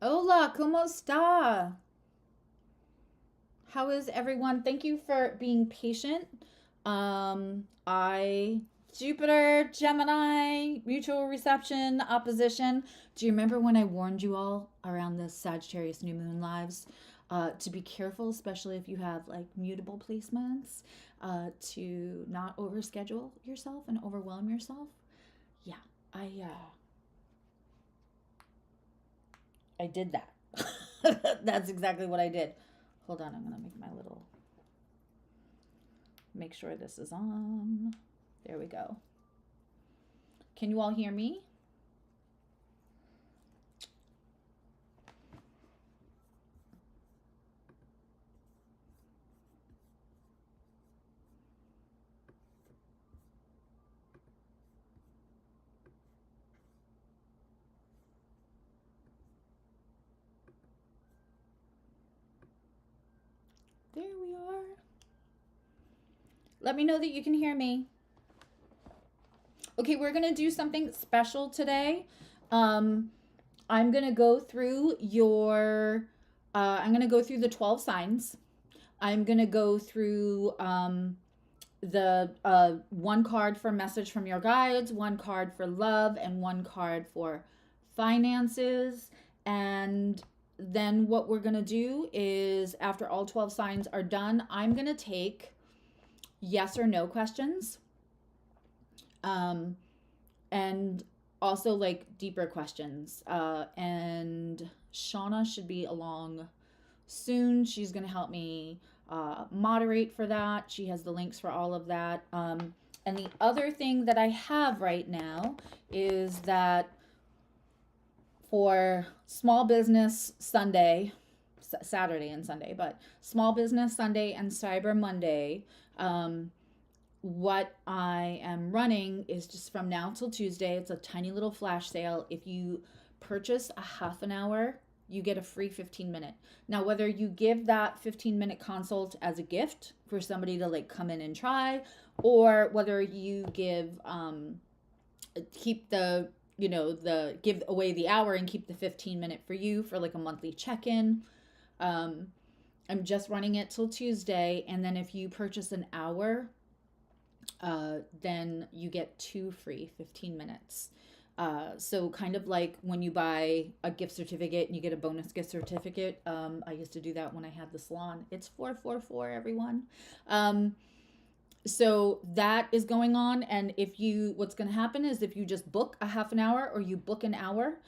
Hola, ¿cómo está? How is everyone? Thank you for being patient. Jupiter, Gemini, mutual reception, opposition. Do you remember when I warned you all around the Sagittarius new moon lives to be careful, especially if you have like mutable placements, to not overschedule yourself and overwhelm yourself? Yeah, I uh, I did that. That's exactly what I did. Hold on, I'm gonna make sure this is on. There we go. Can you all hear me? There we are. Let me know that you can hear me. Okay, we're gonna do something special today. Um, I'm gonna go through I'm gonna go through the 12 signs. I'm gonna go through the one card for message from your guides, one card for love, and one card for finances. And then what we're gonna do is, after all 12 signs are done, I'm gonna take yes or no questions, um, and also like deeper questions. And Shauna should be along soon. She's going to help me moderate for that. She has the links for all of that. And the other thing that I have right now is that for Small Business Sunday, Saturday and Sunday, but Small Business Sunday and Cyber Monday, what I am running is just from now till Tuesday. It's a tiny little flash sale. If you purchase a half an hour, you get a free 15-minute. Now, whether you give that 15-minute consult as a gift for somebody to like come in and try, or whether you keep the, give away the hour and keep the 15-minute for you for like a monthly check-in. I'm just running it till Tuesday. And then if you purchase an hour, then you get 2 free 15 minutes. So kind of like when you buy a gift certificate and you get a bonus gift certificate. I used to do that when I had the salon. It's 444, everyone. So that is going on. And what's going to happen is if you just book a half an hour or you book an hour,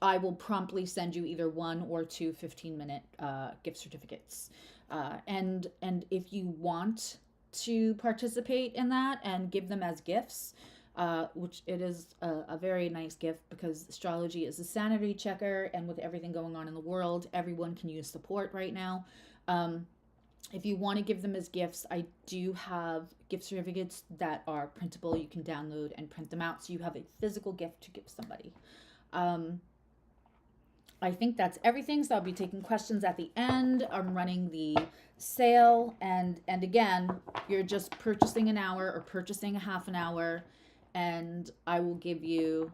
I will promptly send you either 1 or 2 15-minute gift certificates. And if you want to participate in that and give them as gifts, which it is a very nice gift, because astrology is a sanity checker, and with everything going on in the world, everyone can use support right now. If you want to give them as gifts, I do have gift certificates that are printable. You can download and print them out, so you have a physical gift to give somebody. I think that's everything. So I'll be taking questions at the end. I'm running the sale, and again, you're just purchasing an hour or purchasing a half an hour, and I will give you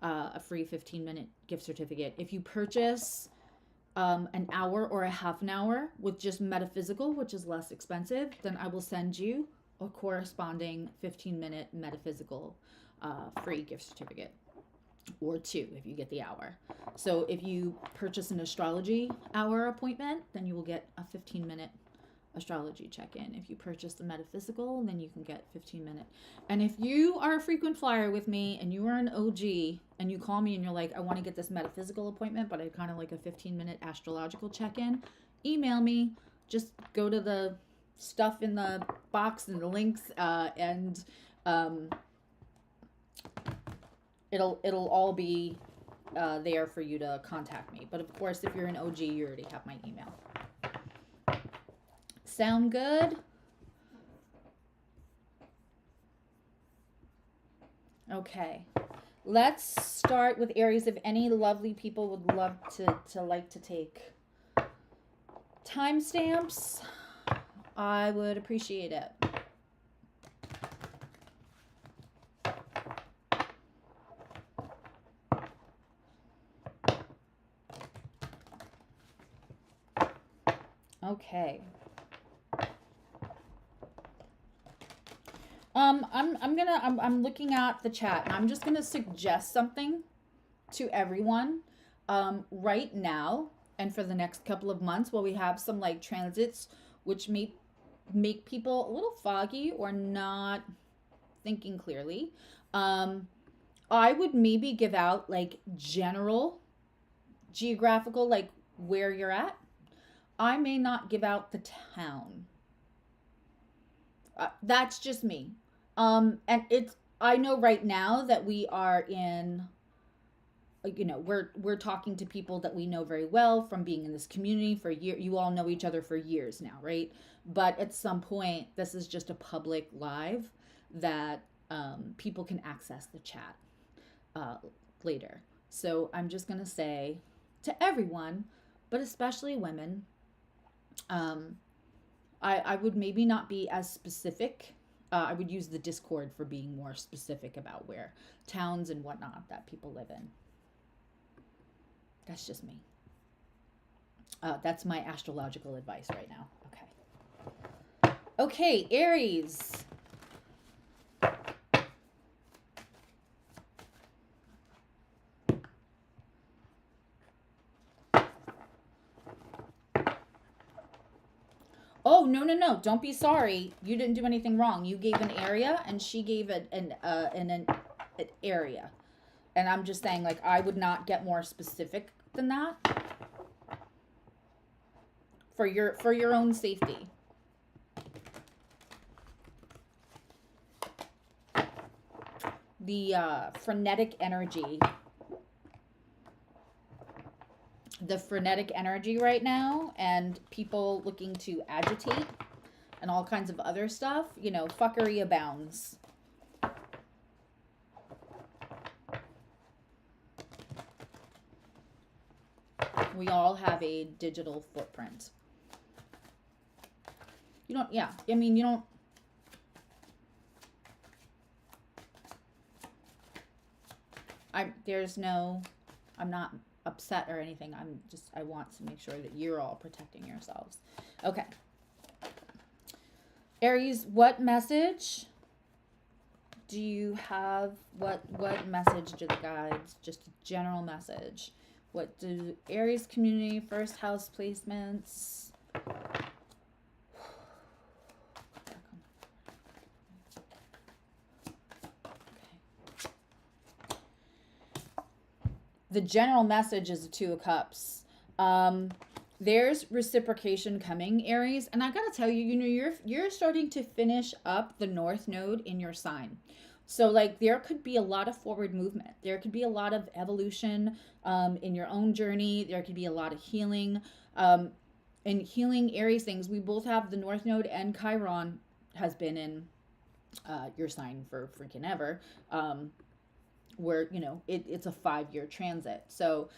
a free 15-minute gift certificate. If you purchase an hour or a half an hour with just metaphysical, which is less expensive, then I will send you a corresponding 15-minute metaphysical free gift certificate, or 2 if you get the hour. So if you purchase an astrology hour appointment, then you will get a 15-minute astrology check-in. If you purchase the metaphysical, then you can get 15-minute. And if you are a frequent flyer with me and you are an OG and you call me and you're like, I want to get this metaphysical appointment, but I kind of like a 15-minute astrological check-in, email me. Just go to the stuff in the box and the links, and it'll all be there for you to contact me. But of course, if you're an OG, you already have my email. Sound good? Okay. Let's start with Aries. If any lovely people would love to like to take timestamps, I would appreciate it. Okay. I'm looking at the chat and I'm just gonna suggest something to everyone right now and for the next couple of months while we have some like transits which may make people a little foggy or not thinking clearly. I would maybe give out like general geographical, like where you're at. I may not give out the town. That's just me. And I know right now that we are in, we're talking to people that we know very well from being in this community for years. You all know each other for years now, right? But at some point, this is just a public live that people can access the chat later. So I'm just going to say to everyone, but especially women, I would maybe not be as specific. I would use the Discord for being more specific about where towns and whatnot that people live in. That's just me. That's my astrological advice right now. Okay. Okay, Aries. Oh, no. Don't be sorry. You didn't do anything wrong. You gave an area and she gave an area. And I'm just saying, like, I would not get more specific than that for your own safety. The frenetic energy. The frenetic energy right now and people looking to agitate and all kinds of other stuff, fuckery abounds. We all have a digital footprint. I'm not upset or anything. I want to make sure that you're all protecting yourselves. Okay. Aries, what message do you have? What message do the guides, just a general message? What do Aries community first house placements? The general message is the Two of Cups. There's reciprocation coming, Aries. And I gotta tell you, you're starting to finish up the North Node in your sign. So like there could be a lot of forward movement. There could be a lot of evolution in your own journey. There could be a lot of healing. And healing Aries things. We both have the North Node and Chiron has been in your sign for freaking ever. Where, it's a 5-year transit. So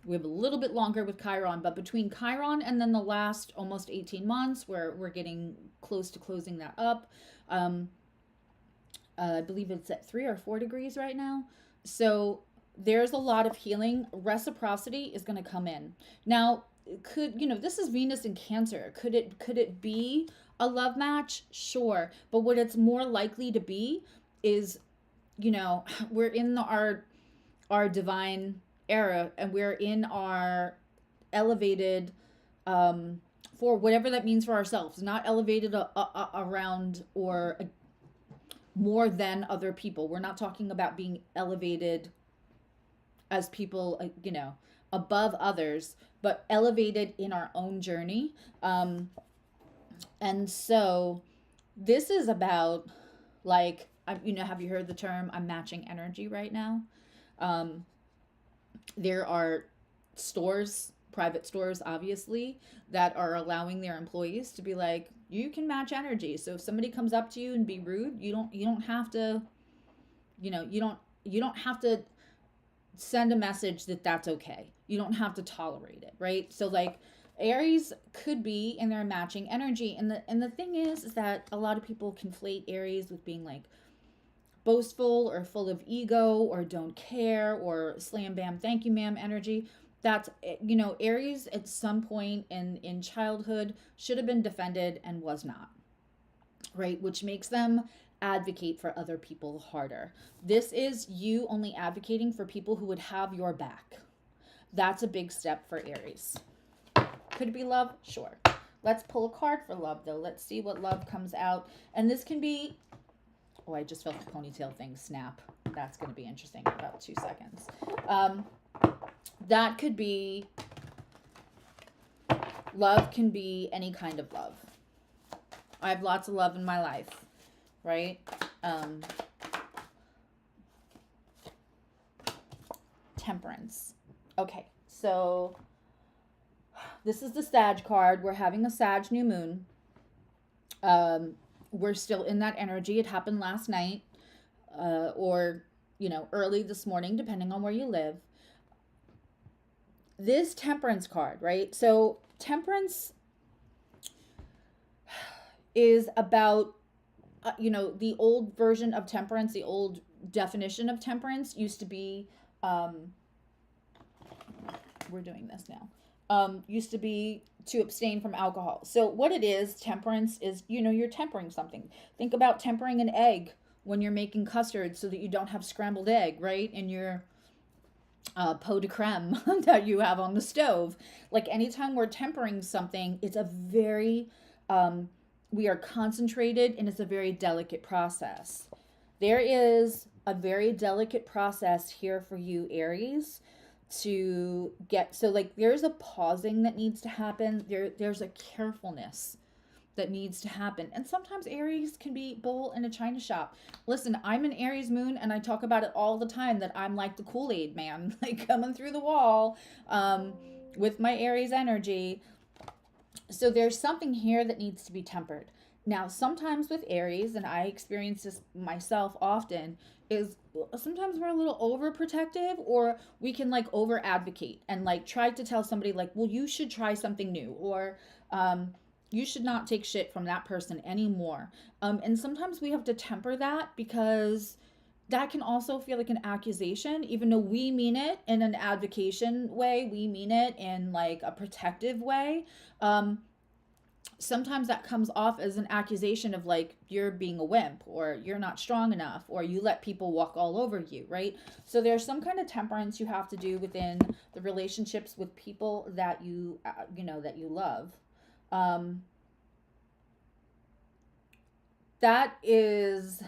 we have a little bit longer with Chiron, but between Chiron and then the last almost 18 months where we're getting close to closing that up, I believe it's at 3 or 4 degrees right now. So there's a lot of healing. Reciprocity is going to come in. Now, this is Venus in Cancer. Could it be a love match? Sure. But what it's more likely to be is, we're in our divine era and we're in our elevated, for whatever that means for ourselves, not elevated around or more than other people. We're not talking about being elevated as people, above others, but elevated in our own journey. And so this is about like, have you heard the term, I'm matching energy right now? There are stores, private stores, obviously, that are allowing their employees to be like, you can match energy. So if somebody comes up to you and be rude, you don't have to, you don't have to send a message that that's okay. You don't have to tolerate it, right? So like Aries could be in their matching energy. And the thing is that a lot of people conflate Aries with being like boastful or full of ego or don't care or slam bam thank you ma'am energy. That's, you know, Aries at some point in childhood should have been defended and was not, right? Which makes them advocate for other people harder. This is you only advocating for people who would have your back. That's a big step for Aries. Could it be love? Sure. Let's pull a card for love, though. Let's see what love comes out. And this can be... Oh, I just felt the ponytail thing snap. That's going to be interesting in about 2 seconds. That could be... Love can be any kind of love. I have lots of love in my life, right? Temperance. Okay, so this is the Sag card. We're having a Sag new moon. We're still in that energy. It happened last night, or, you know, early this morning, depending on where you live. This Temperance card, right? So Temperance is about, you know, the old version of temperance, the old definition of temperance used to be, we're doing this now, used to be to abstain from alcohol. So what it is, temperance is, you know, you're tempering something. Think about tempering an egg when you're making custard so that you don't have scrambled egg, right? In your pot de creme that you have on the stove. Like anytime we're tempering something, it's a very, we are concentrated and it's a very delicate process. There is a very delicate process here for you, Aries, to get, so like there's a pausing that needs to happen. There's a carefulness that needs to happen. And sometimes Aries can be bull in a china shop. Listen, I'm an Aries moon and I talk about it all the time that I'm like the Kool-Aid man, like coming through the wall with my Aries energy. So there's something here that needs to be tempered. Now, sometimes with Aries, and I experience this myself often, is sometimes we're a little overprotective, or we can like over advocate and like try to tell somebody like, well, you should try something new, or you should not take shit from that person anymore. And sometimes we have to temper that, because that can also feel like an accusation, even though we mean it in an advocation way, we mean it in like a protective way. Sometimes that comes off as an accusation of like, you're being a wimp, or you're not strong enough, or you let people walk all over you, right? So there's some kind of temperance you have to do within the relationships with people that you, you know, that you love. That is...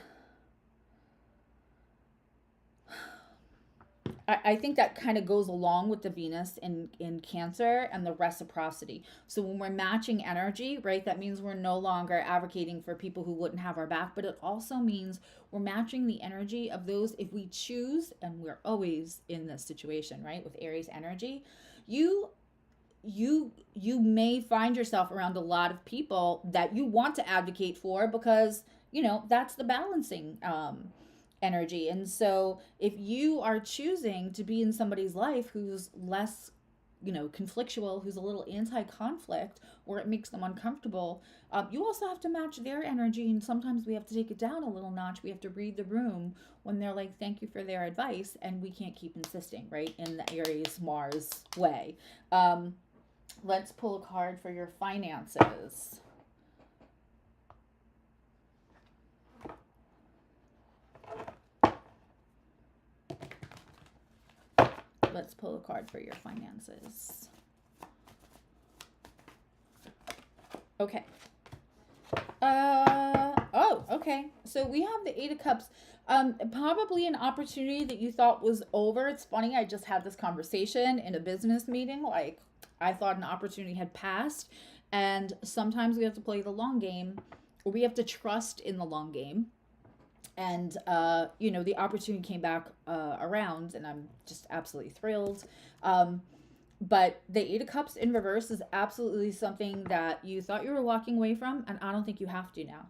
I think that kind of goes along with the Venus in Cancer and the reciprocity. So when we're matching energy, right, that means we're no longer advocating for people who wouldn't have our back, but it also means we're matching the energy of those, if we choose, and we're always in this situation, right, with Aries energy, you may find yourself around a lot of people that you want to advocate for, because, you know, that's the balancing energy. And so if you are choosing to be in somebody's life who's less, you know, conflictual, who's a little anti-conflict, or it makes them uncomfortable, you also have to match their energy. And sometimes we have to take it down a little notch. We have to read the room when they're like, thank you for their advice, and we can't keep insisting, right, in the Aries Mars way. Let's pull a card for your finances. Let's pull a card for your finances. Okay. Oh, okay. So we have the Eight of Cups. Probably an opportunity that you thought was over. It's funny, I just had this conversation in a business meeting. Like, I thought an opportunity had passed. And sometimes we have to play the long game, or we have to trust in the long game. And, you know, the opportunity came back around, and I'm just absolutely thrilled. But the Eight of Cups in reverse is absolutely something that you thought you were walking away from, and I don't think you have to now.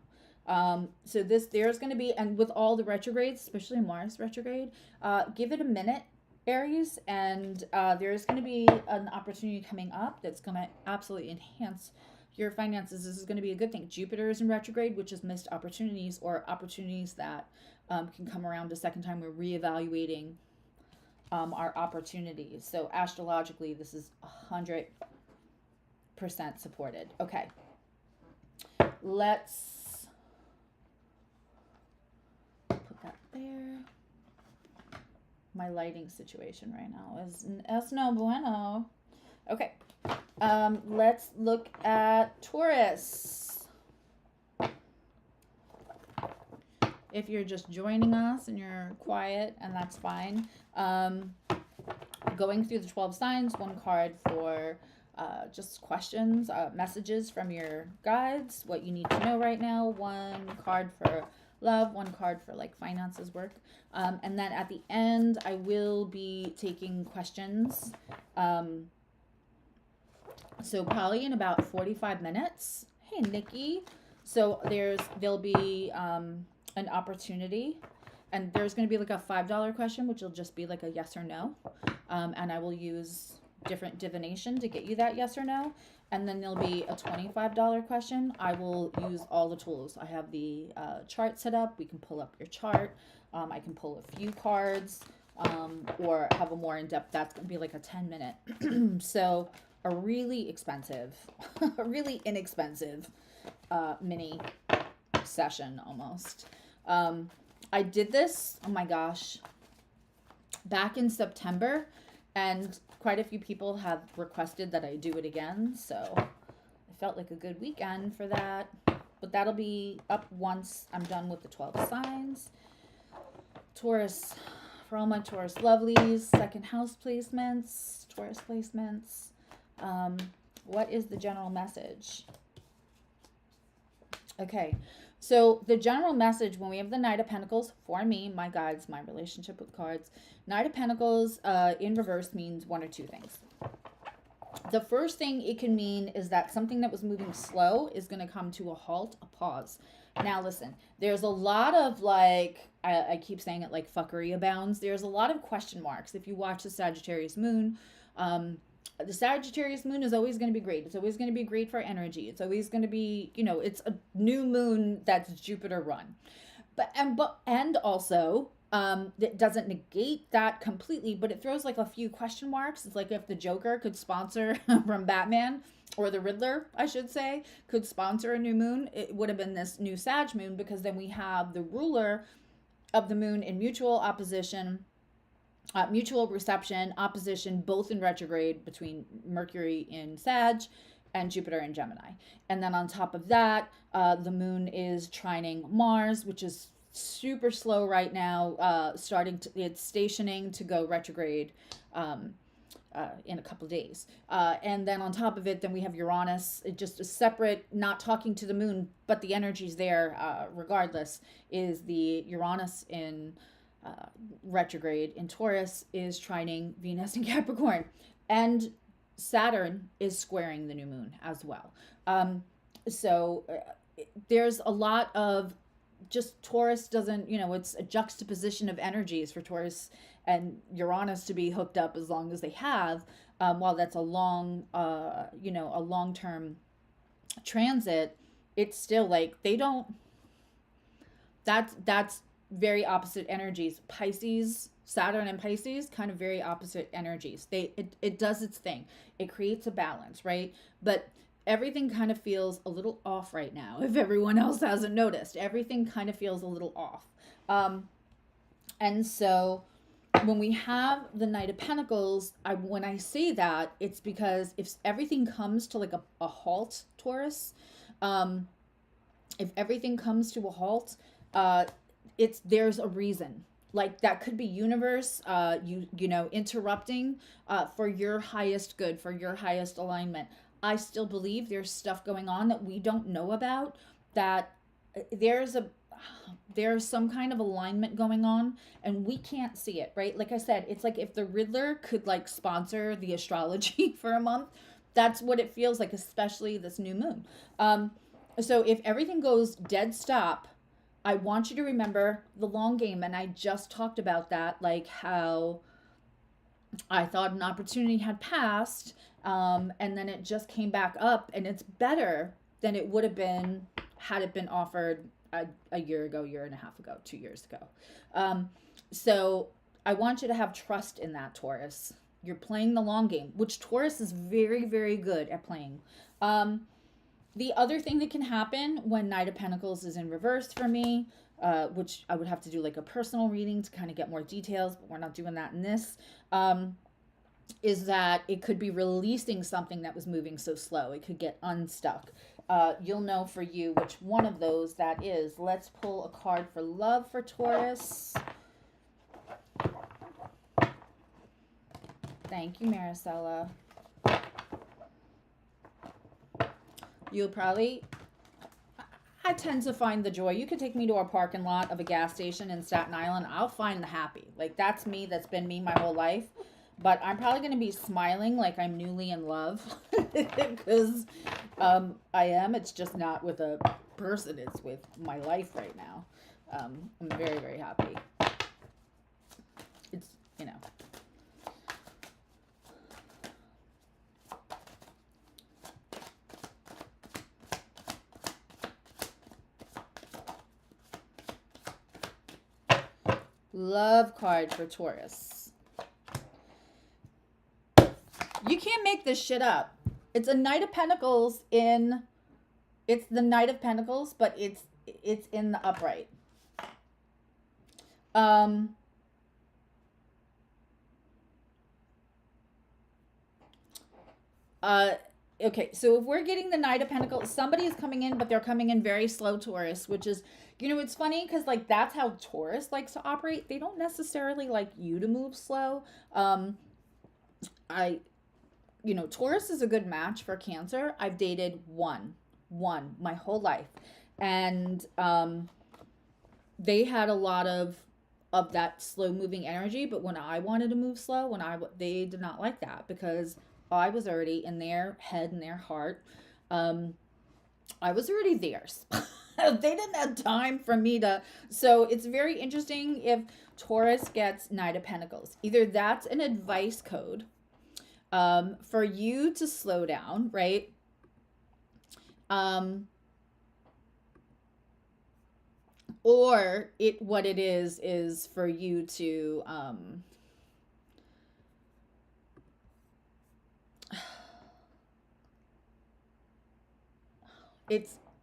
So there's going to be, and with all the retrogrades, especially Mars retrograde, give it a minute, Aries, and there's going to be an opportunity coming up that's going to absolutely enhance your finances. This is going to be a good thing. Jupiter is in retrograde, which is missed opportunities, or opportunities that can come around a second time. We're reevaluating are opportunities. So astrologically, this is 100% supported. Okay. Let's put that there. My lighting situation right now is no bueno. Okay. Let's look at Taurus. If you're just joining us and you're quiet, and that's fine. Going through the 12 signs, one card for just questions, messages from your guides, what you need to know right now, one card for love, one card for like finances, work, and then at the end I will be taking questions, so probably in about 45 minutes. Hey Nikki. So there'll be an opportunity, and there's going to be like a $5 question, which will just be like a yes or no, and I will use different divination to get you that yes or no. And then there'll be a $25 question. I will use all the tools. I have the chart set up. We can pull up your chart. I can pull a few cards, or have a more in-depth. That's going to be like a 10-minute. So a really expensive, a really inexpensive mini session almost. I did this, oh my gosh, back in September, and quite a few people have requested that I do it again, so I felt like a good weekend for that. But that'll be up once I'm done with the 12 signs. Taurus, for all my Taurus lovelies, second house placements, Taurus placements. What is the general message? Okay, so the general message when we have the Knight of Pentacles, for me, my guides, my relationship with cards, Knight of Pentacles in reverse means one or two things. The first thing it can mean is that something that was moving slow is going to come to a halt, a pause. Now listen, there's a lot of like, I keep saying it, like fuckery abounds. There's a lot of question marks. If you watch the Sagittarius moon, the Sagittarius moon is always going to be great. It's always going to be great for energy. It's always going to be, you know, it's a new moon that's Jupiter run. And also, it doesn't negate that completely, but it throws like a few question marks. It's like if the Joker could sponsor from Batman, or the Riddler, I should say, could sponsor a new moon, it would have been this new Sag moon, because then we have the ruler of the moon in mutual opposition, mutual reception, opposition, both in retrograde between Mercury in Sag and Jupiter in Gemini. And then on top of that, the moon is trining Mars, which is super slow right now, it's stationing to go retrograde in a couple of days. And then on top of it, then we have Uranus, it just a separate, not talking to the moon, but the energy's there regardless, is the Uranus in retrograde in Taurus is trining Venus in Capricorn, and Saturn is squaring the new moon as well. So there's a lot of just Taurus doesn't, you know, it's a juxtaposition of energies for Taurus and Uranus to be hooked up as long as they have, while that's a long, you know, a long-term transit. It's still like they don't, that's very opposite energies. Pisces, Saturn and Pisces, kind of very opposite energies. It does its thing. It creates a balance, right? But everything kind of feels a little off right now. If everyone else hasn't noticed, everything kind of feels a little off. And so when we have the Knight of Pentacles, when I say that, it's because if everything comes to like a halt, Taurus, if everything comes to a halt, there's a reason. Like that could be universe, you know, interrupting for your highest good, for your highest alignment. I still believe there's stuff going on that we don't know about, that there's some kind of alignment going on and we can't see it, right? Like I said, it's like if the Riddler could like sponsor the astrology for a month, that's what it feels like, especially this new moon. So if everything goes dead stop, I want you to remember the long game. And I just talked about that, like how I thought an opportunity had passed, and then it just came back up, and it's better than it would have been had it been offered a year ago, year and a half ago, 2 years ago. So I want you to have trust in that, Taurus. You're playing the long game, which Taurus is very, very good at playing. The other thing that can happen when Knight of Pentacles is in reverse for me, which I would have to do like a personal reading to kind of get more details, but we're not doing that in this, is that it could be releasing something that was moving so slow. It could get unstuck. You'll know for you which one of those that is. Let's pull a card for love for Taurus. Thank you, Maricela. You'll probably... I tend to find the joy. You could take me to a parking lot of a gas station in Staten Island. I'll find the happy. Like, that's me. That's been me my whole life. But I'm probably going to be smiling like I'm newly in love. Because I am. It's just not with a person. It's with my life right now. I'm very, very happy. It's, you know... Love card for Taurus. You can't make this shit up. It's a Knight of Pentacles in... It's the Knight of Pentacles, but it's in the upright. Okay, so if we're getting the Knight of Pentacles, somebody is coming in, but they're coming in very slow, Taurus, which is, you know, it's funny because, like, that's how Taurus likes to operate. They don't necessarily like you to move slow. You know, Taurus is a good match for Cancer. I've dated one my whole life. And they had a lot of that slow moving energy, but when I wanted to move slow, they did not like that because I was already in their head and their heart. I was already theirs. They didn't have time for me to. So it's very interesting if Taurus gets Knight of Pentacles. Either that's an advice code for you to slow down, right? Or what it is for you to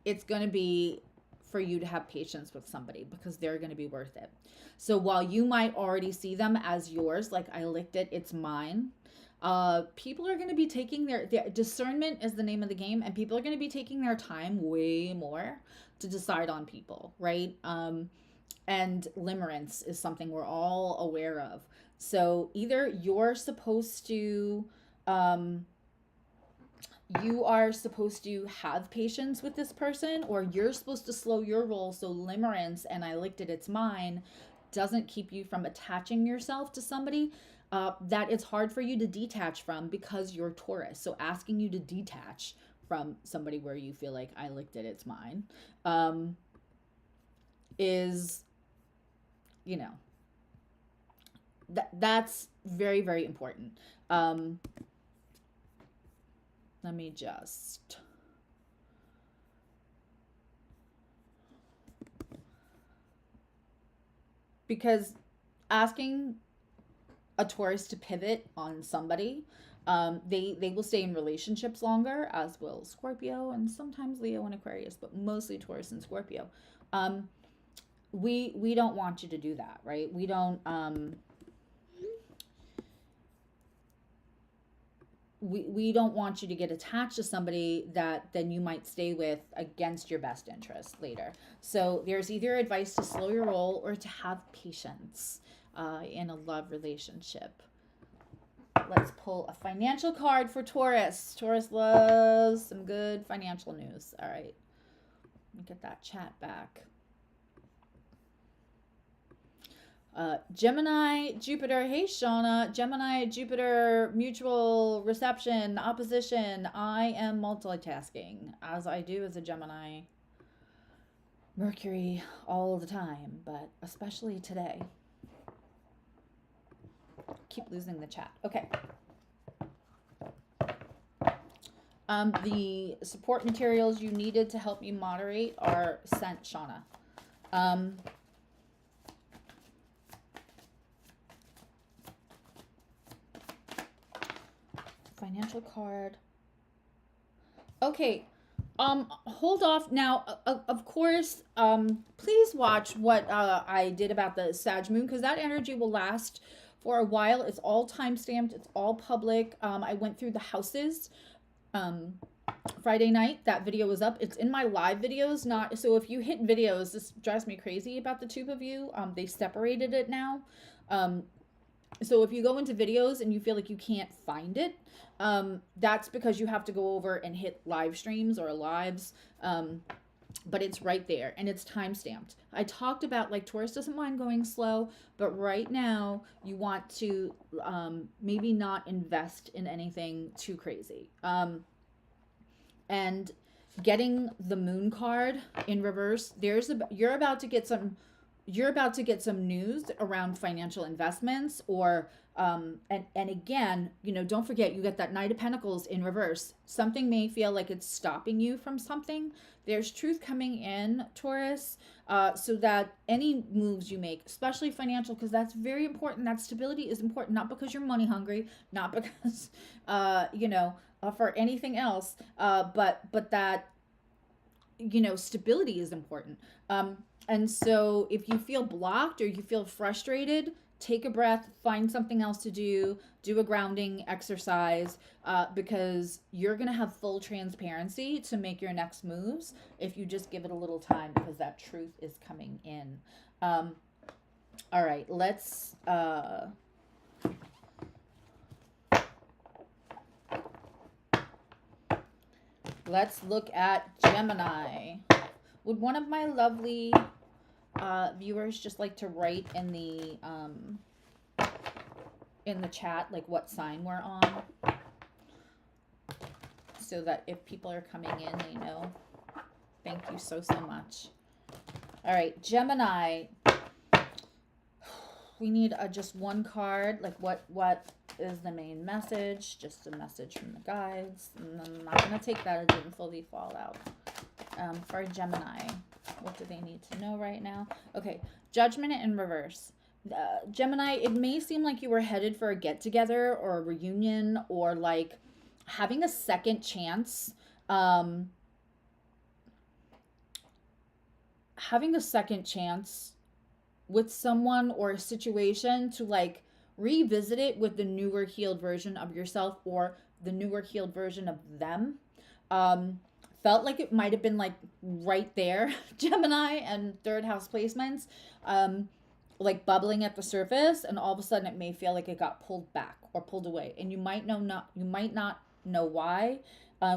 it's going to be for you to have patience with somebody because they're going to be worth it. So while you might already see them as yours, like I licked it, it's mine. People are going to be taking their discernment is the name of the game, and people are going to be taking their time way more to decide on people, right? And limerence is something we're all aware of. So either you're supposed to, you are supposed to have patience with this person, or you're supposed to slow your roll so limerence, and I licked it, it's mine, doesn't keep you from attaching yourself to somebody that it's hard for you to detach from because you're Taurus. So asking you to detach from somebody where you feel like I licked it, it's mine, is, you know, that's very, very important. Let me just... Because asking a Taurus to pivot on somebody, they will stay in relationships longer, as will Scorpio and sometimes Leo and Aquarius, but mostly Taurus and Scorpio. We don't want you to do that, right? We don't... We don't want you to get attached to somebody that then you might stay with against your best interest later. So there's either advice to slow your roll or to have patience in a love relationship. Let's pull a financial card for Taurus. Taurus loves some good financial news. All right. Let me get that chat back. Gemini, Jupiter. Hey, Shauna. Gemini, Jupiter, mutual reception, opposition. I am multitasking, as I do as a Gemini. Mercury all the time, but especially today. Keep losing the chat. Okay. The support materials you needed to help you moderate are sent, Shauna. financial card. Okay. Hold off now. Of course, please watch what I did about the Sag moon, because that energy will last for a while. It's all time stamped. It's all public. I went through the houses. Friday night, that video was up. It's in my live videos. Not so if you hit videos, this drives me crazy about the two of you. They separated it now. So if you go into videos and you feel like you can't find it, that's because you have to go over and hit live streams or lives. But it's right there and it's time stamped. I talked about like Taurus doesn't mind going slow, but right now you want to maybe not invest in anything too crazy. And getting the moon card in reverse, you're about to get some news around financial investments, or and again, you know, don't forget you get that Knight of Pentacles in reverse. Something may feel like it's stopping you from something. There's truth coming in, Taurus, so that any moves you make, especially financial, because that's very important. That stability is important, not because you're money hungry, not because you know, for anything else, but that, you know, stability is important. And so if you feel blocked or you feel frustrated, take a breath, find something else to do a grounding exercise, because you're going to have full transparency to make your next moves if you just give it a little time, because that truth is coming in. All right, let's look at Gemini. Would one of my lovely viewers just like to write in the chat like what sign we're on, so that if people are coming in, they know. Thank you so much. All right, Gemini. We need just one card. Like what is the main message? Just a message from the guides. And I'm not gonna take that. It didn't fully fall out. For Gemini, what do they need to know right now? Okay, Judgment in reverse. Gemini, it may seem like you were headed for a get-together or a reunion, or like having a second chance. Having a second chance with someone or a situation to like revisit it with the newer healed version of yourself or the newer healed version of them. Felt like it might have been like right there, Gemini, and third house placements, like bubbling at the surface, and all of a sudden it may feel like it got pulled back or pulled away, and you might not know why.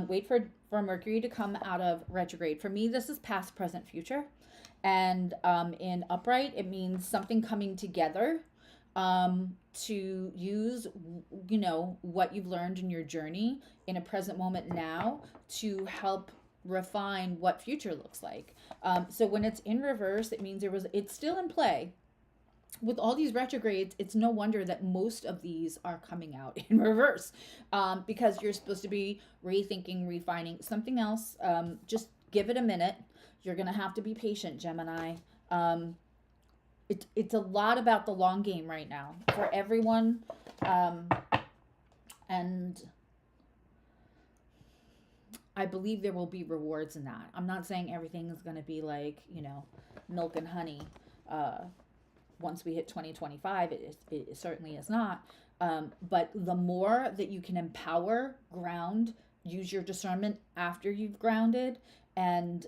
Wait for Mercury to come out of retrograde. For me, this is past, present, future, and in upright, it means something coming together to use, you know, what you've learned in your journey in a present moment now to help refine what future looks like. So when it's in reverse, it means it's still in play. With all these retrogrades, it's no wonder that most of these are coming out in reverse, because you're supposed to be rethinking, refining something else. Just give it a minute. You're going to have to be patient, Gemini. It's a lot about the long game right now for everyone. And I believe there will be rewards in that. I'm not saying everything is going to be like, you know, milk and honey. Once we hit 2025, it certainly is not. But the more that you can empower, ground, use your discernment after you've grounded, and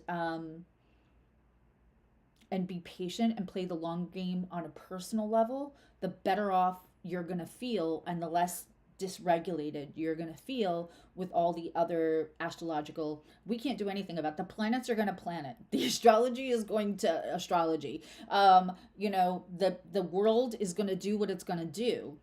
be patient and play the long game on a personal level, the better off you're going to feel, and the less dysregulated you're going to feel with all the other astrological. We can't do anything about. The planets are going to planet. The astrology is going to astrology. You know, the world is going to do what it's going to do.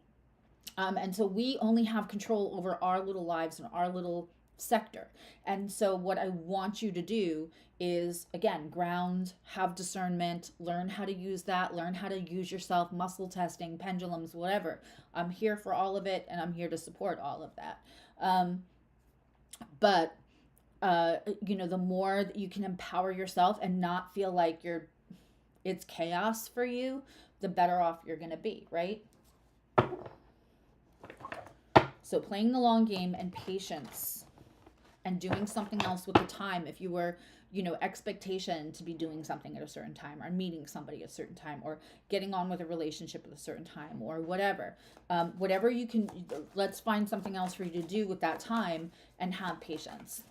And so we only have control over our little lives and our little sector. And so what I want you to do is, again, ground, have discernment, learn how to use that, learn how to use yourself, muscle testing, pendulums, whatever. I'm here for all of it, and I'm here to support all of that. But you know, the more that you can empower yourself and not feel like it's chaos for you, the better off you're going to be, right? So playing the long game and patience and doing something else with the time. If you were, you know, expectation to be doing something at a certain time, or meeting somebody at a certain time, or getting on with a relationship at a certain time, or whatever. Whatever you can, let's find something else for you to do with that time and have patience.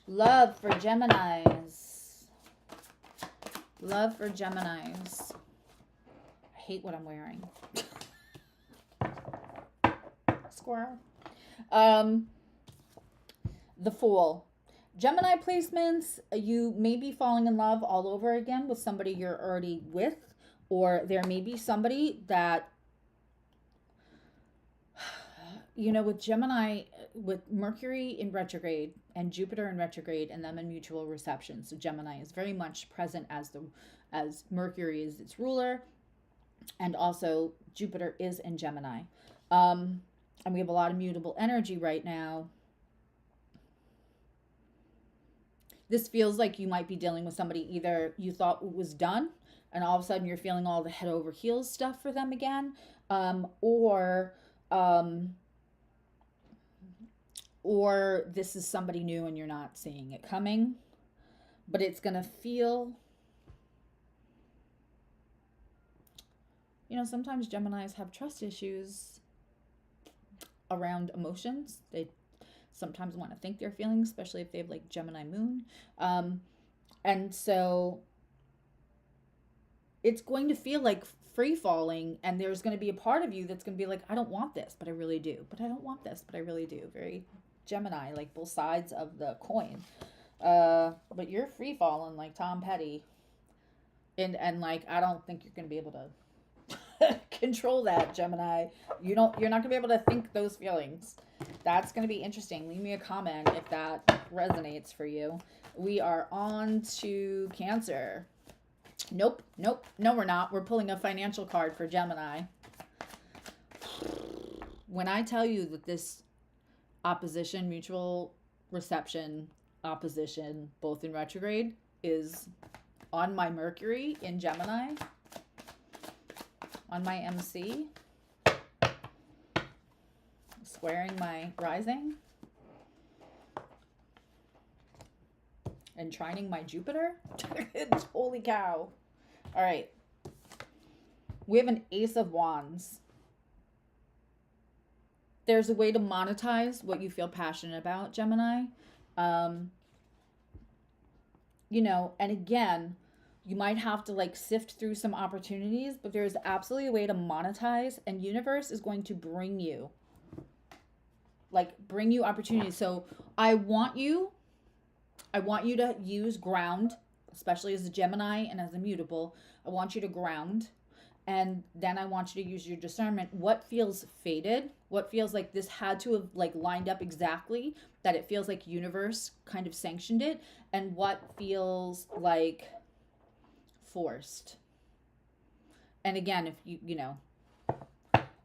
Love for Geminis. Love for Geminis. I hate what I'm wearing. Squirrel. The Fool. Gemini placements, you may be falling in love all over again with somebody you're already with, or there may be somebody that, you know, with Gemini, with Mercury in retrograde and Jupiter in retrograde and them in mutual reception. So Gemini is very much present as Mercury is its ruler, and also Jupiter is in Gemini. And we have a lot of mutable energy right now. This feels like you might be dealing with somebody either you thought it was done and all of a sudden you're feeling all the head over heels stuff for them again, or this is somebody new and you're not seeing it coming, but it's going to feel, you know, sometimes Geminis have trust issues around emotions. They sometimes want to think they're feeling, especially if they have like Gemini moon. And so it's going to feel like free falling, and there's going to be a part of you that's going to be like, I don't want this, but I really do. But I don't want this, but I really do. Very Gemini, like both sides of the coin. But you're free falling like Tom Petty. And like, I don't think you're going to be able to control that, Gemini. You're not going to be able to think those feelings. That's going to be interesting. Leave me a comment if that resonates for you. We are on to Cancer. Nope. No, we're not. We're pulling a financial card for Gemini. When I tell you that this opposition, mutual reception, opposition, both in retrograde, is on my Mercury in Gemini, on my MC, squaring my rising, and trining my Jupiter. Holy cow. All right. We have an Ace of Wands. There's a way to monetize what you feel passionate about, Gemini. You know, and again, you might have to like sift through some opportunities, but there's absolutely a way to monetize, and universe is going to bring you opportunities. So I want you to use ground, especially as a Gemini and as a mutable. I want you to ground, and then I want you to use your discernment. What feels fated? What feels like this had to have like lined up exactly, that it feels like universe kind of sanctioned it, and what feels like forced. And again, if you know,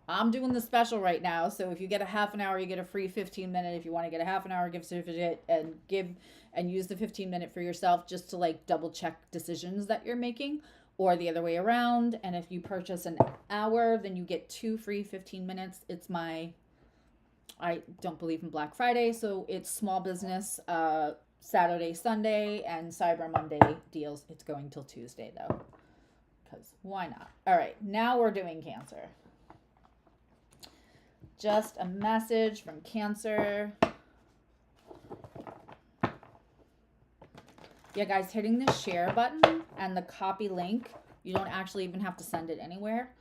I'm doing the special right now, so if you get a half an hour, you get a free 15-minute. If you want to get a half an hour gift certificate and use the 15-minute for yourself, just to like double check decisions that you're making, or the other way around. And if you purchase an hour, then you get 2 free 15 minutes. I don't believe in Black Friday, so it's small business, Saturday, Sunday, and Cyber Monday deals. It's going till Tuesday though, because why not? All right, now we're doing Cancer. Just a message from Cancer. Yeah, guys, hitting the share button and the copy link, you don't actually even have to send it anywhere.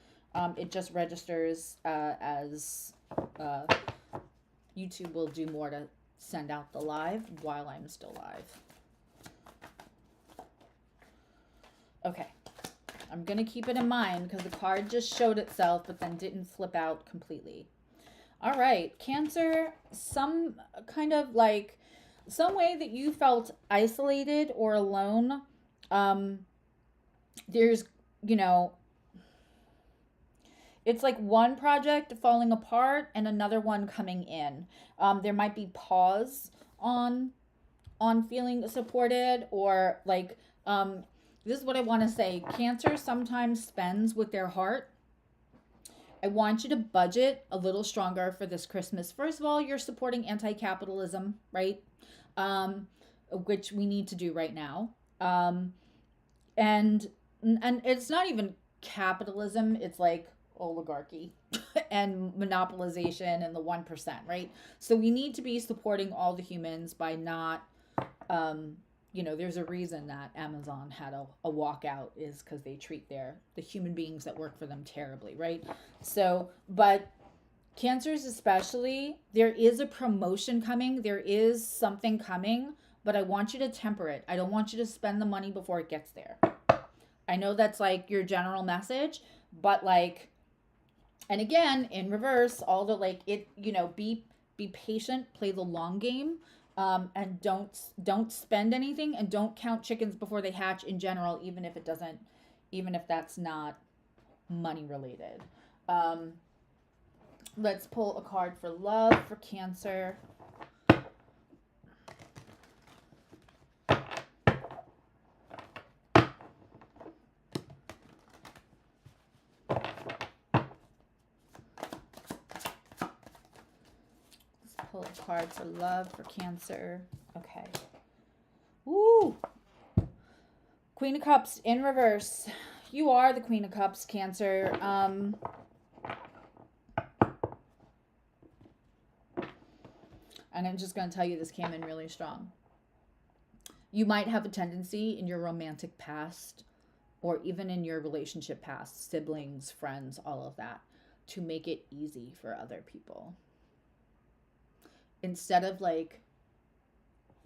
It just registers as YouTube will do more to send out the live while I'm still live. Okay. I'm going to keep it in mind because the card just showed itself but then didn't flip out completely. All right, Cancer, some kind of like, some way that you felt isolated or alone. There's, you know, it's like one project falling apart and another one coming in. There might be pause on feeling supported, or like, this is what I want to say. Cancer sometimes spends with their heart. I want you to budget a little stronger for this Christmas. First of all, you're supporting anti-capitalism, right? Which we need to do right now. And it's not even capitalism. It's like oligarchy and monopolization and the 1%, right? So we need to be supporting all the humans by not, there's a reason that Amazon had a walkout, is because they treat the human beings that work for them terribly, right? So, but Cancers especially, there is a promotion coming. There is something coming, but I want you to temper it. I don't want you to spend the money before it gets there. I know that's like your general message, but like, and again, in reverse, all the like it, be patient, play the long game, and don't spend anything, and don't count chickens before they hatch in general, even if that's not money related. Let's pull a card for love for Cancer. Pull a card for love for Cancer. Okay. Woo! Queen of Cups in reverse. You are the Queen of Cups, Cancer. And I'm just going to tell you, this came in really strong. You might have a tendency in your romantic past, or even in your relationship past, siblings, friends, all of that, to make it easy for other people. Instead of like,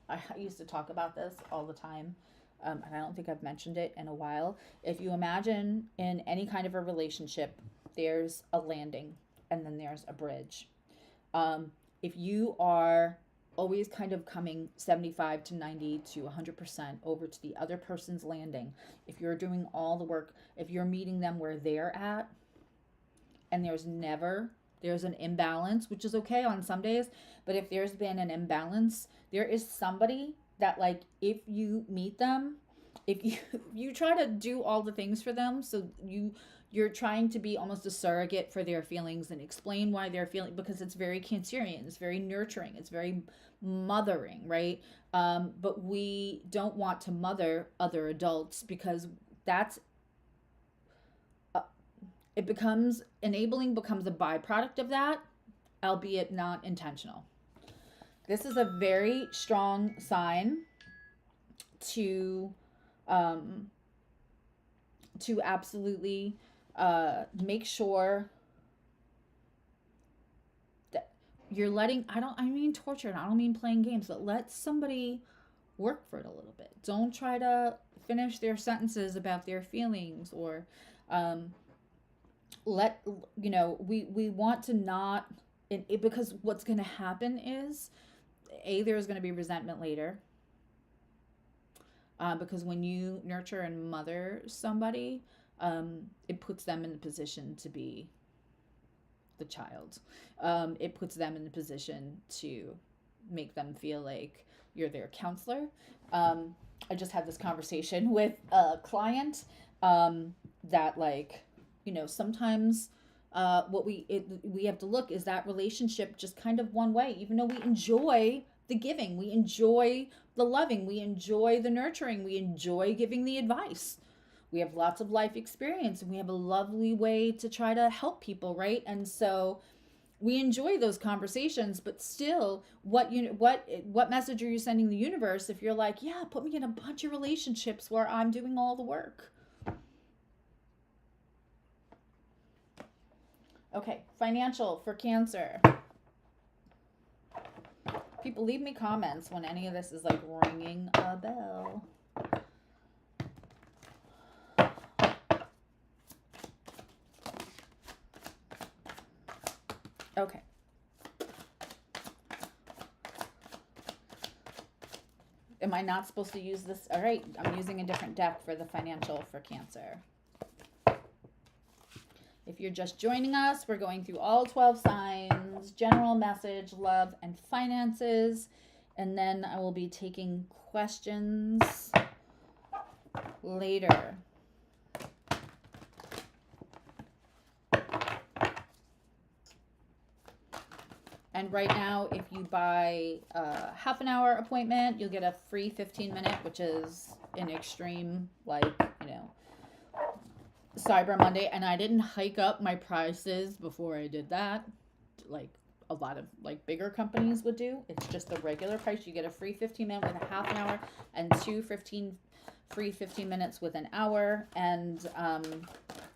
I used to talk about this all the time, and I don't think I've mentioned it in a while. If you imagine in any kind of a relationship, there's a landing and then there's a bridge. If you are always kind of coming 75 to 90 to 100% over to the other person's landing, if you're doing all the work, if you're meeting them where they're at, and there's an imbalance, which is okay on some days, but if there's been an imbalance, there is somebody that, like, if you meet them, if you try to do all the things for them, so you're trying to be almost a surrogate for their feelings and explain why they're feeling, because it's very Cancerian, it's very nurturing, it's very mothering, right? But we don't want to mother other adults, because that's enabling becomes a byproduct of that, albeit not intentional. This is a very strong sign to absolutely make sure that you're letting, I don't mean torture, and I don't mean playing games, but let somebody work for it a little bit. Don't try to finish their sentences about their feelings, or we want to not, because what's going to happen is, there's going to be resentment later, because when you nurture and mother somebody, it puts them in the position to be the child. It puts them in the position to make them feel like you're their counselor. I just had this conversation with a client that, like, sometimes what we have to look, is that relationship just kind of one way, even though we enjoy the giving, we enjoy the loving, we enjoy the nurturing, we enjoy giving the advice. We have lots of life experience, and we have a lovely way to try to help people, right? And so we enjoy those conversations, but still, what message are you sending the universe if you're like, yeah, put me in a bunch of relationships where I'm doing all the work? Okay, financial for Cancer. People, leave me comments when any of this is like ringing a bell. Okay. Am I not supposed to use this? All right, I'm using a different deck for the financial for Cancer. If you're just joining us, we're going through all 12 signs, general message, love, and finances. And then I will be taking questions later. And right now, if you buy a half an hour appointment, you'll get a free 15-minute, which is an extreme, like, you know, Cyber Monday. And I didn't hike up my prices before I did that, like a lot of like bigger companies would do. It's just the regular price. You get a free 15-minute with a half an hour and free 15 minutes with an hour. And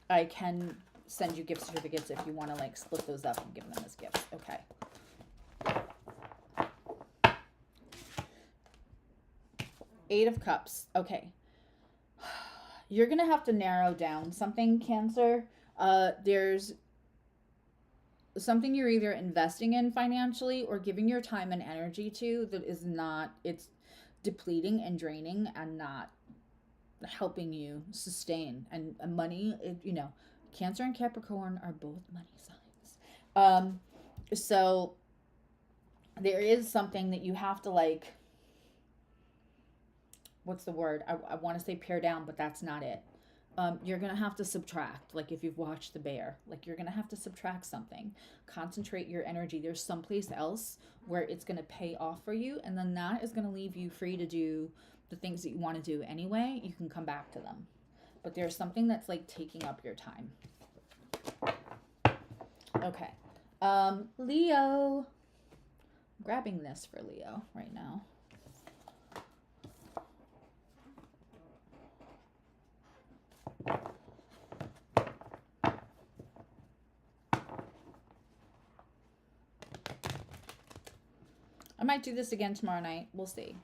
I can send you gift certificates if you want to like split those up and give them as gifts. Okay. Eight of Cups. Okay. You're going to have to narrow down something, Cancer. There's something you're either investing in financially or giving your time and energy to that is not, it's depleting and draining and not helping you sustain. And money, you know, Cancer and Capricorn are both money signs. So there is something that you have to like, what's the word? I want to say pare down, but that's not it. You're going to have to subtract. Like if you've watched The Bear, like you're going to have to subtract something. Concentrate your energy. There's someplace else where it's going to pay off for you. And then that is going to leave you free to do the things that you want to do anyway. You can come back to them. But there's something that's like taking up your time. Okay. Leo. I'm grabbing this for Leo right now. I might do this again tomorrow night. We'll see.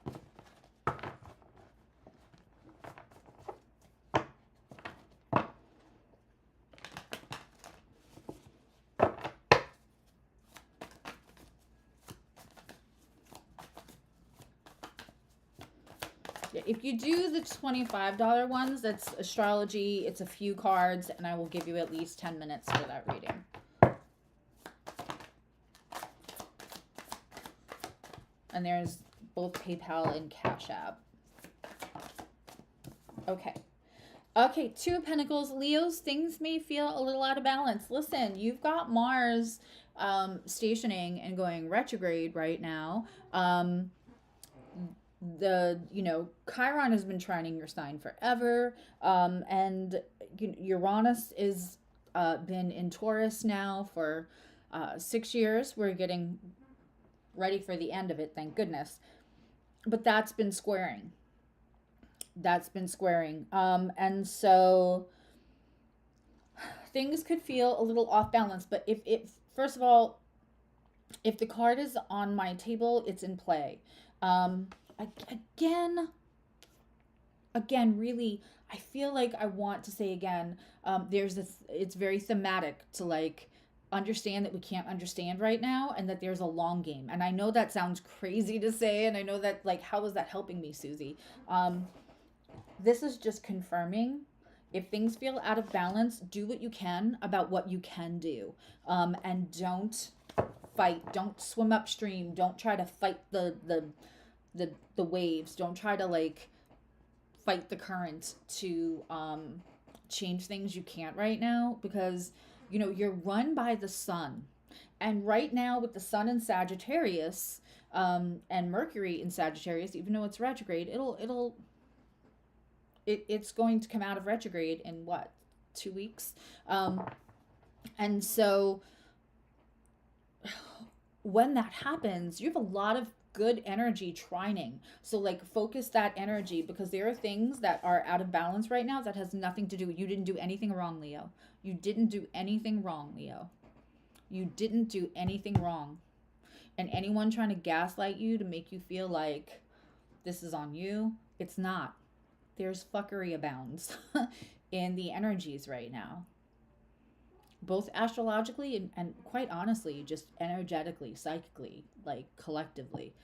If you do the $25 ones, that's astrology. It's a few cards, and I will give you at least 10 minutes for that reading. And there's both PayPal and Cash App. Okay. Okay, Two of Pentacles. Leos, things may feel a little out of balance. Listen, you've got Mars stationing and going retrograde right now. Chiron has been trining your sign forever. And Uranus is been in Taurus now for 6 years. We're getting ready for the end of it, thank goodness. But that's been squaring. And so things could feel a little off balance. But if first of all, if the card is on my table, it's in play. Again, really, I feel like I want to say again, there's this, it's very thematic to like understand that we can't understand right now and that there's a long game. And I know that sounds crazy to say, and I know that like, how is that helping me, Susie? This is just confirming if things feel out of balance, do what you can about what you can do. And don't fight, don't swim upstream, don't try to fight the waves, don't try to like fight the current to change things you can't right now, because you're run by the sun. And right now with the sun in Sagittarius and Mercury in Sagittarius, even though it's retrograde, it's going to come out of retrograde in 2 weeks. And so when that happens, you have a lot of good energy trining. So like focus that energy, because there are things that are out of balance right now that has nothing to do with you. Didn't do anything wrong, Leo. You didn't do anything wrong, Leo. You didn't do anything wrong. And anyone trying to gaslight you to make you feel like this is on you, it's not. There's fuckery abounds in the energies right now. Both astrologically and quite honestly, just energetically, psychically, like collectively.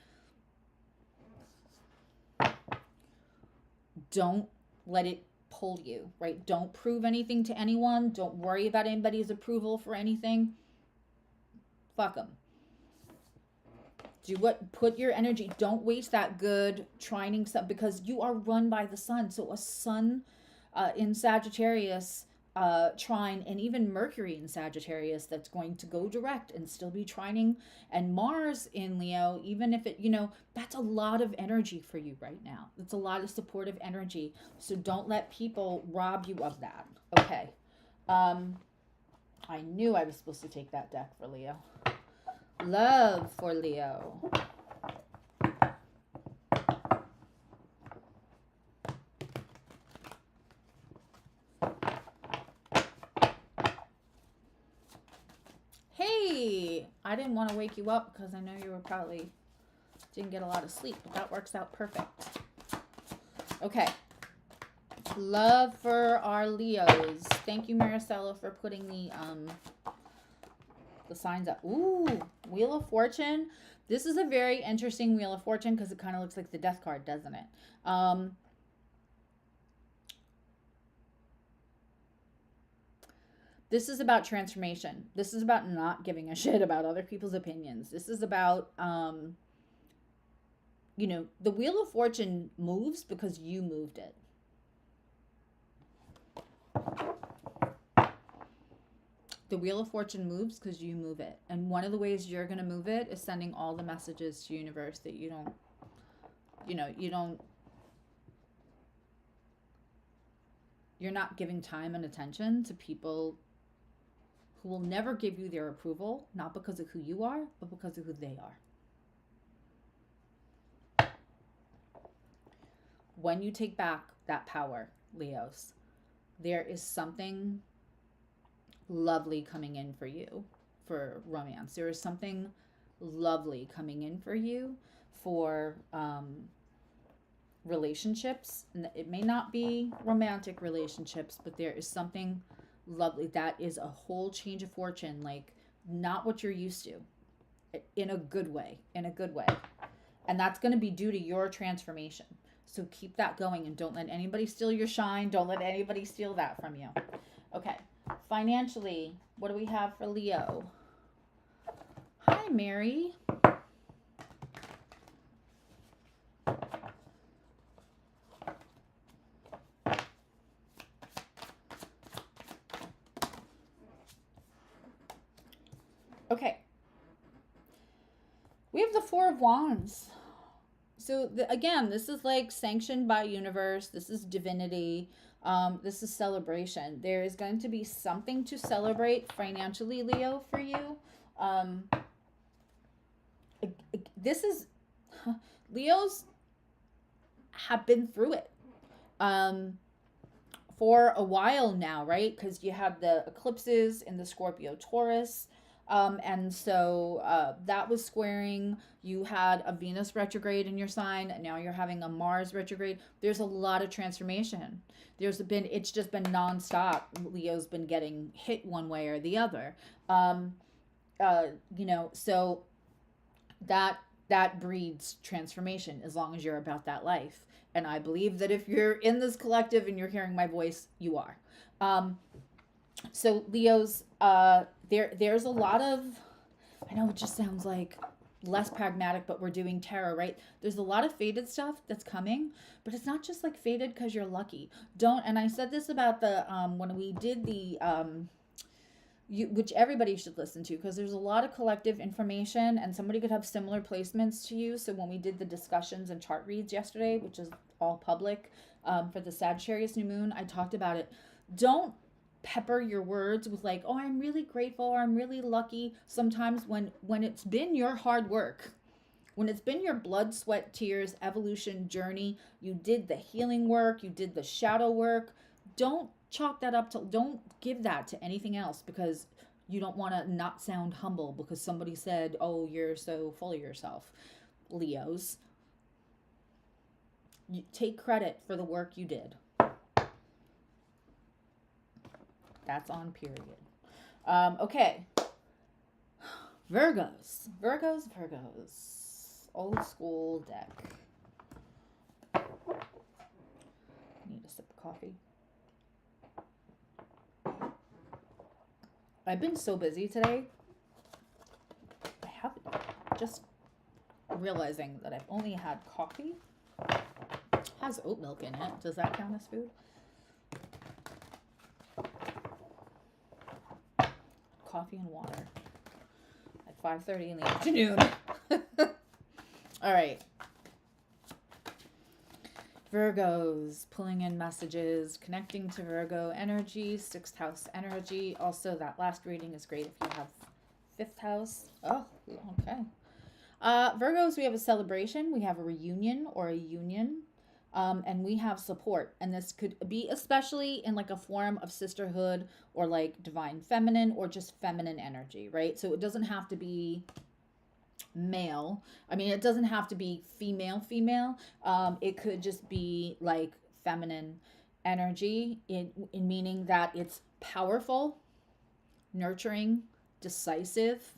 Don't let it pull you, right? Don't prove anything to anyone. Don't worry about anybody's approval for anything. Fuck them. Put your energy. Don't waste that good trining stuff, because you are run by the sun. So a sun in Sagittarius trine, and even Mercury in Sagittarius that's going to go direct and still be trining, and Mars in Leo, even if it, that's a lot of energy for you right now. It's a lot of supportive energy. So don't let people rob you of that. Okay. I knew I was supposed to take that deck for Leo. Love for Leo. Hey, I didn't want to wake you up because I know you were probably didn't get a lot of sleep, but that works out perfect. Okay. Love for our Leos. Thank you, Maricela, for putting the signs up. Ooh, Wheel of Fortune. This is a very interesting Wheel of Fortune because it kind of looks like the Death card, doesn't it? This is about transformation. This is about not giving a shit about other people's opinions. This is about, the Wheel of Fortune moves because you moved it. The Wheel of Fortune moves because you move it. And one of the ways you're going to move it is sending all the messages to universe that you're not giving time and attention to people who will never give you their approval, not because of who you are, but because of who they are. When you take back that power, Leos, there is something lovely coming in for you for romance. There is something lovely coming in for you for relationships. It may not be romantic relationships, but there is something lovely. That is a whole change of fortune, like not what you're used to, in a good way, And that's going to be due to your transformation. So keep that going and don't let anybody steal your shine. Don't let anybody steal that from you. Okay. Financially, what do we have for Leo? Hi, Mary. Okay. We have the Four of Wands. So again, this is like sanctioned by universe. This is divinity. This is celebration. There is going to be something to celebrate financially, Leo, for you. This is, Leos have been through it for a while now, right? Because you had the eclipses in the Scorpio Taurus. And so that was squaring. You had a Venus retrograde in your sign, and now you're having a Mars retrograde. There's a lot of transformation. It's just been nonstop. Leo's been getting hit one way or the other. So that breeds transformation as long as you're about that life. And I believe that if you're in this collective and you're hearing my voice, you are. So Leo's, there's a lot of, I know it just sounds like less pragmatic, but we're doing tarot, right? There's a lot of fated stuff that's coming, but it's not just like fated because you're lucky. And I said this about the, when we did the, which everybody should listen to, because there's a lot of collective information and somebody could have similar placements to you. So when we did the discussions and chart reads yesterday, which is all public, for the Sagittarius new moon, I talked about it. Don't pepper your words with like, oh, I'm really grateful, or I'm really lucky. Sometimes when it's been your hard work, when it's been your blood, sweat, tears, evolution journey, you did the healing work, you did the shadow work, don't chalk that up to, don't give that to anything else because you don't want to not sound humble because somebody said, oh, you're so full of yourself. Leos, you take credit for the work you did. That's on period. Okay. Virgos. Old school deck. Need a sip of coffee. I've been so busy today. I have just realizing that I've only had coffee. It has oat milk in it. Does that count as food? Coffee and water at 5:30 in the afternoon. All right. Virgos, pulling in messages, connecting to Virgo energy, 6th house energy. Also, that last reading is great if you have 5th house. Oh, okay. Virgos, we have a celebration. We have a reunion or a union. And we have support. And this could be especially in like a form of sisterhood or like divine feminine or just feminine energy, right? So it doesn't have to be male. I mean, it doesn't have to be female. It could just be like feminine energy in meaning that it's powerful, nurturing, decisive,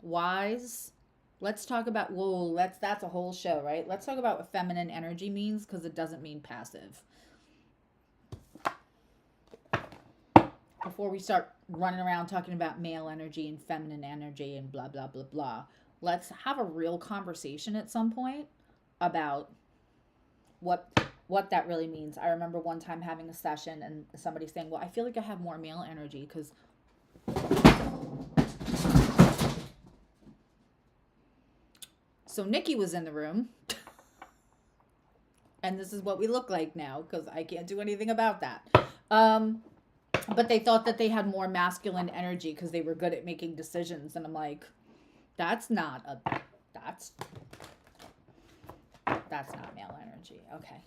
wise. Let's talk about, that's a whole show, right? Let's talk about what feminine energy means, because it doesn't mean passive. Before we start running around talking about male energy and feminine energy and blah, blah, blah, blah, let's have a real conversation at some point about what that really means. I remember one time having a session and somebody saying, well, I feel like I have more male energy because... So Nikki was in the room, and this is what we look like now, because I can't do anything about that. But they thought that they had more masculine energy because they were good at making decisions, and I'm like, that's not male energy. Okay.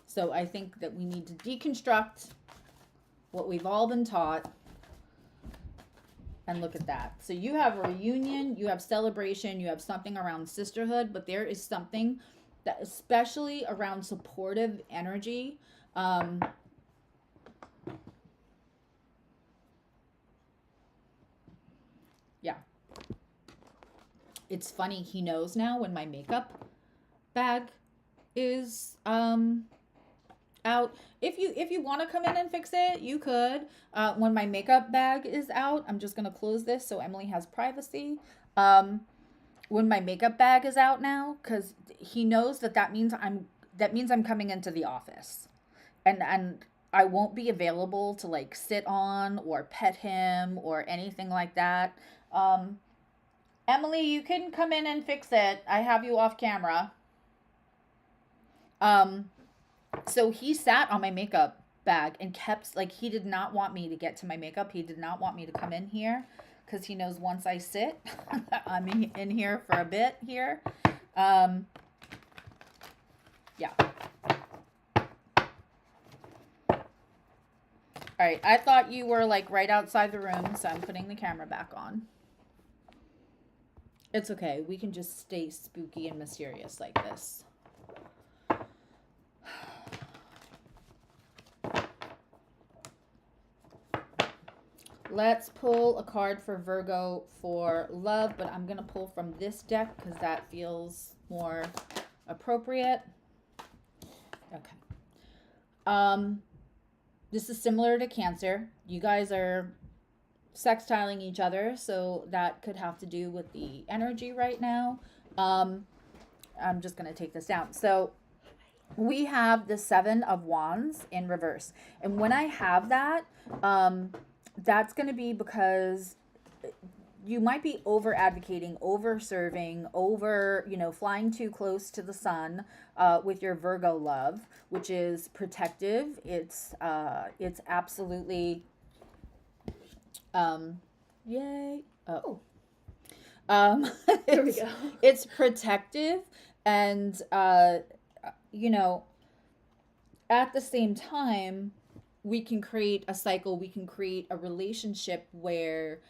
So I think that we need to deconstruct what we've all been taught. And look at that. So you have a reunion, you have celebration, you have something around sisterhood, but there is something that, especially around supportive energy, yeah. It's funny, he knows now when my makeup bag is out. If you want to come in and fix it, you could. When my makeup bag is out, I'm just gonna close this so Emily has privacy. When my makeup bag is out now, because he knows that means I'm coming into the office, and I won't be available to like sit on or pet him or anything like that. Emily, you can come in and fix it. I have you off camera. So he sat on my makeup bag and kept, like, he did not want me to get to my makeup. He did not want me to come in here because he knows once I sit, I'm in here for a bit here. Yeah. All right. I thought you were like right outside the room, so I'm putting the camera back on. It's okay. We can just stay spooky and mysterious like this. Let's pull a card for Virgo for love, but I'm going to pull from this deck because that feels more appropriate. Okay. This is similar to Cancer. You guys are sextiling each other, so that could have to do with the energy right now. I'm just going to take this down. So we have the 7 of Wands in reverse. And when I have that, that's going to be because you might be over advocating, over serving, over, flying too close to the sun with your Virgo love, which is protective. It's absolutely, yay. Oh, there we go. It's protective and, at the same time, we can create a cycle, we can create a relationship where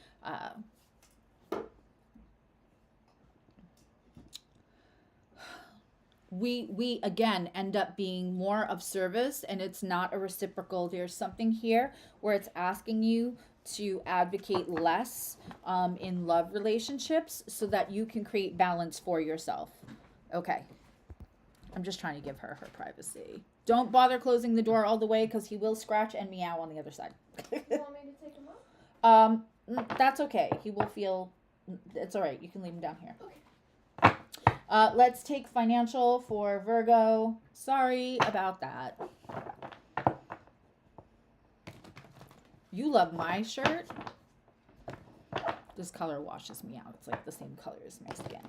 we again end up being more of service, and it's not a reciprocal. There's something here where it's asking you to advocate less in love relationships so that you can create balance for yourself. Okay. I'm just trying to give her privacy. Don't bother closing the door all the way because he will scratch and meow on the other side. You want me to take him off? That's okay. He will feel It's all right. You can leave them down here. Okay. Let's take financial for Virgo. Sorry about that. You love my shirt. This color washes me out. It's like the same color as my skin.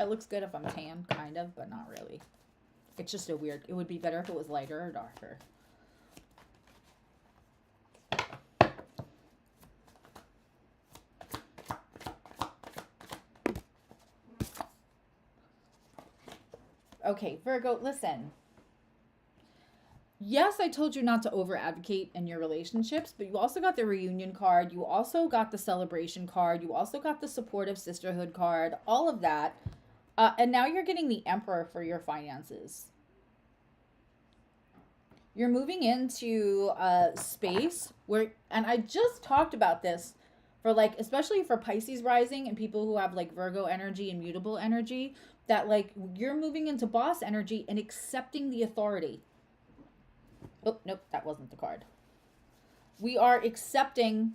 It looks good if I'm tan, kind of, but not really. It's just a weird, it would be better if it was lighter or darker. Okay, Virgo, listen. Yes, I told you not to over advocate in your relationships, but you also got the reunion card. You also got the celebration card. You also got the supportive sisterhood card, all of that. And now you're getting the Emperor for your finances. You're moving into a space where, and I just talked about this for like, especially for Pisces rising and people who have like Virgo energy and mutable energy, that like you're moving into boss energy and accepting the authority. Oh, nope, that wasn't the card. We are accepting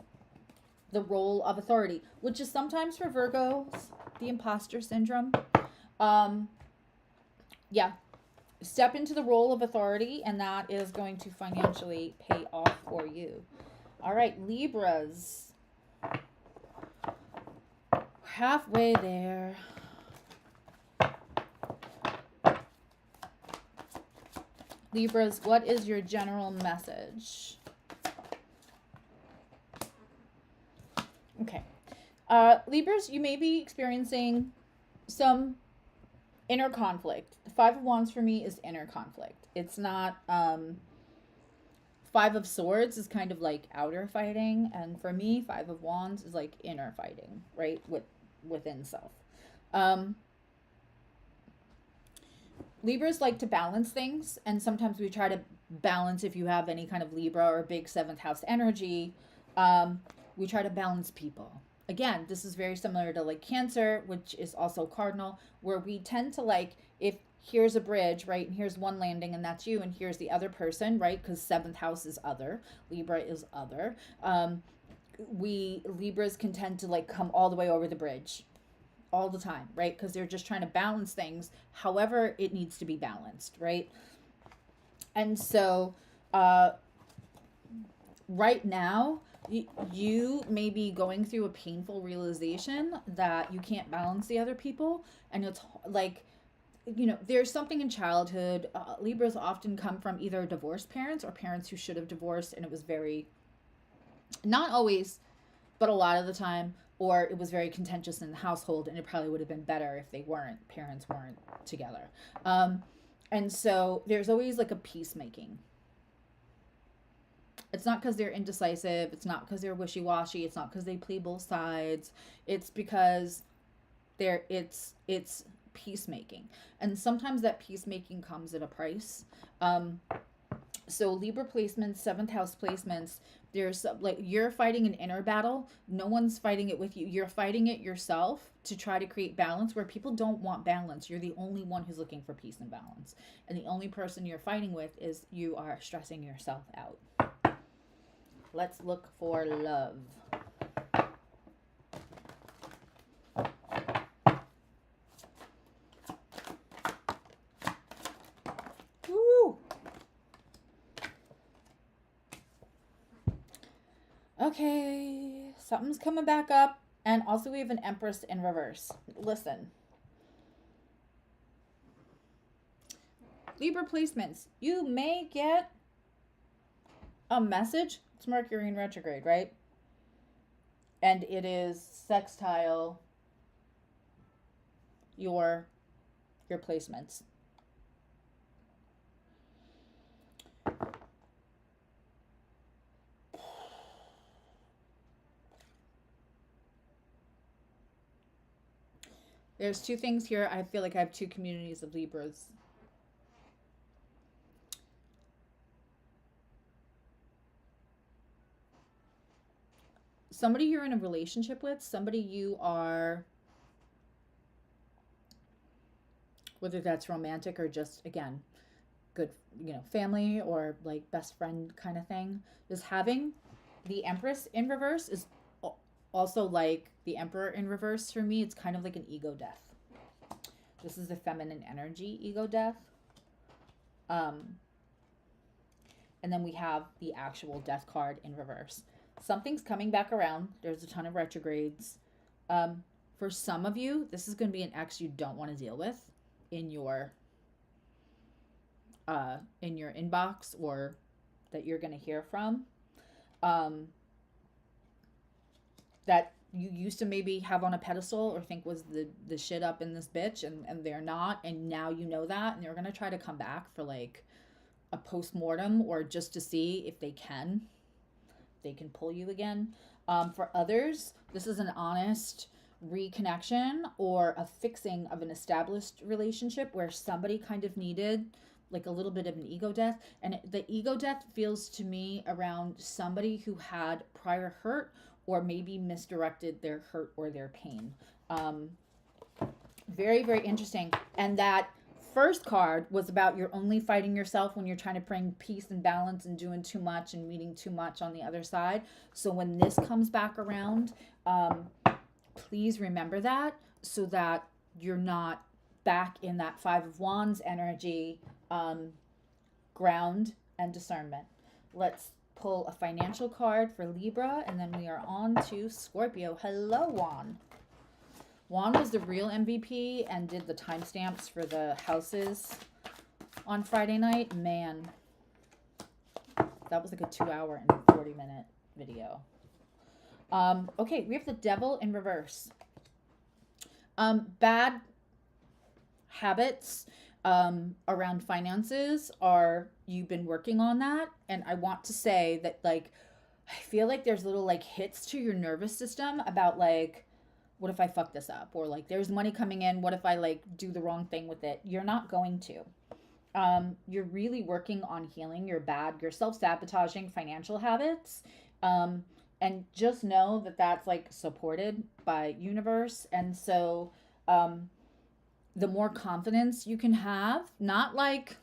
the role of authority, which is sometimes for Virgos, the imposter syndrome. Yeah. Step into the role of authority, and that is going to financially pay off for you. All right, Libras. Halfway there. Libras, what is your general message? Okay. Libras, you may be experiencing some inner conflict. The Five of Wands for me is inner conflict. It's not, Five of Swords is kind of like outer fighting. And for me, Five of Wands is like inner fighting, right? Within self. Libras like to balance things, and sometimes we try to balance, if you have any kind of Libra or big 7th house energy, we try to balance people. Again, this is very similar to like Cancer, which is also cardinal, where we tend to like, if here's a bridge, right, and here's one landing and that's you, and here's the other person, right, because 7th house is other, Libra is other, Libras can tend to like come all the way over the bridge all the time, right? Because they're just trying to balance things however it needs to be balanced, right? And so right now, you may be going through a painful realization that you can't balance the other people. And it's like, you know, there's something in childhood. Libras often come from either divorced parents or parents who should have divorced, and it was very, not always, but a lot of the time, or it was very contentious in the household, and it probably would have been better if parents weren't together. And so there's always like a peacemaking. It's not because they're indecisive. It's not because they're wishy-washy. It's not because they play both sides. It's because it's peacemaking. And sometimes that peacemaking comes at a price. So Libra placements, 7th house placements, there's like, you're fighting an inner battle. No one's fighting it with you. You're fighting it yourself to try to create balance where people don't want balance. You're the only one who's looking for peace and balance. And the only person you're fighting with is you are stressing yourself out. Let's look for love. Woo! Okay, something's coming back up. And also we have an Empress in reverse. Listen. Libra placements. You may get a message. It's Mercury in retrograde, right? And it is sextile your placements. There's two things here. I feel like I have two communities of Libras. Somebody you're in a relationship with, somebody you are, whether that's romantic or just, again, good, family or like best friend kind of thing, is having the Empress in reverse is also like the Emperor in reverse for me. It's kind of like an ego death. This is the feminine energy ego death. And then we have the actual death card in reverse. Something's coming back around. There's a ton of retrogrades. For some of you, this is going to be an ex you don't want to deal with in your inbox, or that you're going to hear from. That you used to maybe have on a pedestal or think was the shit up in this bitch, and they're not, and now you know that, and they're going to try to come back for like a post-mortem, or just to see if they can pull you again. For others, this is an honest reconnection or a fixing of an established relationship where somebody kind of needed like a little bit of an ego death. And the ego death feels to me around somebody who had prior hurt or maybe misdirected their hurt or their pain. Very, very interesting. And that first card was about you're only fighting yourself when you're trying to bring peace and balance and doing too much and meeting too much on the other side. So when this comes back around, please remember that, so that you're not back in that Five of Wands energy, ground and discernment. Let's pull a financial card for Libra, and then we are on to Scorpio. Hello, Juan. Juan was the real MVP and did the timestamps for the houses on Friday night. Man, that was like a 2-hour and 40-minute video. Okay, we have the Devil in reverse. Bad habits around finances are, you've been working on that, and I want to say that, like, I feel like there's little like hits to your nervous system about like, what if I fuck this up, or like there's money coming in, what if I like do the wrong thing with it? You're not going to. You're really working on healing your self-sabotaging financial habits, and just know that that's like supported by universe. And so the more confidence you can have, not like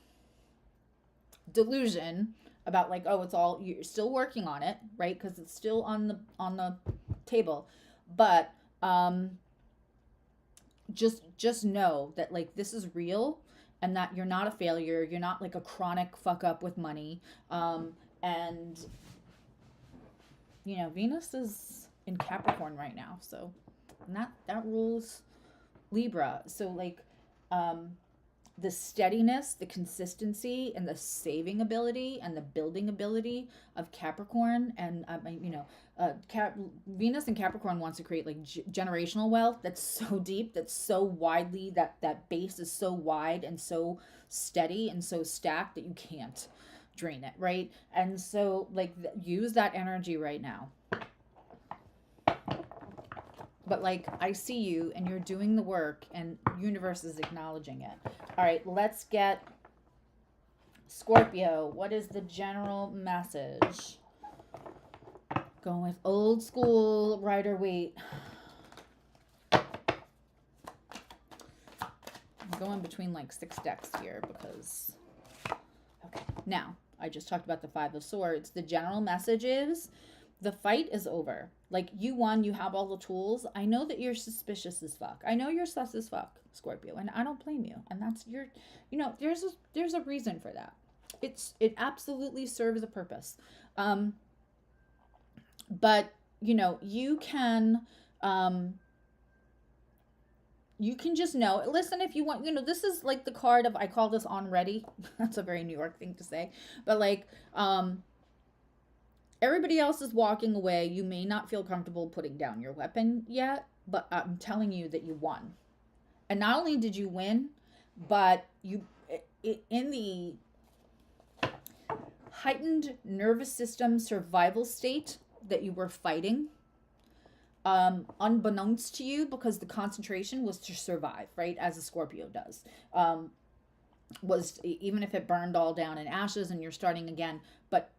delusion about like, oh, it's all, you're still working on it, right? Because it's still on the table, but just know that like this is real, and that you're not a failure. You're not like a chronic fuck up with money. And you know, Venus is in Capricorn right now, so that rules Libra. So like the steadiness, the consistency, and the saving ability and the building ability of Capricorn, and Venus and Capricorn wants to create like generational wealth that's so deep, that's so widely, that base is so wide and so steady and so stacked that you can't drain it, right? And so like use that energy right now. But like, I see you and you're doing the work, and universe is acknowledging it. All right, let's get Scorpio. What is the general message? Going with old school Rider Waite. I'm going between like 6 decks here because, okay. Now, I just talked about the Five of Swords. The general message is the fight is over. Like, you won, you have all the tools. I know that you're suspicious as fuck. I know you're sus as fuck, Scorpio, and I don't blame you. And that's your, you know, there's a reason for that. It absolutely serves a purpose. But, you know, you can just know, listen, if you want, you know, this is like the card of, I call this on ready. That's a very New York thing to say. But like, everybody else is walking away. You may not feel comfortable putting down your weapon yet, but I'm telling you that you won. And not only did you win, but you, in the heightened nervous system survival state that you were fighting, unbeknownst to you, because the concentration was to survive, right? As a Scorpio does. Was even if it burned all down in ashes and you're starting again. But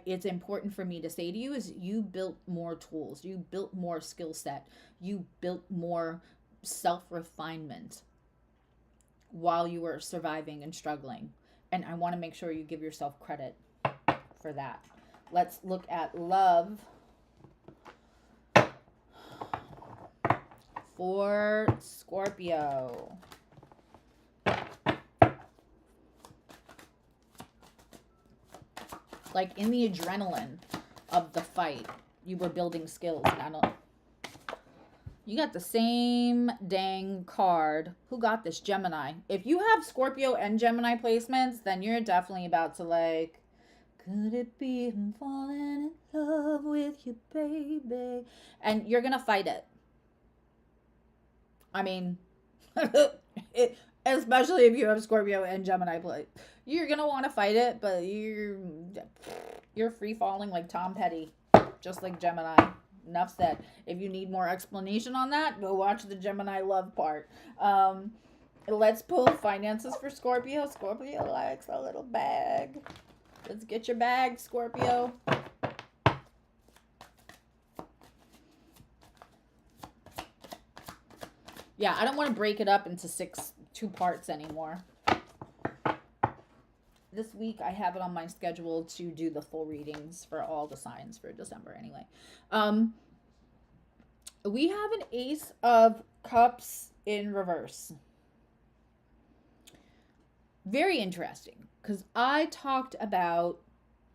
it's important for me to say to you is you built more tools. You built more skill set. You built more self-refinement while you were surviving and struggling. And I want to make sure you give yourself credit for that. Let's look at love for Scorpio. Like in the adrenaline of the fight, you were building skills. And you got the same dang card. Who got this? Gemini. If you have Scorpio and Gemini placements, then you're definitely about to like, could it be I'm falling in love with you, baby? And you're going to fight it. I mean, especially if you have Scorpio and Gemini play. You're going to want to fight it, but you're free falling like Tom Petty, just like Gemini. Enough said. If you need more explanation on that, go watch the Gemini love part. Let's pull finances for Scorpio. Scorpio likes a little bag. Let's get your bag, Scorpio. Yeah, I don't want to break it up into two parts anymore. This week I have it on my schedule to do the full readings for all the signs for December anyway. We have an Ace of Cups in reverse. Very interesting, because I talked about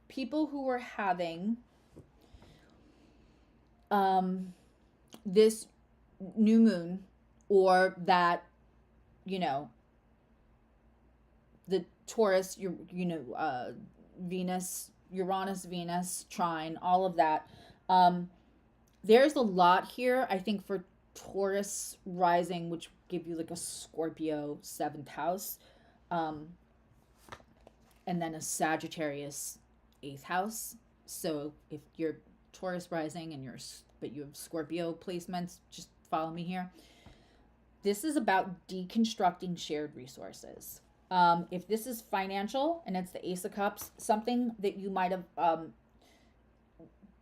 people who were having this new moon, or that, you know, the Taurus, Venus, Uranus, Venus, trine, all of that. There's a lot here, I think, for Taurus rising, which give you like a Scorpio 7th house, and then a Sagittarius 8th house. So if you're Taurus rising and but you have Scorpio placements, just follow me here. This is about deconstructing shared resources. If this is financial and it's the Ace of Cups, something that you might have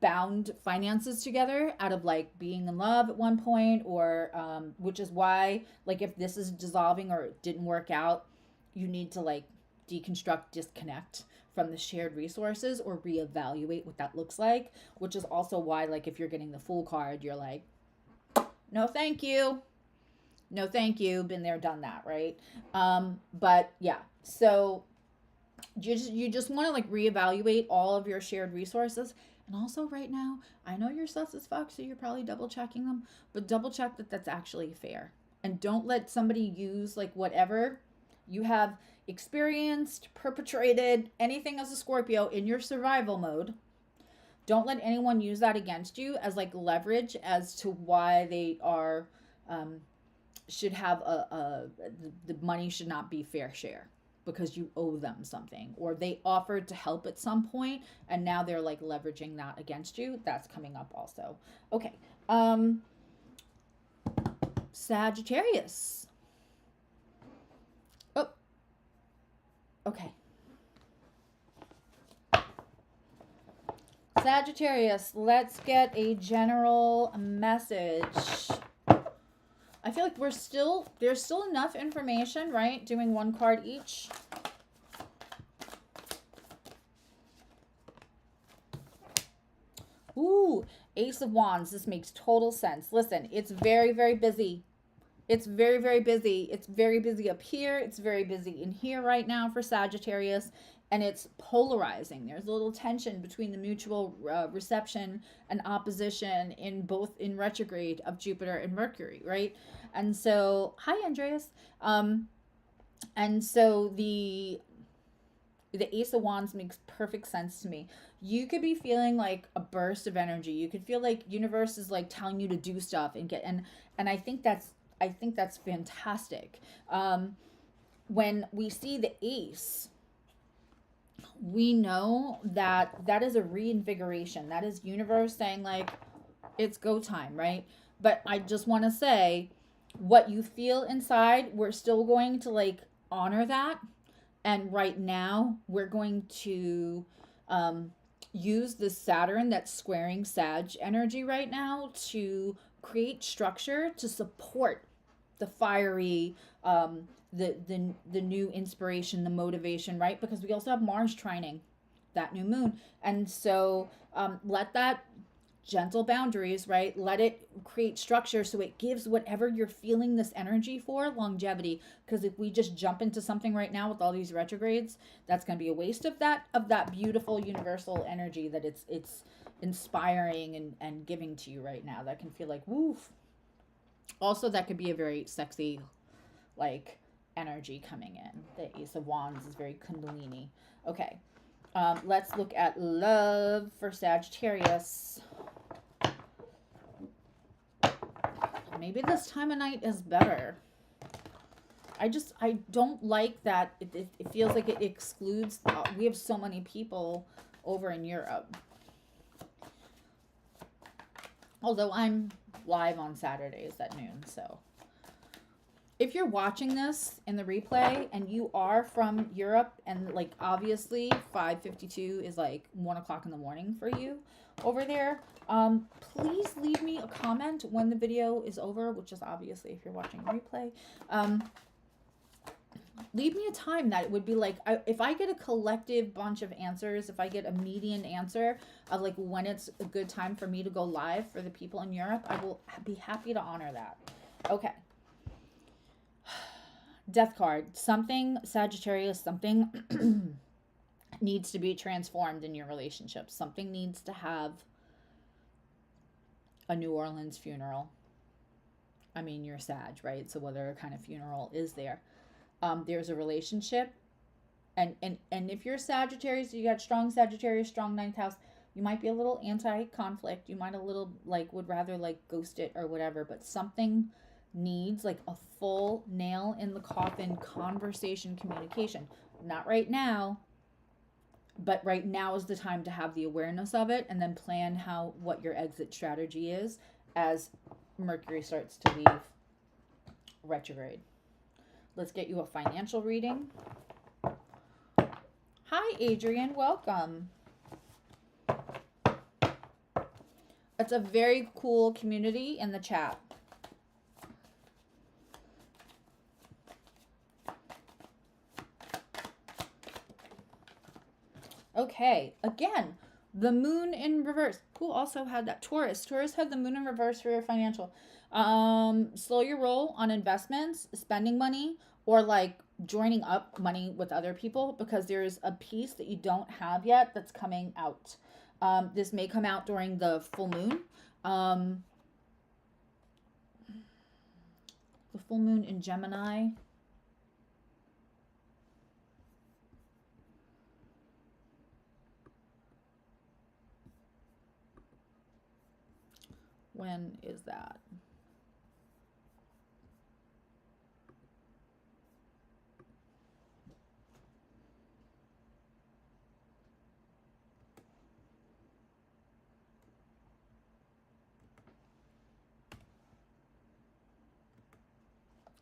bound finances together out of like being in love at one point, or which is why, like, if this is dissolving or it didn't work out, you need to like deconstruct, disconnect from the shared resources, or reevaluate what that looks like, which is also why, like, if you're getting the Fool card, you're like, no thank you. No, thank you. Been there, done that, right? But yeah, so you just want to like reevaluate all of your shared resources. And also right now, I know you're sus as fuck, so you're probably double checking them, but double check that that's actually fair. And don't let somebody use like whatever you have experienced, perpetrated, anything as a Scorpio in your survival mode. Don't let anyone use that against you as like leverage as to why they are, should have the money should not be fair share because you owe them something, or they offered to help at some point and now they're like leveraging that against you. That's coming up also. Okay. Sagittarius. Oh, okay. Sagittarius, let's get a general message. I feel like there's still enough information, right? Doing one card each. Ooh, Ace of Wands. This makes total sense. Listen, it's very, very busy. It's very, very busy. It's very busy up here. It's very busy in here right now for Sagittarius. And it's polarizing. There's a little tension between the mutual reception and opposition in retrograde of Jupiter and Mercury, right? And so, hi, Andreas. And so the Ace of Wands makes perfect sense to me. You could be feeling like a burst of energy. You could feel like universe is like telling you to do stuff and I think that's fantastic. When we see the Ace, we know that is a reinvigoration. That is universe saying like, it's go time, right? But I just want to say, what you feel inside, we're still going to like honor that. And right now we're going to use the Saturn that's squaring Sag energy right now to create structure to support the fiery, the new inspiration, the motivation, right? Because we also have Mars trining that new moon. And so let that gentle boundaries, right? Let it create structure so it gives whatever you're feeling this energy for longevity. Because if we just jump into something right now with all these retrogrades, that's going to be a waste of that beautiful universal energy that it's inspiring and giving to you right now. That can feel like woof. Also, that could be a very sexy, like, energy coming in. The Ace of Wands is very kundalini. Okay. Let's look at love for Sagittarius. Maybe this time of night is better. I don't like that it feels like it excludes. We have so many people over in Europe. Although I'm live on Saturdays at noon, so. If you're watching this in the replay and you are from Europe and like obviously 5:52 is like 1 o'clock in the morning for you over there, please leave me a comment when the video is over, which is obviously if you're watching a replay. Leave me a time that it would be like, if I get a collective bunch of answers, if I get a median answer of like when it's a good time for me to go live for the people in Europe, I will be happy to honor that. Okay. Death card. Something, Sagittarius, something needs to be transformed in your relationship. Something needs to have a New Orleans funeral. I mean, you're Sag, right? So whether kind of funeral is there. There's a relationship. And if you're Sagittarius, you got strong Sagittarius, strong 9th house, you might be a little anti-conflict. You might a little, like, would rather, like, ghost it or whatever. But something needs like a full nail in the coffin conversation, communication. Not right now, but right now is the time to have the awareness of it and then plan what your exit strategy is as Mercury starts to leave retrograde. Let's get you a financial reading. Hi Adrian, welcome. It's a very cool community in the chat. Okay, again, the moon in reverse. Who also had that? Taurus. Taurus had the moon in reverse for your financial. Slow your roll on investments, spending money, or like joining up money with other people because there's a piece that you don't have yet that's coming out. This may come out during the full moon. The full moon in Gemini. When is that?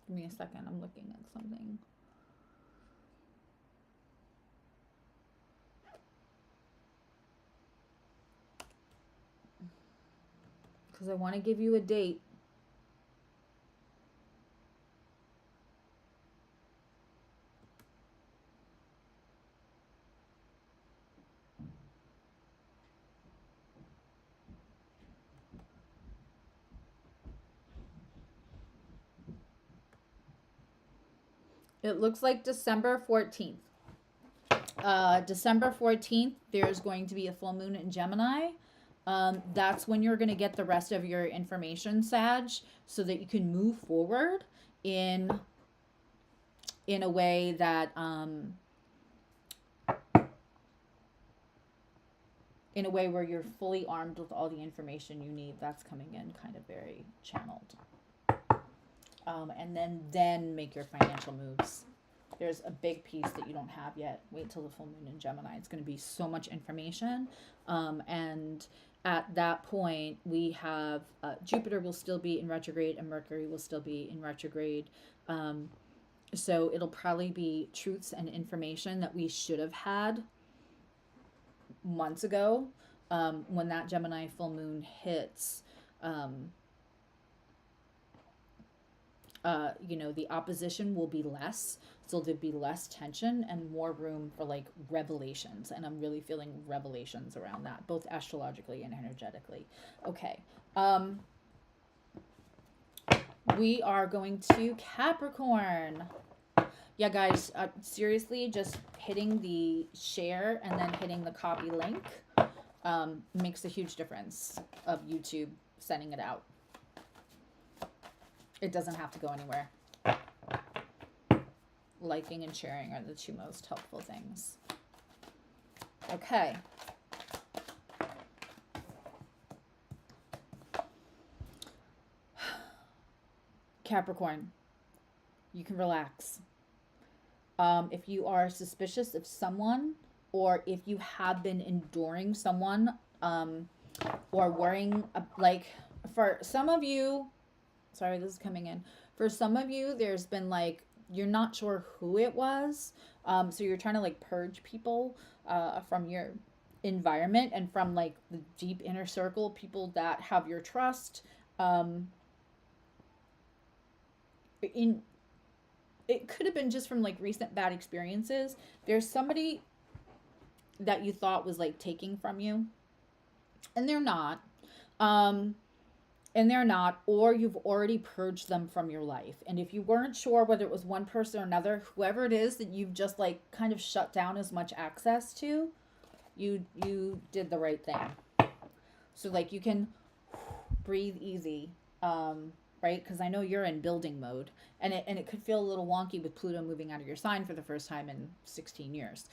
Give me a second. I'm looking at something. Because I want to give you a date. It looks like December 14th. December 14th, there's going to be a full moon in Gemini. That's when you're going to get the rest of your information, Sag, so that you can move forward in a way that in a way where you're fully armed with all the information you need. That's coming in kind of very channeled. And then make your financial moves. There's a big piece that you don't have yet. Wait till the full moon in Gemini. It's going to be so much information. And at that point, we have Jupiter will still be in retrograde and Mercury will still be in retrograde. So it'll probably be truths and information that we should have had months ago when that Gemini full moon hits. you know, the opposition will be less. So there'll be less tension and more room for like revelations. And I'm really feeling revelations around that, both astrologically and energetically. Okay. We are going to Capricorn. Yeah, guys, seriously, just hitting the share and then hitting the copy link makes a huge difference of YouTube sending it out. It doesn't have to go anywhere. Liking and sharing are the two most helpful things. Okay. Capricorn, you can relax. If you are suspicious of someone, or if you have been enduring someone, or worrying, like for some of you, sorry, this is coming in. For some of you, there's been like, you're not sure who it was. So you're trying to like purge people from your environment and from like the deep inner circle, people that have your trust. It could have been just from like recent bad experiences. There's somebody that you thought was like taking from you, and they're not. Or you've already purged them from your life. And if you weren't sure whether it was one person or another, whoever it is that you've just like kind of shut down as much access to, you did the right thing. So like you can breathe easy, right? Because I know you're in building mode, and it could feel a little wonky with Pluto moving out of your sign for the first time in 16 years.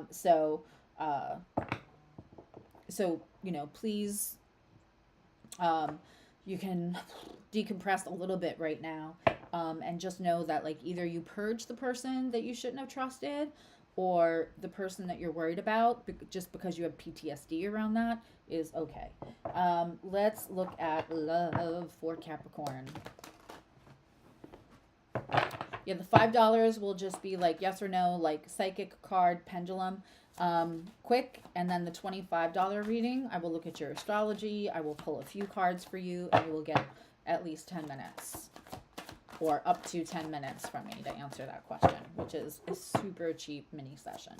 So you know, please, you can decompress a little bit right now, and just know that like either you purge the person that you shouldn't have trusted, or the person that you're worried about, just because you have PTSD around that, is okay. Let's look at love for Capricorn. Yeah, the $5 will just be like yes or no, like psychic card, pendulum, quick. And then the $25 reading, I will look at your astrology, I will pull a few cards for you, and you will get at least 10 minutes. Or up to 10 minutes from me to answer that question, which is a super cheap mini session.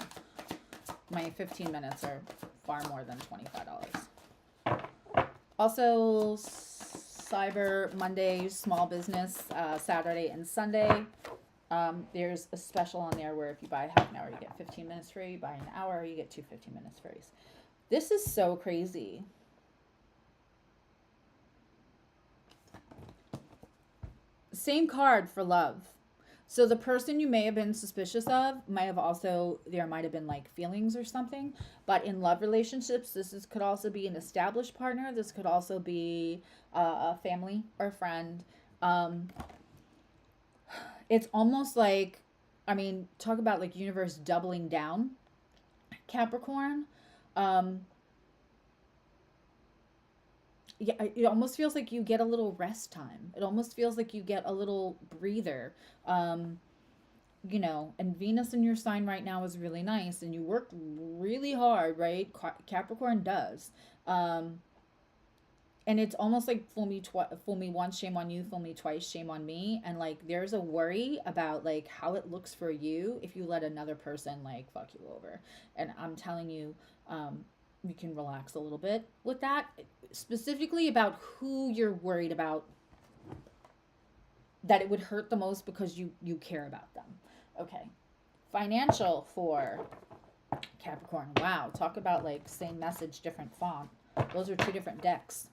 My 15 minutes are far more than $25. Also, Cyber Monday, small business, Saturday and Sunday. There's a special on there where if you buy half an hour, you get 15 minutes free. You buy an hour, you get 2 15 minutes free. This is so crazy. Same card for love. So the person you may have been suspicious of might have also, there might have been like feelings or something. But in love relationships, could also be an established partner. This could also be a family or a friend. It's almost like, I mean, talk about like universe doubling down, Capricorn. Yeah, it almost feels like you get a little rest time. It almost feels like you get a little breather. You know, and Venus in your sign right now is really nice, and you worked really hard, right? Capricorn does. And it's almost like fool me once, shame on you, fool me twice, shame on me. And like there's a worry about like how it looks for you if you let another person like fuck you over. And I'm telling you, you can relax a little bit with that, specifically about who you're worried about, that it would hurt the most because you care about them. Okay. Financial for Capricorn. Wow. Talk about like same message, different font. Those are two different decks.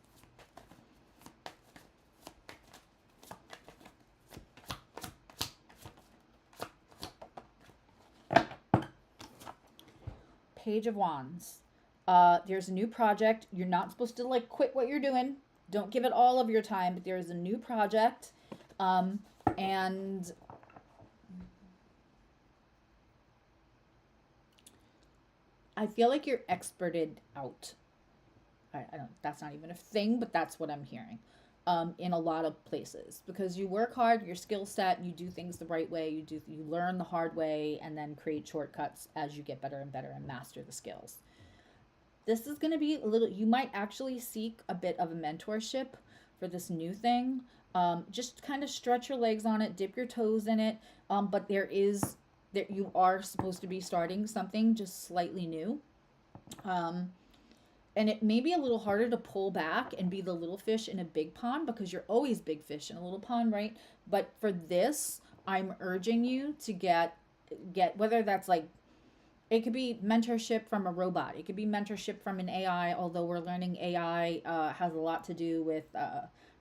Page of Wands. There's a new project. You're not supposed to like quit what you're doing. Don't give it all of your time, but there's a new project. And I feel like you're experted out. I don't, that's not even a thing, but that's what I'm hearing. In a lot of places, because you work hard, your skill set, you do things the right way, you learn the hard way, and then create shortcuts as you get better and better and master the skills. This is going to be a little, you might actually seek a bit of a mentorship for this new thing. Just kind of stretch your legs on it, dip your toes in it. But you are supposed to be starting something just slightly new. And it may be a little harder to pull back and be the little fish in a big pond, because you're always big fish in a little pond, right? But for this, I'm urging you to get whether that's like, it could be mentorship from a robot, it could be mentorship from an AI, although we're learning AI has a lot to do with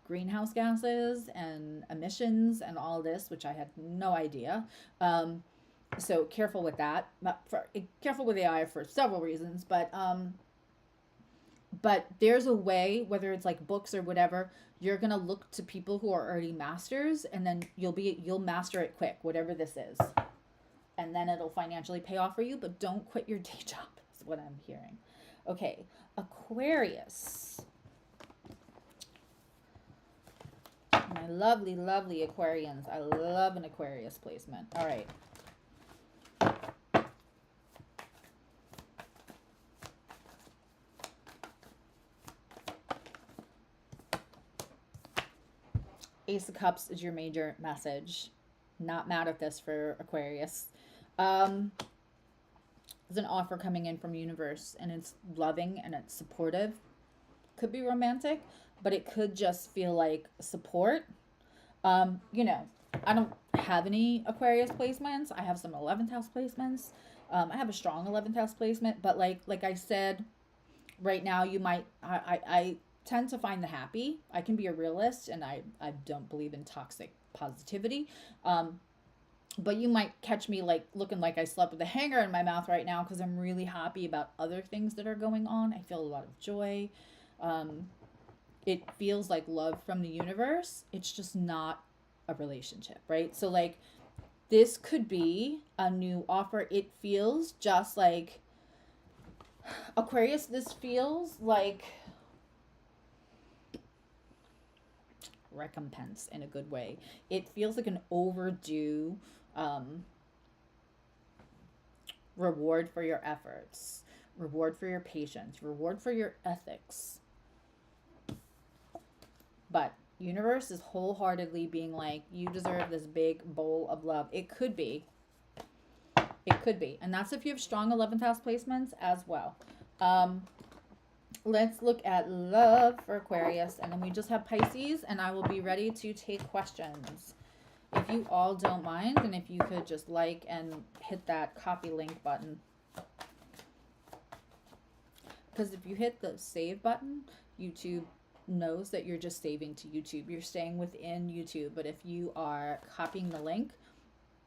greenhouse gases and emissions and all this, which I had no idea. So careful with that. Careful with AI for several reasons, but there's a way, whether it's like books or whatever, you're gonna look to people who are already masters, and then you'll master it quick, whatever this is, and then it'll financially pay off for you. But don't quit your day job, is what I'm hearing. Okay, Aquarius. My lovely, lovely Aquarians. I love an Aquarius placement. All right. Ace of Cups is your major message. Not mad at this for Aquarius. There's an offer coming in from universe, and it's loving and it's supportive. Could be romantic, but it could just feel like support. You know, I don't have any Aquarius placements. I have some 11th house placements. I have a strong 11th house placement, but like I said, right now you might, I tend to find the happy. I can be a realist, and I don't believe in toxic positivity. But you might catch me like looking like I slept with a hanger in my mouth right now, because I'm really happy about other things that are going on. I feel a lot of joy. It feels like love from the universe. It's just not a relationship, right? So like, this could be a new offer. It feels just like Aquarius. This feels like recompense in a good way. It feels like an overdue reward for your efforts, reward for your patience, reward for your ethics. But universe is wholeheartedly being like, you deserve this big bowl of love. It could be. It could be. And that's if you have strong 11th house placements as well. Let's look at love for Aquarius, and then we just have Pisces, and I will be ready to take questions. If you all don't mind, and if you could just like and hit that copy link button. Because if you hit the save button, YouTube knows that you're just saving to YouTube. You're staying within YouTube. But if you are copying the link,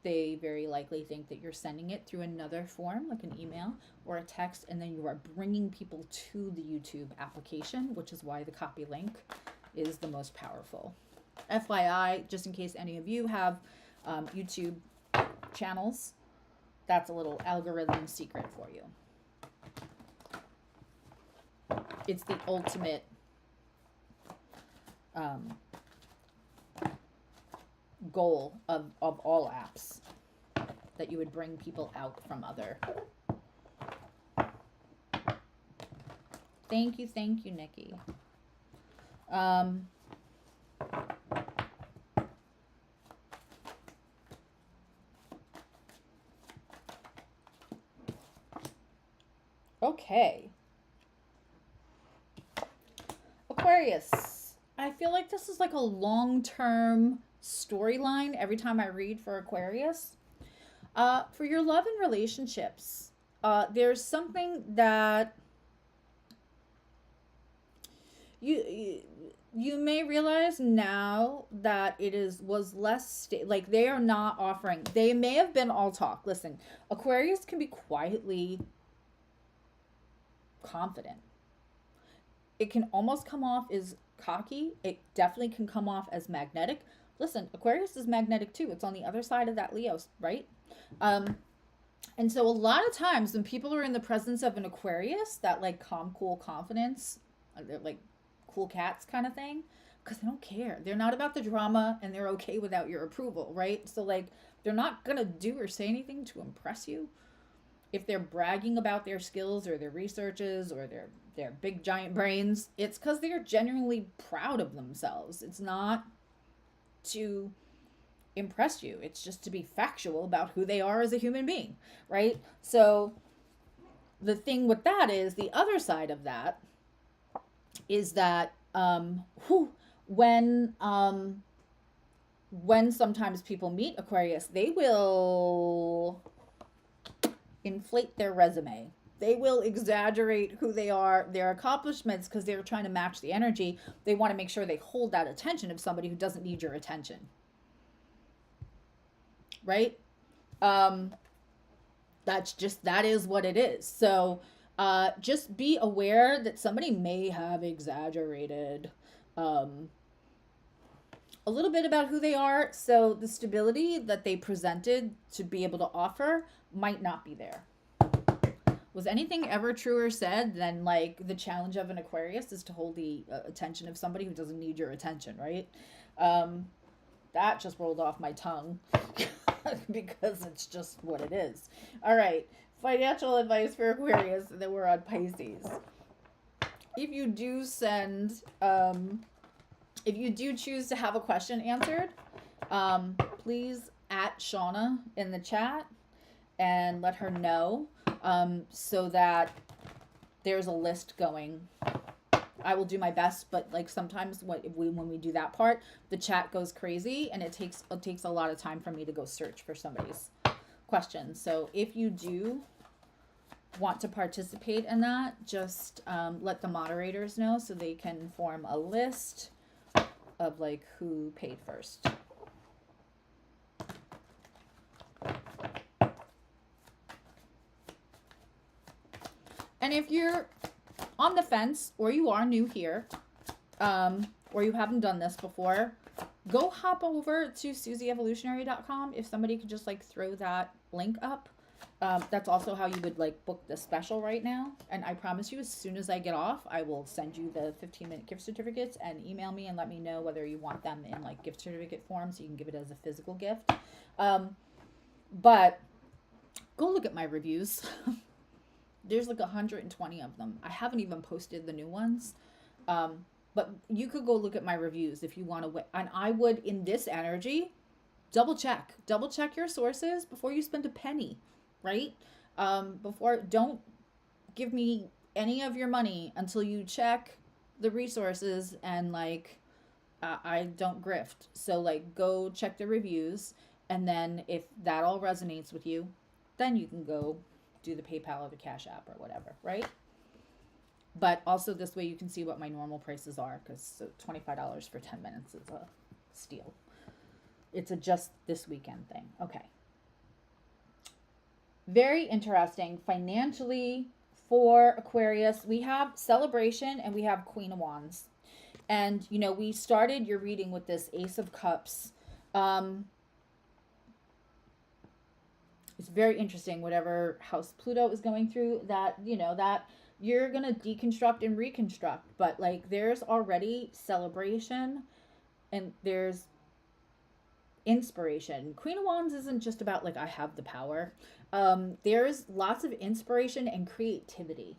they very likely think that you're sending it through another form, like an email or a text, and then you are bringing people to the YouTube application, which is why the copy link is the most powerful. FYI, just in case any of you have YouTube channels, that's a little algorithm secret for you. It's the ultimate goal of all apps, that you would bring people out from other. Thank you, Nikki. Okay. Aquarius. I feel like this is like a long-term storyline every time I read for Aquarius. For your love and relationships, there's something that you may realize now that was less like, they are not offering. They may have been all talk. Listen, Aquarius can be quietly confident. It can almost come off as cocky. It definitely can come off as magnetic. Listen, Aquarius is magnetic too. It's on the other side of that Leo, right? And so a lot of times when people are in the presence of an Aquarius, that like calm, cool confidence, they're like cool cats kind of thing, because they don't care. They're not about the drama, and they're okay without your approval, right? So like, they're not gonna do or say anything to impress you. If they're bragging about their skills or their researches or their big giant brains, it's because they're genuinely proud of themselves. It's not to impress you. It's just to be factual about who they are as a human being, right? So the thing with that is, the other side of that is that when sometimes people meet Aquarius, they will inflate their resume. They will exaggerate who they are, their accomplishments, because they're trying to match the energy. They want to make sure they hold that attention of somebody who doesn't need your attention. Right? That is what it is. So just be aware that somebody may have exaggerated a little bit about who they are. So the stability that they presented to be able to offer might not be there. Was anything ever truer said than like the challenge of an Aquarius is to hold the attention of somebody who doesn't need your attention, right? That just rolled off my tongue because it's just what it is. All right, financial advice for Aquarius, and then we're on Pisces. If you do send, if you do choose to have a question answered, please at Shauna in the chat and let her know, so that there's a list going. I will do my best, but like sometimes when we do that part, the chat goes crazy and it takes a lot of time for me to go search for somebody's questions. So if you do want to participate in that, just let the moderators know so they can form a list of like who paid first. And if you're on the fence, or you are new here, or you haven't done this before, go hop over to susieevolutionary.com. If somebody could just like throw that link up. That's also how you would like book the special right now. And I promise you, as soon as I get off, I will send you the 15-minute gift certificates, and email me and let me know whether you want them in like gift certificate form so you can give it as a physical gift. But go look at my reviews. There's like 120 of them. I haven't even posted the new ones. But you could go look at my reviews if you want to. And I would, in this energy, double check your sources before you spend a penny, right? Don't give me any of your money until you check the resources and like, I don't grift. So like, go check the reviews. And then if that all resonates with you, then you can go do the PayPal or the Cash App or whatever, right? But also this way you can see what my normal prices are, because $25 for 10 minutes is a steal. It's a just this weekend thing. Okay. Very interesting. Financially for Aquarius, we have Celebration and we have Queen of Wands. And, you know, we started your reading with this Ace of Cups. It's very interesting, whatever house Pluto is going through, that, you know, that you're going to deconstruct and reconstruct. But, like, there's already celebration and there's inspiration. Queen of Wands isn't just about, like, I have the power. There's lots of inspiration and creativity.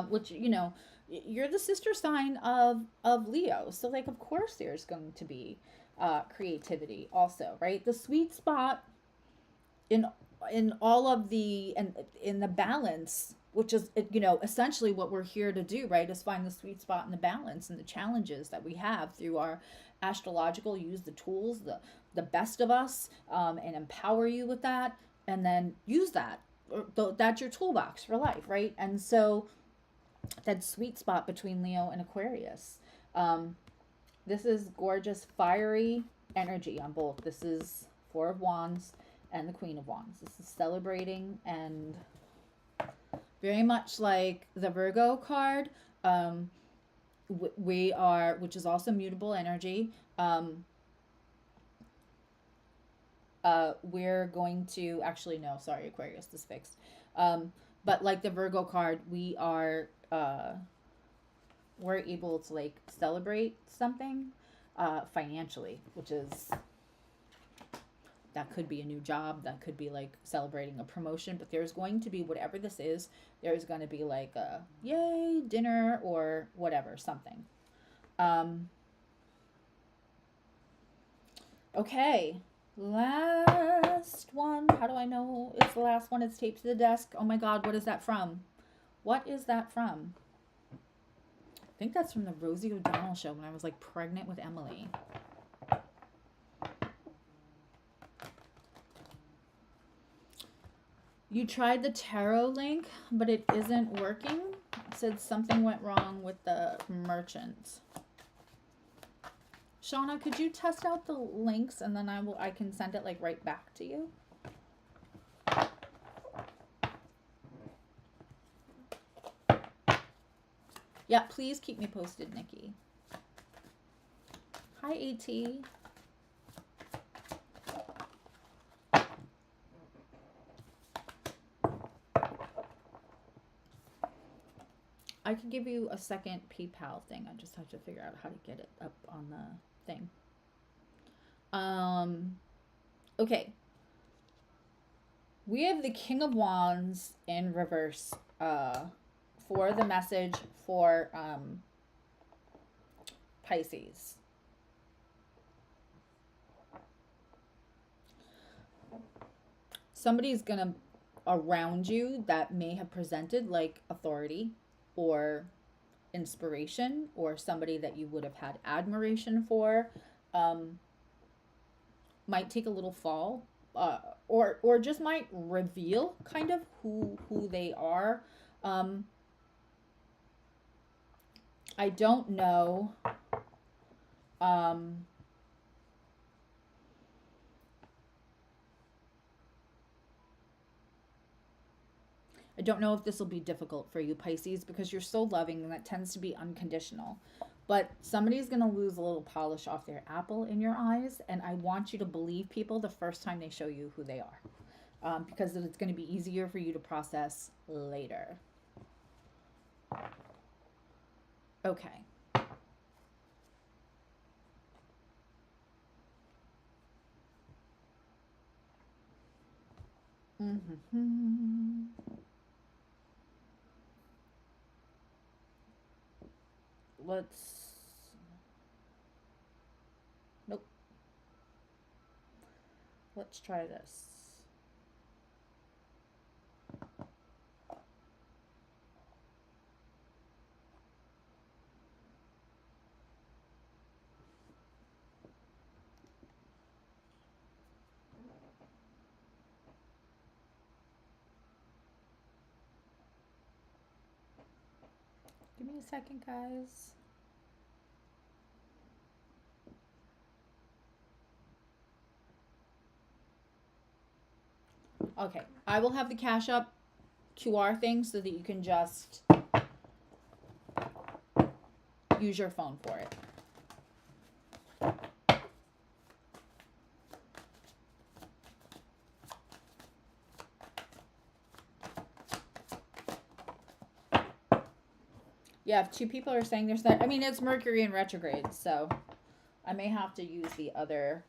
Which, you know, you're the sister sign of Leo. So, like, of course there's going to be creativity also, right? The sweet spot in all of the, and in the balance, which is, you know, essentially what we're here to do, right, is find the sweet spot in the balance and the challenges that we have through our astrological, use the tools, the best of us, and empower you with that, and then use that. That's your toolbox for life, right? And so that sweet spot between Leo and Aquarius. This is gorgeous, fiery energy on both. This is Four of Wands and the Queen of Wands. This is celebrating and very much like the Virgo card. We are, which is also mutable energy. We're going to, actually, no, sorry, Aquarius, this fixed. But like the Virgo card, we are, we're able to like celebrate something financially, which is, that could be a new job, that could be like celebrating a promotion, but there's going to be, whatever this is, there's going to be like a yay dinner or whatever, something. Okay. Last one. How do I know it's the last one? It's taped to the desk. Oh my God, what is that from? What is that from? I think that's from the Rosie O'Donnell show when I was like pregnant with Emily. You tried the tarot link, but it isn't working. It said something went wrong with the merchant. Shauna, could you test out the links and then I can send it like right back to you? Yeah, please keep me posted, Nikki. Hi, AT. I could give you a second PayPal thing. I just have to figure out how to get it up on the thing. Okay. We have the King of Wands in reverse for the message for Pisces. Somebody's gonna around you that may have presented like authority or inspiration, or somebody that you would have had admiration for, might take a little fall, or just might reveal kind of who they are. I don't know. I don't know if this will be difficult for you, Pisces, because you're so loving and that tends to be unconditional. But somebody's going to lose a little polish off their apple in your eyes, and I want you to believe people the first time they show you who they are, because it's going to be easier for you to process later. Okay. Nope. Let's try this. Give me a second, guys. Okay, I will have the Cash App QR thing so that you can just use your phone for it. Yeah, if two people are saying there's that, I mean, it's Mercury in retrograde, so I may have to use the other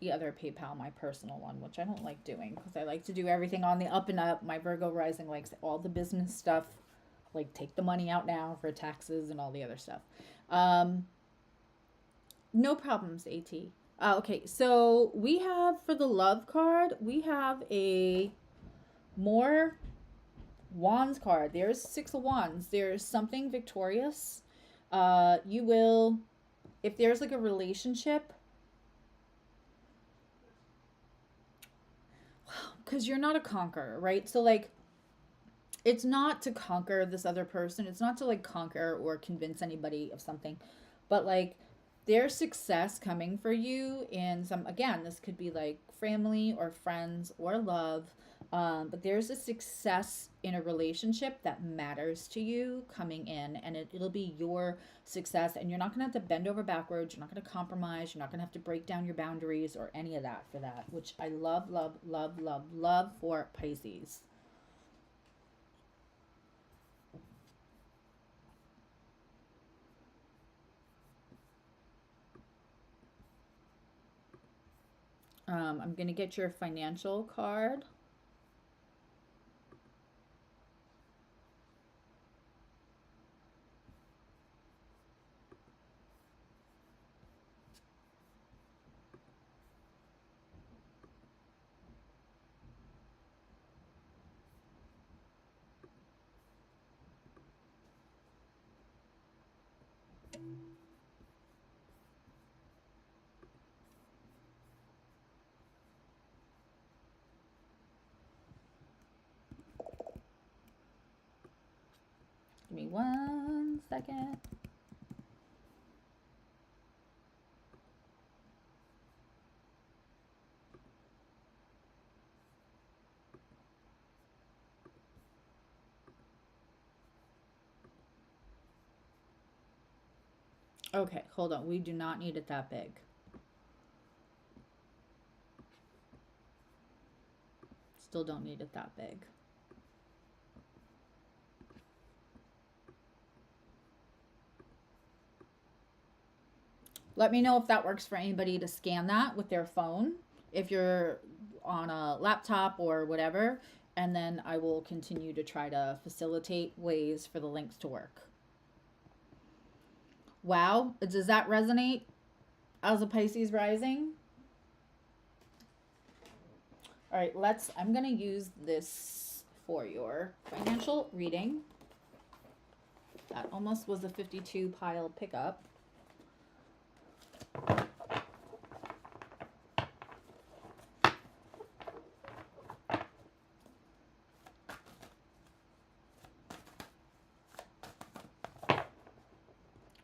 PayPal, my personal one, which I don't like doing because I like to do everything on the up and up. My Virgo rising likes all the business stuff, like take the money out now for taxes and all the other stuff. No problems, AT. Okay, so we have for the love card, we have a more Wands card. There's 6 of Wands. There's something victorious. You will, if there's like a relationship, because you're not a conqueror, right? So like, it's not to conquer this other person. It's not to like conquer or convince anybody of something, but like there's success coming for you in some, again, this could be like family or friends or love. But there's a success in a relationship that matters to you coming in, and it'll be your success, and you're not going to have to bend over backwards. You're not going to compromise. You're not going to have to break down your boundaries or any of that for that, which I love, love, love, love, love for Pisces. I'm going to get your financial card. 1 second. Okay, hold on. We do not need it that big. Still don't need it that big. Let me know if that works for anybody to scan that with their phone, if you're on a laptop or whatever, and then I will continue to try to facilitate ways for the links to work. Wow, does that resonate as a Pisces rising? All right, I'm going to use this for your financial reading. That almost was a 52 pile pickup.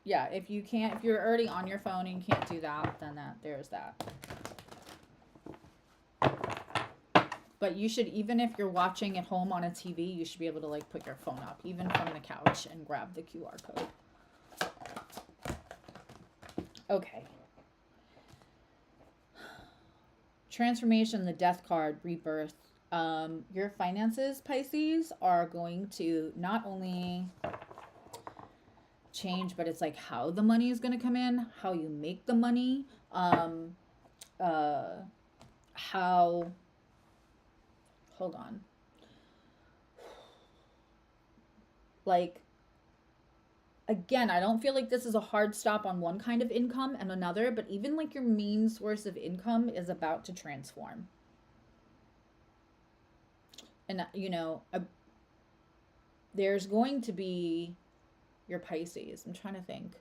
Yeah, if you're already on your phone and you can't do that, then there's that. But you should, even if you're watching at home on a TV, you should be able to like put your phone up, even from the couch, and grab the QR code. Okay. Transformation, the Death card, rebirth. Your finances, Pisces, are going to not only change, but it's like how the money is going to come in, how you make the money, how, hold on, like, again, I don't feel like this is a hard stop on one kind of income and another, but even like your main source of income is about to transform. And, you know, there's going to be your Pisces. I'm trying to think.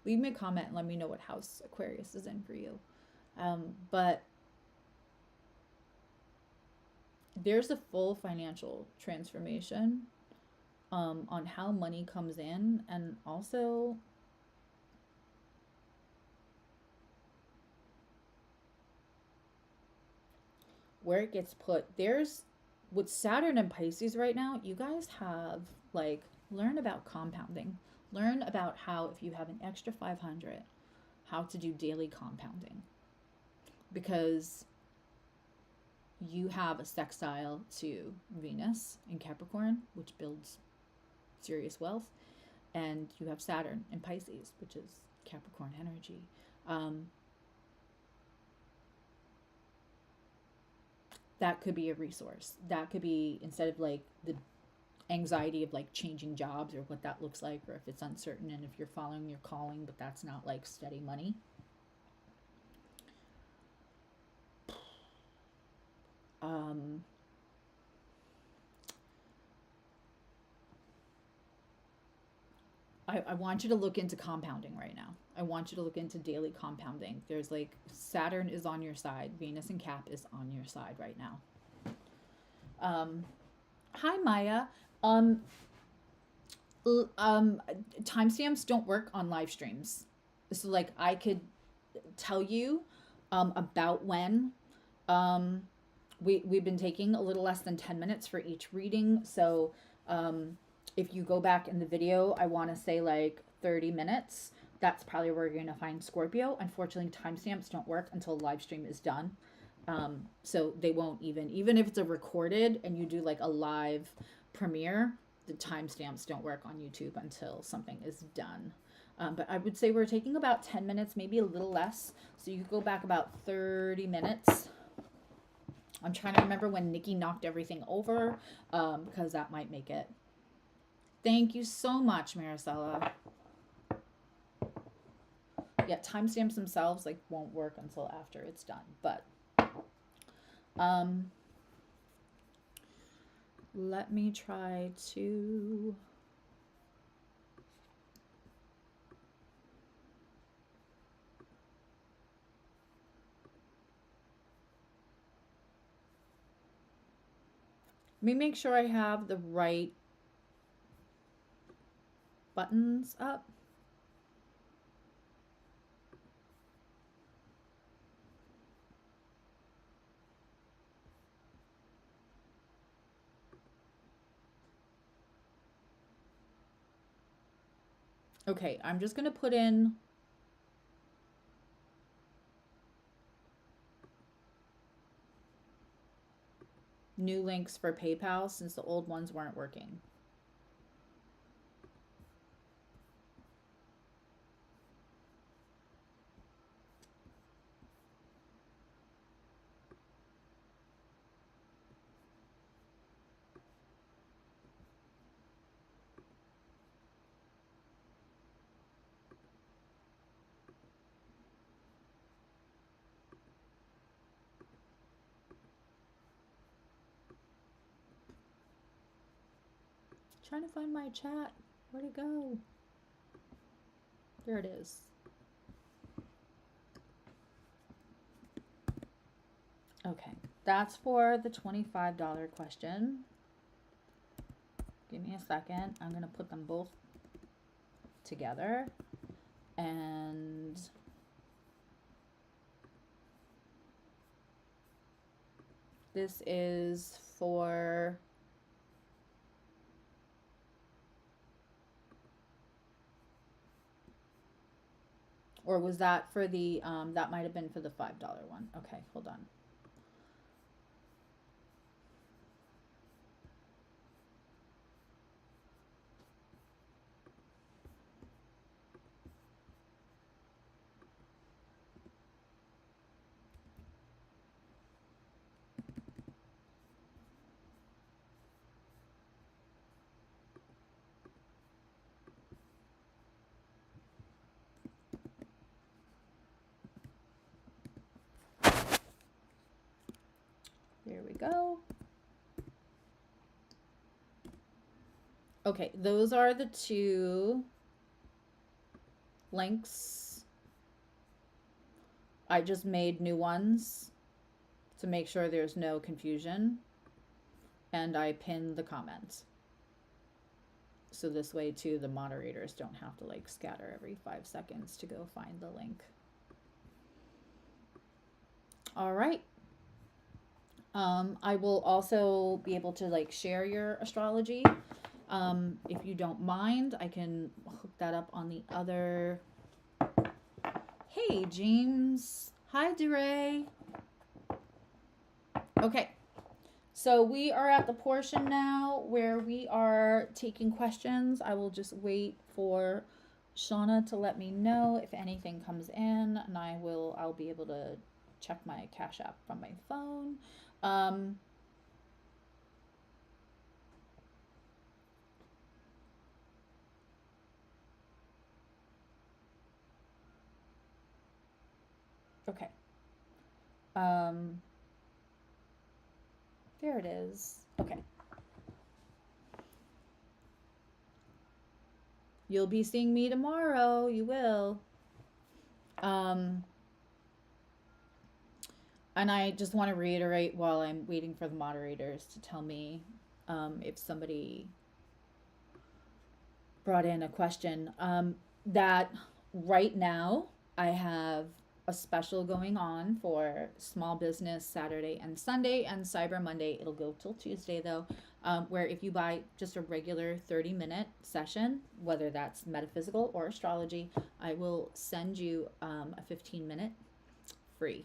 Leave me a comment and let me know what house Aquarius is in for you. But there's a full financial transformation on how money comes in, and also where it gets put. There's, with Saturn and Pisces right now, you guys have, like, learn about compounding. Learn about how, if you have an extra 500, how to do daily compounding. Because you have a sextile to Venus in Capricorn, which builds serious wealth. And you have Saturn in Pisces, which is Capricorn energy. That could be a resource. That could be, instead of like the anxiety of like changing jobs or what that looks like, or if it's uncertain, and if you're following your calling but that's not like steady money. I want you to look into compounding right now. I want you to look into daily compounding. There's like, Saturn is on your side. Venus and Cap is on your side right now. Hi, Maya. Timestamps don't work on live streams. So like, I could tell you about when. We've been taking a little less than 10 minutes for each reading. So if you go back in the video, I want to say like 30 minutes. That's probably where you're going to find Scorpio. Unfortunately, timestamps don't work until the live stream is done. So they won't even if it's a recorded and you do like a live premiere, the timestamps don't work on YouTube until something is done. But I would say we're taking about 10 minutes, maybe a little less. So you could go back about 30 minutes. I'm trying to remember when Nikki knocked everything over, because that might make it. Thank you so much, Maricela. Yeah, timestamps themselves like won't work until after it's done. But let me try to Let me make sure I have the right buttons up. Okay, I'm just going to put in new links for PayPal since the old ones weren't working. Trying to find my chat. Where'd it go? There it is. Okay, that's for the $25 question. Give me a second. I'm going to put them both together. And this is for or was that for the that might have been for the $5 one. Okay, hold on. There we go. Okay, those are the two links. I just made new ones to make sure there's no confusion. And I pinned the comments. So this way too, the moderators don't have to like scatter every 5 seconds to go find the link. All right. I will also be able to like share your astrology. If you don't mind, I can hook that up on the other. Hey, James. Hi, DeRay. Okay. So we are at the portion now where we are taking questions. I will just wait for Shauna to let me know if anything comes in, and I'll be able to check my Cash App from my phone. Okay. There it is. Okay. You'll be seeing me tomorrow. You will. And I just want to reiterate while I'm waiting for the moderators to tell me if somebody brought in a question, that right now I have a special going on for Small Business Saturday and Sunday, and Cyber Monday. It'll go till Tuesday though, where if you buy just a regular 30-minute session, whether that's metaphysical or astrology, I will send you a 15-minute free.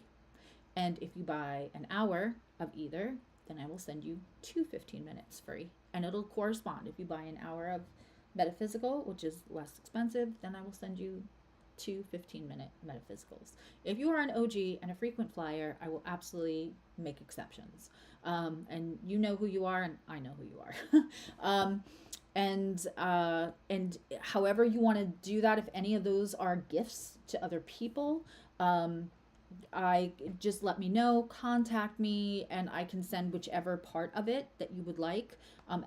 And if you buy an hour of either, then I will send you 2 15 minutes free. And it'll correspond. If you buy an hour of metaphysical, which is less expensive, then I will send you 2 15-minute metaphysicals. If you are an OG and a frequent flyer, I will absolutely make exceptions. And you know who you are, and I know who you are. And however you want to do that, if any of those are gifts to other people, I just let me know, contact me, and I can send whichever part of it that you would like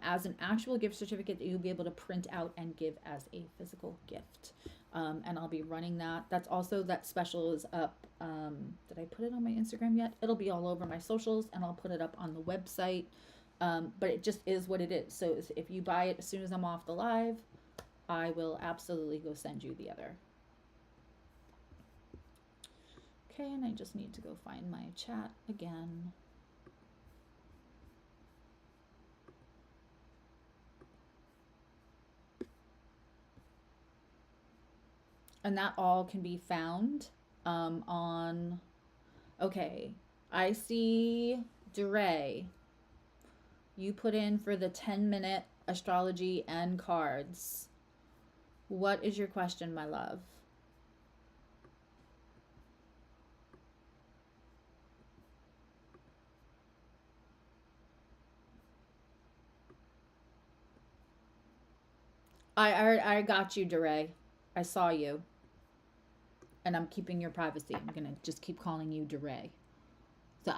as an actual gift certificate that you'll be able to print out and give as a physical gift. And I'll be running that. That's also, that special is up. Did I put it on my Instagram yet? It'll be all over my socials, and I'll put it up on the website But it just is what it is. So if you buy it as soon as I'm off the live, I will absolutely go send you the other. Okay, and I just need to go find my chat again. And that all can be found on, okay, I see DeRay. You put in for the 10-minute astrology and cards. What is your question, my love? I got you, DeRay. I saw you. And I'm keeping your privacy. I'm going to just keep calling you DeRay. So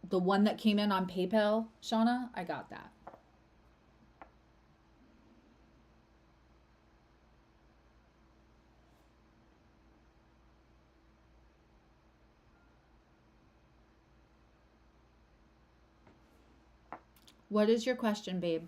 the one that came in on PayPal, Shauna, I got that. What is your question, babe?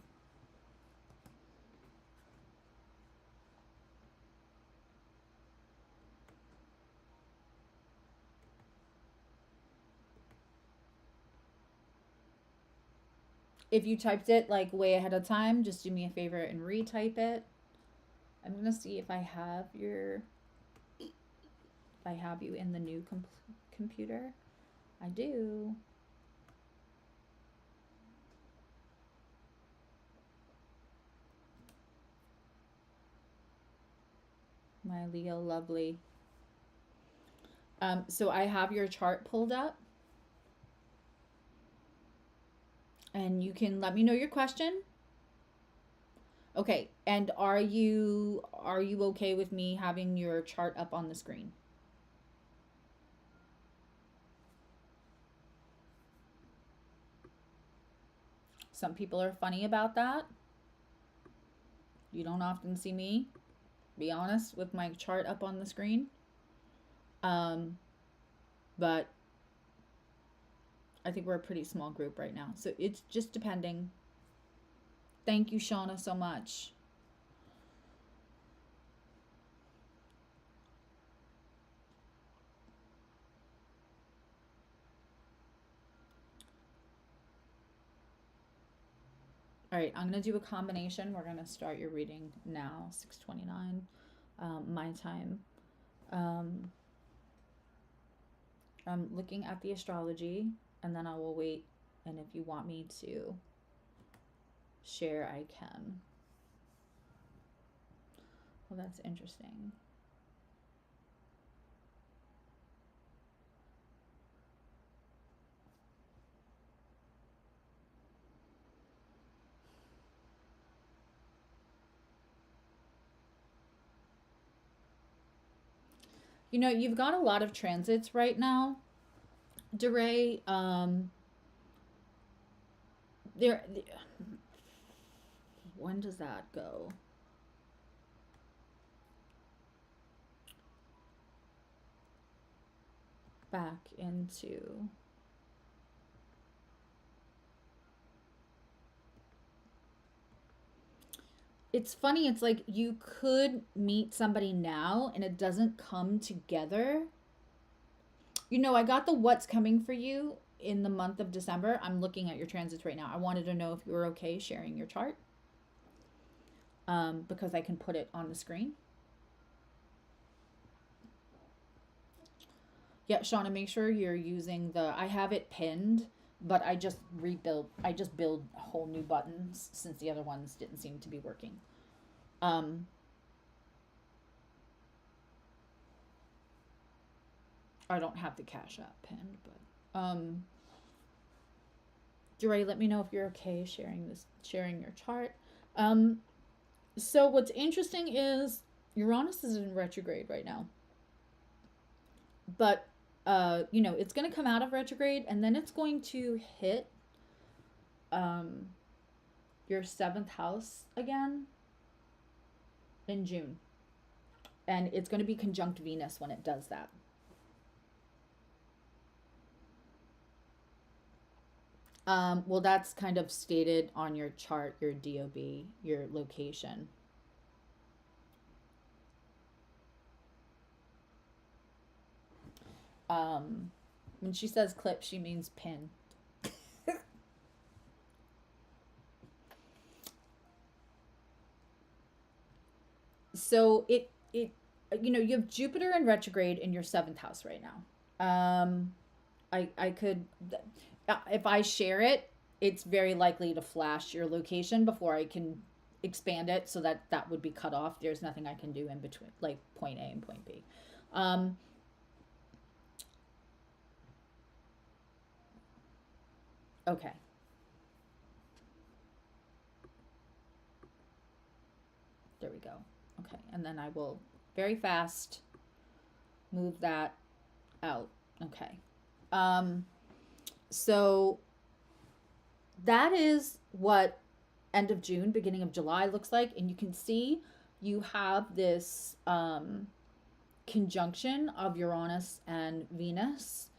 If you typed it like way ahead of time, just do me a favor and retype it. I'm gonna see if I have you in the new computer. I do. My Leo lovely. So I have your chart pulled up. And you can let me know your question. Okay, and are you okay with me having your chart up on the screen? Some people are funny about that. You don't often see me be honest with my chart up on the screen. But I think we're a pretty small group right now. So it's just depending. Thank you, Shauna, so much. All right, I'm going to do a combination. We're going to start your reading now, 6:29 my time. I'm looking at the astrology, and then I will wait, and if you want me to share, I can. Well, that's interesting. You know, you've got a lot of transits right now, DeRay. When does that go? Back into... It's funny, it's like you could meet somebody now and it doesn't come together. You know, I got the what's coming for you in the month of December. I'm looking at your transits right now. I wanted to know if you were okay sharing your chart. Because I can put it on the screen. Yeah, Shauna, make sure you're using I have it pinned, but I just build whole new buttons since the other ones didn't seem to be working. I don't have the Cash App pinned, but DeRay, let me know if you're okay sharing your chart. So what's interesting is Uranus is in retrograde right now. But you know, it's going to come out of retrograde and then it's going to hit your 7th house again in June. And it's going to be conjunct Venus when it does that. Well, that's kind of stated on your chart, your DOB, your location. When she says clip, she means pin. So you have Jupiter in retrograde in your seventh house right now. I could, if I share it, it's very likely to flash your location before I can expand it, so that would be cut off. There's nothing I can do in between, like point A and point B. Okay. There we go. Okay, and then I will very fast move that out. Okay. So that is what end of June, beginning of July looks like. And you can see you have this conjunction of Uranus and Venus,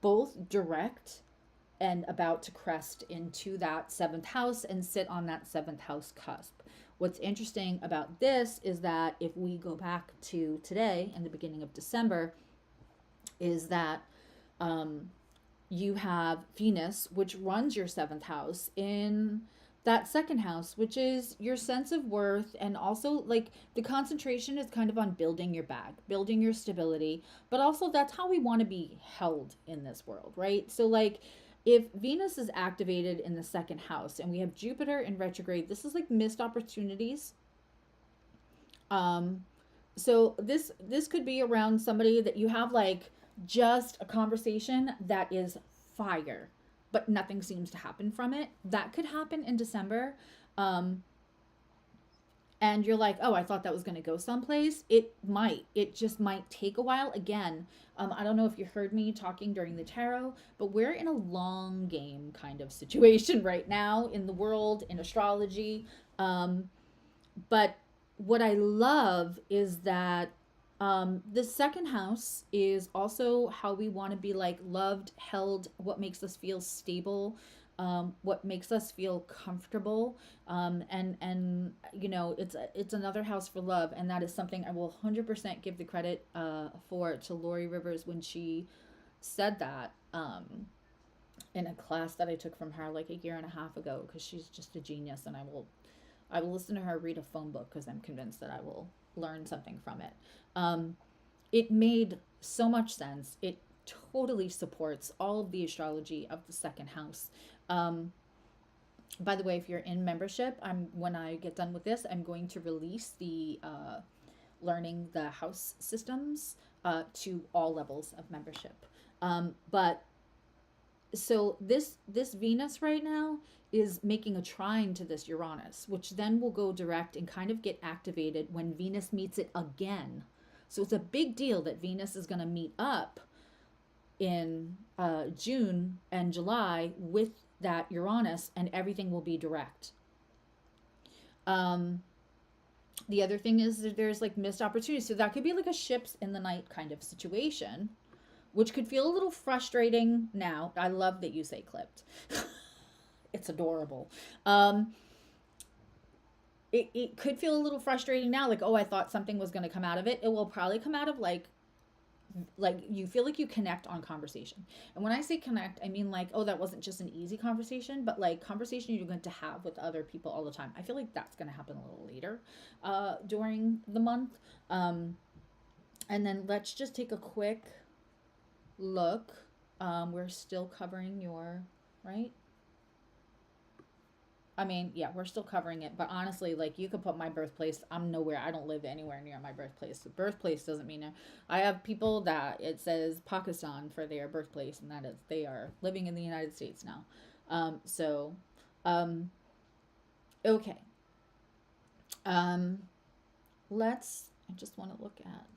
both direct and about to crest into that seventh house and sit on that seventh house cusp. What's interesting about this is that if we go back to today and the beginning of December, is that you have Venus, which runs your seventh house, in that second house, which is your sense of worth. And also, like, the concentration is kind of on building your bag, building your stability. But also, that's how we want to be held in this world, right? So, like, if Venus is activated in the second house and we have Jupiter in retrograde, this is like missed opportunities. So this could be around somebody that you have, like, just a conversation that is fire, but nothing seems to happen from it. That could happen in December. And you're like, oh, I thought that was going to go someplace. It might. It just might take a while. Again, I don't know if you heard me talking during the tarot, but we're in a long game kind of situation right now in the world, in astrology. But what I love is that the second house is also how we want to be, like, loved, held, what makes us feel stable, what makes us feel comfortable, and it's another house for love, and that is something I will 100% give the credit for to Lori Rivers when she said that in a class that I took from her like a year and a half ago, because she's just a genius, and I will listen to her read a phone book because I'm convinced that I will learn something from it. It made so much sense. It totally supports all of the astrology of the second house. By the way, if you're in membership, when I get done with this, I'm going to release the learning the house systems to all levels of membership. But so this Venus right now is making a trine to this Uranus, which then will go direct and kind of get activated when Venus meets it again. So it's a big deal that Venus is going to meet up in June and July with that Uranus, and everything will be direct. The other thing is that there's, like, missed opportunities. So that could be like a ships in the night kind of situation, which could feel a little frustrating now. I love that you say clipped. It's adorable. It could feel a little frustrating now, like, oh, I thought something was going to come out of it. It will probably come out of, like you feel like you connect on conversation. And when I say connect, I mean, like, oh, that wasn't just an easy conversation, but, like, conversation you're going to have with other people all the time. I feel like that's going to happen a little later during the month. And then let's just take a quick look. We're still covering your, right? I mean, yeah, we're still covering it, but honestly, like, you could put my birthplace. I'm nowhere. I don't live anywhere near my birthplace. The birthplace doesn't mean it. I have people that it says Pakistan for their birthplace, and that is they are living in the United States now. Okay. Let's. I just want to look at.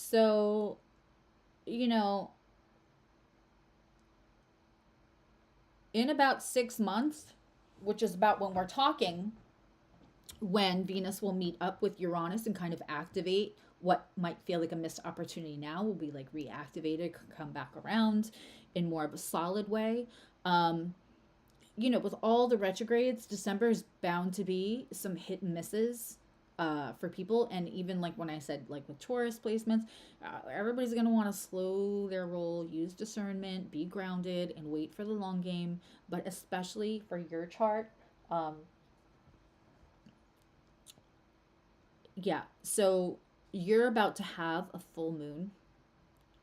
So, you know, in about 6 months, which is about when we're talking, when Venus will meet up with Uranus and kind of activate what might feel like a missed opportunity now, will be like reactivated, come back around in more of a solid way. You know, with all the retrogrades, December is bound to be some hit and misses for people. And even like when I said, like with Taurus placements, everybody's going to want to slow their roll, use discernment, be grounded, and wait for the long game. But especially for your chart, yeah, so you're about to have a full moon,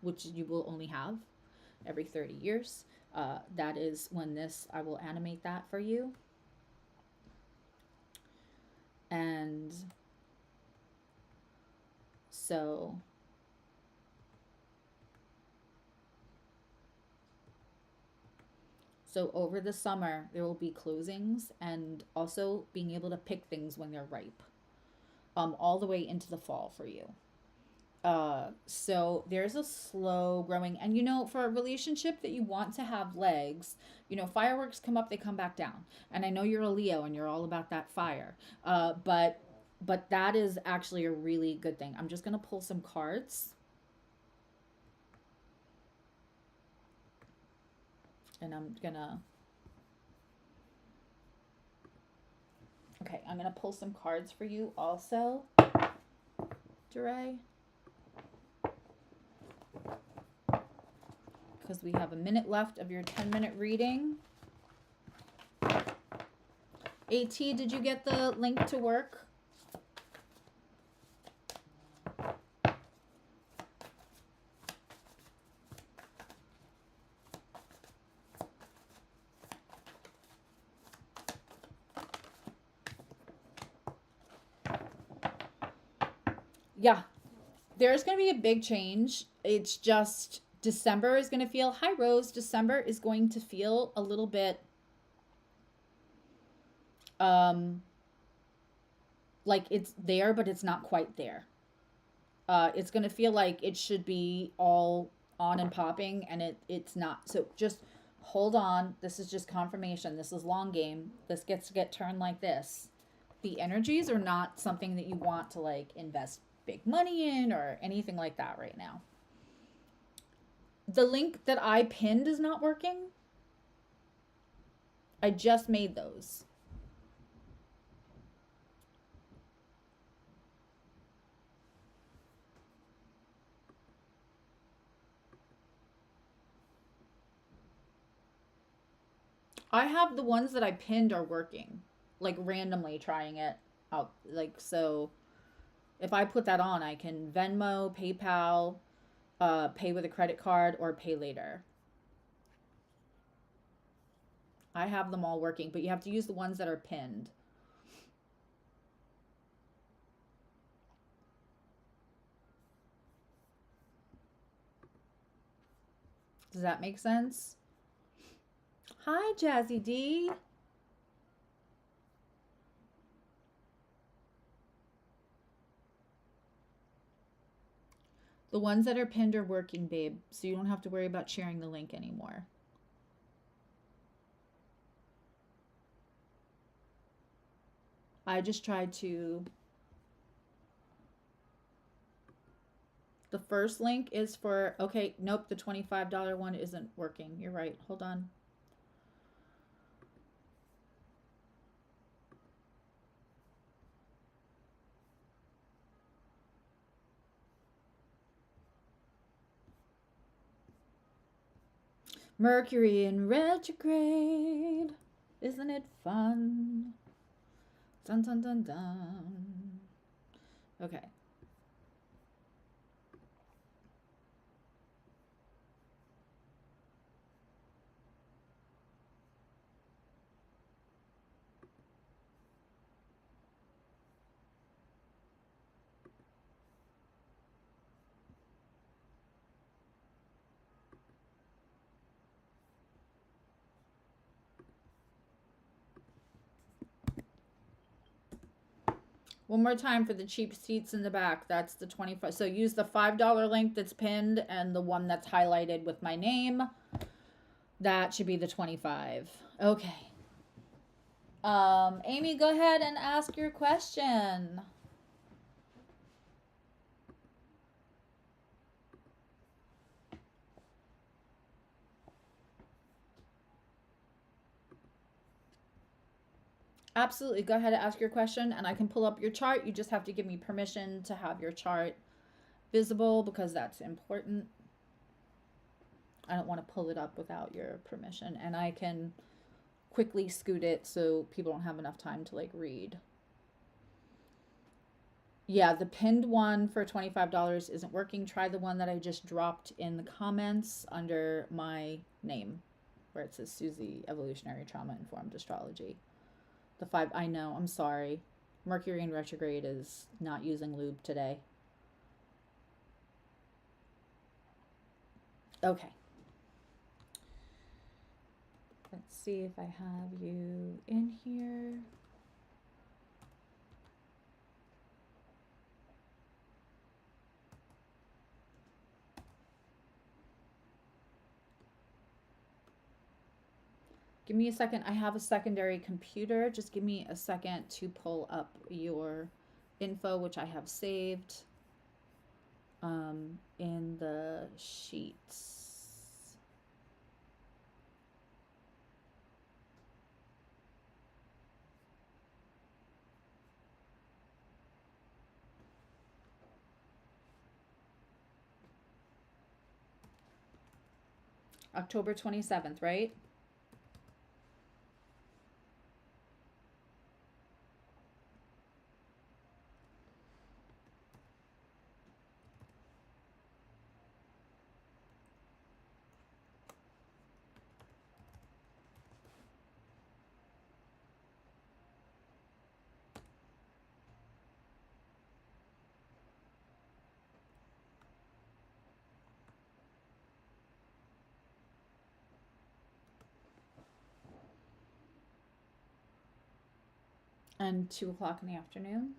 which you will only have every 30 years. That is when I will animate that for you. And so over the summer, there will be closings and also being able to pick things when they're ripe, all the way into the fall for you. So there's a slow growing, and you know, for a relationship that you want to have legs, you know, fireworks come up, they come back down. And I know you're a Leo and you're all about that fire. But that is actually a really good thing. I'm just going to pull some cards. And I'm going to pull some cards for you also, Duray. Because we have a minute left of your 10-minute reading. AT, did you get the link to work? Yeah, there's going to be a big change. It's just December is going to feel, hi Rose, December is going to feel a little bit like it's there, but it's not quite there. It's going to feel like it should be all on and popping, and it's not. So just hold on. This is just confirmation. This is long game. This gets to get turned like this. The energies are not something that you want to like invest big money in or anything like that right now. The link that I pinned is not working. I just made those. I have the ones that I pinned are working, like randomly trying it out. Like, so if I put that on, I can Venmo, PayPal, pay with a credit card, or pay later. I have them all working, but you have to use the ones that are pinned. Does that make sense? Hi, Jazzy D. The ones that are pinned are working, babe, so you don't have to worry about sharing the link anymore. I just tried to... The first link is for... Okay, nope, the $25 one isn't working. You're right. Hold on. Mercury in retrograde. Isn't it fun? Dun, dun, dun, dun. Okay. One more time for the cheap seats in the back. That's the 25. So use the $5 link that's pinned and the one that's highlighted with my name. That should be the 25. Okay. Amy, go ahead and ask your question. Absolutely. Go ahead and ask your question and I can pull up your chart. You just have to give me permission to have your chart visible because that's important. I don't want to pull it up without your permission, and I can quickly scoot it so people don't have enough time to like read. Yeah, the pinned one for $25 isn't working. Try the one that I just dropped in the comments under my name where it says Susie Evolutionary Trauma Informed Astrology. The 5, I know, I'm sorry. Mercury in retrograde is not using lube today. Okay. Let's see if I have you in here. Give me a second. I have a secondary computer. Just give me a second to pull up your info, which I have saved in the sheets. October 27th, right? And 2 o'clock in the afternoon.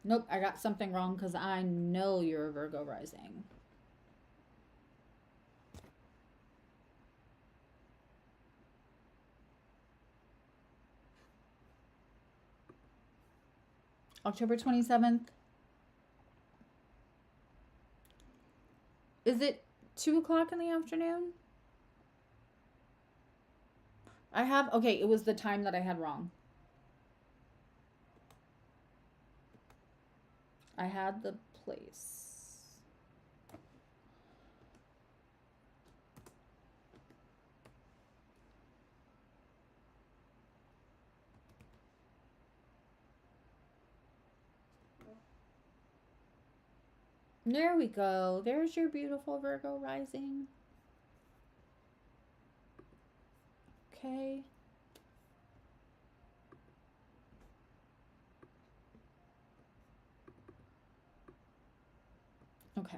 Nope, I got something wrong because I know you're a Virgo rising. October 27th. Is it 2 o'clock in the afternoon? I have, okay, it was the time that I had wrong. I had the place. There we go. There's your beautiful Virgo rising. Okay. Okay.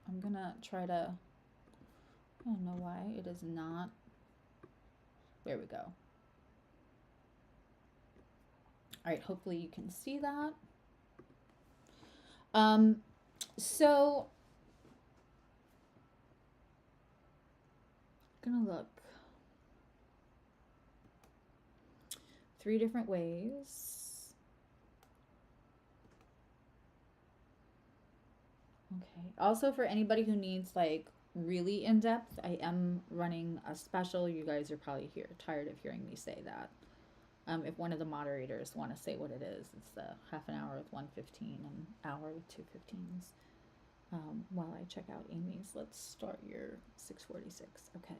I'm gonna try to, I don't know why it is not. There we go. All right, hopefully you can see that. So I'm gonna look 3 different ways. Okay. Also, for anybody who needs like really in depth, I am running a special. You guys are probably tired of hearing me say that. If one of the moderators want to say what it is, it's the half an hour with 115 and hour with 215s. While I check out Amy's, let's start your 646. Okay.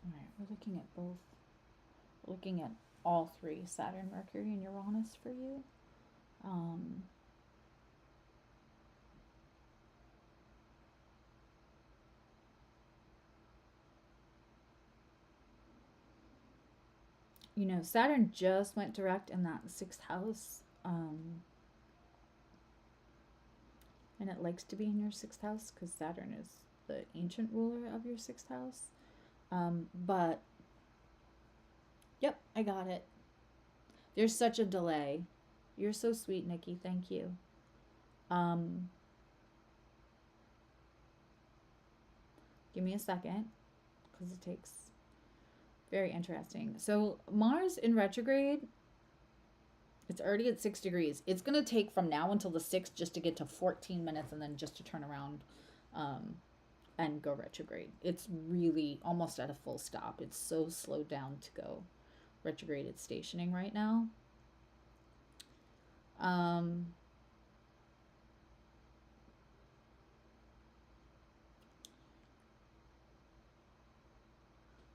All right, we're looking at both. We're looking at all 3, Saturn, Mercury, and Uranus for you. You know, Saturn just went direct in that 6th house. And it likes to be in your 6th house because Saturn is the ancient ruler of your 6th house. But, yep, I got it. There's such a delay. You're so sweet, Nikki. Thank you. Give me a second because it takes. Very interesting. So Mars in retrograde, it's already at 6 degrees. It's going to take from now until the 6th just to get to 14 minutes and then just to turn around and go retrograde. It's really almost at a full stop. It's so slowed down to go retrograde. It's stationing right now.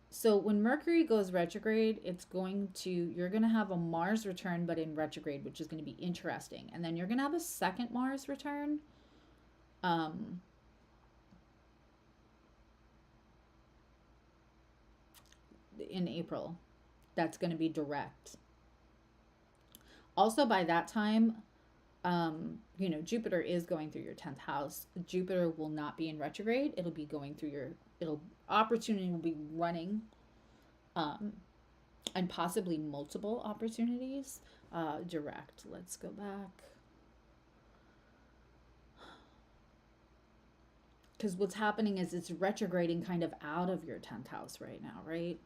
So when Mercury goes retrograde, you're going to have a Mars return, but in retrograde, which is going to be interesting. And then you're going to have a second Mars return. In April. That's going to be direct. Also by that time, you know, Jupiter is going through your 10th house. Jupiter will not be in retrograde. It'll be going through opportunity will be running, and possibly multiple opportunities, direct. Let's go back. Because what's happening is it's retrograding kind of out of your 10th house right now, right?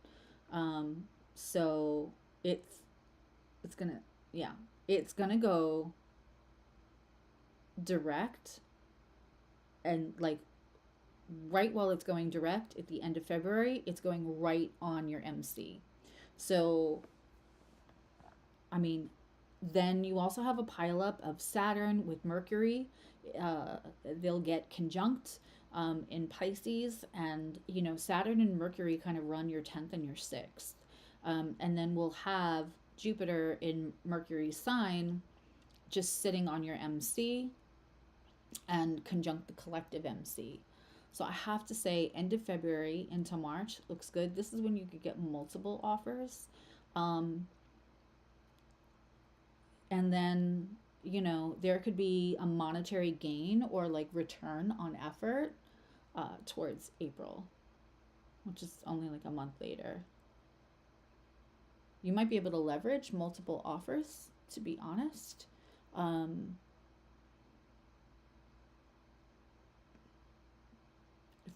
So it's gonna go direct, and like right while it's going direct at the end of February, it's going right on your MC. So, I mean, then you also have a pileup of Saturn with Mercury. They'll get conjunct in Pisces, and you know, Saturn and Mercury kind of run your 10th and your 6th. And then we'll have Jupiter in Mercury's sign just sitting on your MC and conjunct the collective MC. So I have to say, end of February into March looks good. This is when you could get multiple offers. And then, you know, there could be a monetary gain or like return on effort towards April, which is only like a month later. You might be able to leverage multiple offers, to be honest.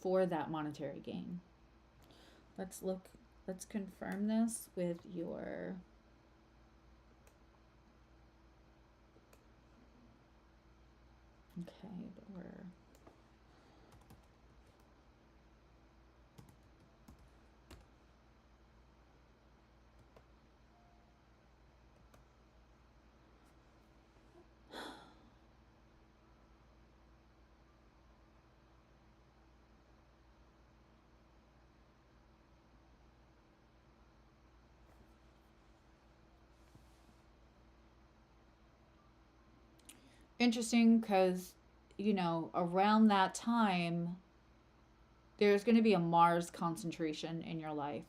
For that monetary gain. Let's confirm this with your okay, but we're interesting because, you know, around that time, there's going to be a Mars concentration in your life.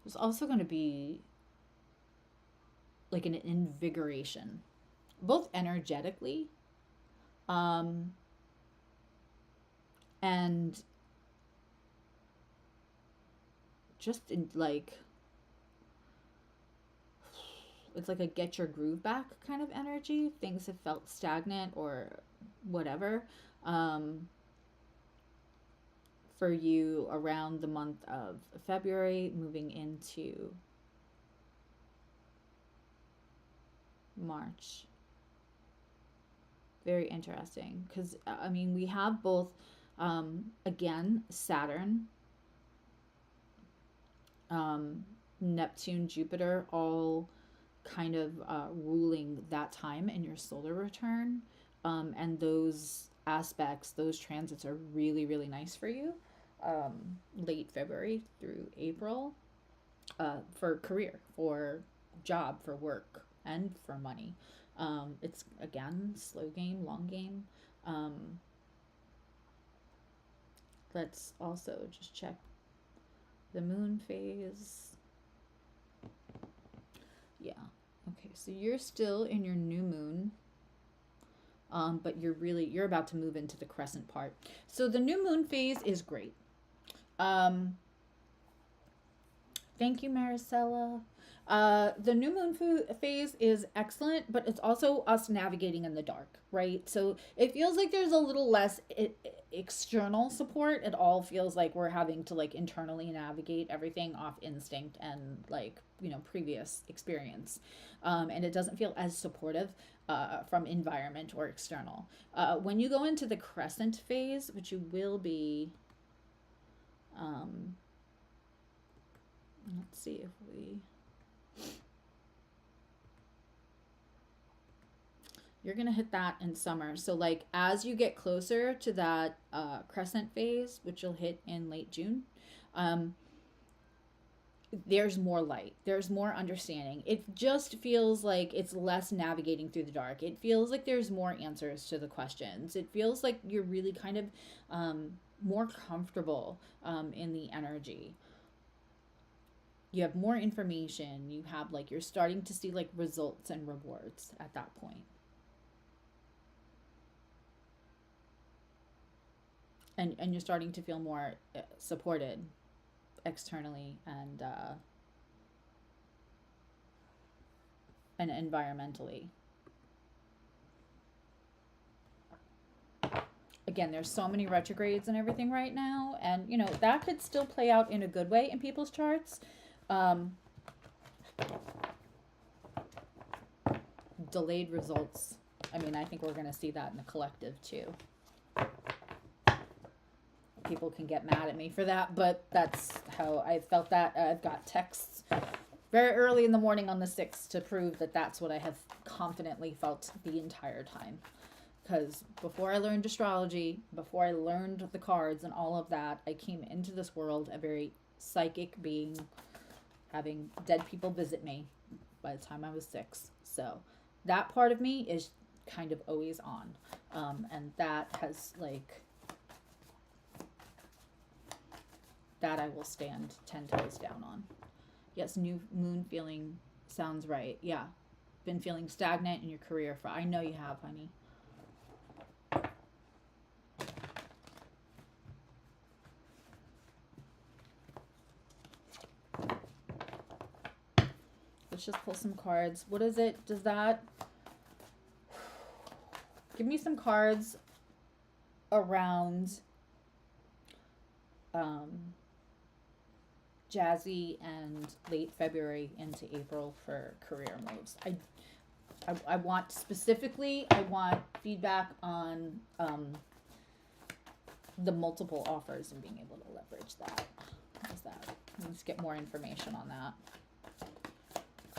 There's also going to be like an invigoration, both energetically, and just in like, it's like a get your groove back kind of energy. Things have felt stagnant or whatever. For you around the month of February, moving into March. Very interesting because, I mean, we have both, again, Saturn, Neptune, Jupiter, all kind of ruling that time in your solar return. And those aspects, those transits are really, really nice for you. Late February through April, for career, for job, for work, and for money. It's again slow game, long game. Let's also just check The moon phase. Yeah. Okay, so you're still in your new moon. But you're about to move into the crescent part. So the new moon phase is great. Thank you, Maricela. The new moon phase is excellent, but it's also us navigating in the dark, right? So it feels like there's a little less external support. It all feels like we're having to like internally navigate everything off instinct and like, you know, previous experience. And it doesn't feel as supportive from environment or external. When you go into the crescent phase, which you will be, let's see if you're going to hit that in summer. So like as you get closer to that crescent phase, which you'll hit in late June, there's more light. There's more understanding. It just feels like it's less navigating through the dark. It feels like there's more answers to the questions. It feels like you're really kind of more comfortable in the energy. You have more information. You have like, you're starting to see like results and rewards at that point. And you're starting to feel more supported externally and environmentally. Again, there's so many retrogrades and everything right now, and you know that could still play out in a good way in people's charts. Delayed results. I mean, I think we're going to see that in the collective too. People can get mad at me for that, but that's how I felt that. I've got texts very early in the morning on the 6th to prove that that's what I have confidently felt the entire time. Because before I learned astrology, before I learned the cards and all of that, I came into this world a very psychic being, having dead people visit me by the time I was 6. So that part of me is kind of always on. And that has like, that I will stand 10 toes down on. Yes, new moon feeling sounds right. Yeah. Been feeling stagnant in your career for, I know you have, honey. Let's just pull some cards. What is it? Does that give me some cards around jazzy and late February into April for career moves? I want specifically, I want feedback on the multiple offers and being able to leverage that. What is that? Let's get more information on that.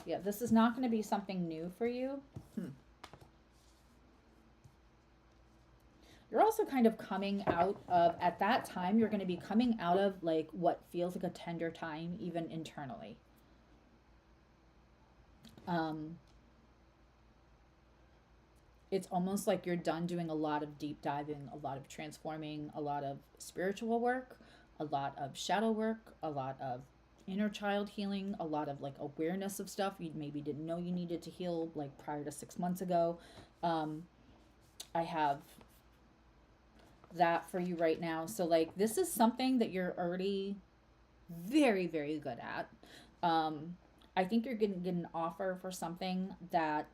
Yeah, this is not going to be something new for you. You're also kind of coming out of, at that time, you're going to be coming out of like what feels like a tender time, even internally. It's almost like you're done doing a lot of deep diving, a lot of transforming, a lot of spiritual work, a lot of shadow work, a lot of inner child healing, a lot of like awareness of stuff you maybe didn't know you needed to heal like prior to 6 months ago. I have that for you right now. So like this is something that you're already very, very good at. I think you're going to get an offer for something that,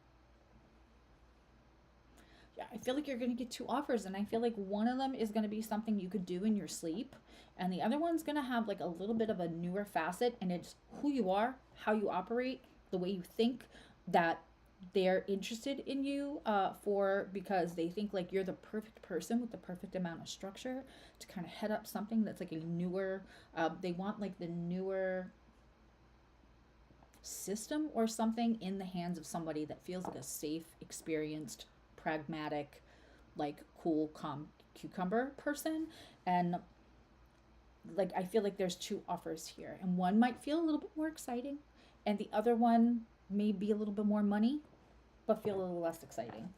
yeah, I feel like you're going to get 2 offers, and I feel like one of them is going to be something you could do in your sleep, and the other one's going to have like a little bit of a newer facet, and it's who you are, how you operate, the way you think, that they're interested in you for, because they think like you're the perfect person with the perfect amount of structure to kind of head up something that's like a newer, they want like the newer system or something in the hands of somebody that feels like a safe, experienced, pragmatic, like cool, calm cucumber person. And like I feel like there's 2 offers here, and one might feel a little bit more exciting, and the other one may be a little bit more money but feel a little less exciting.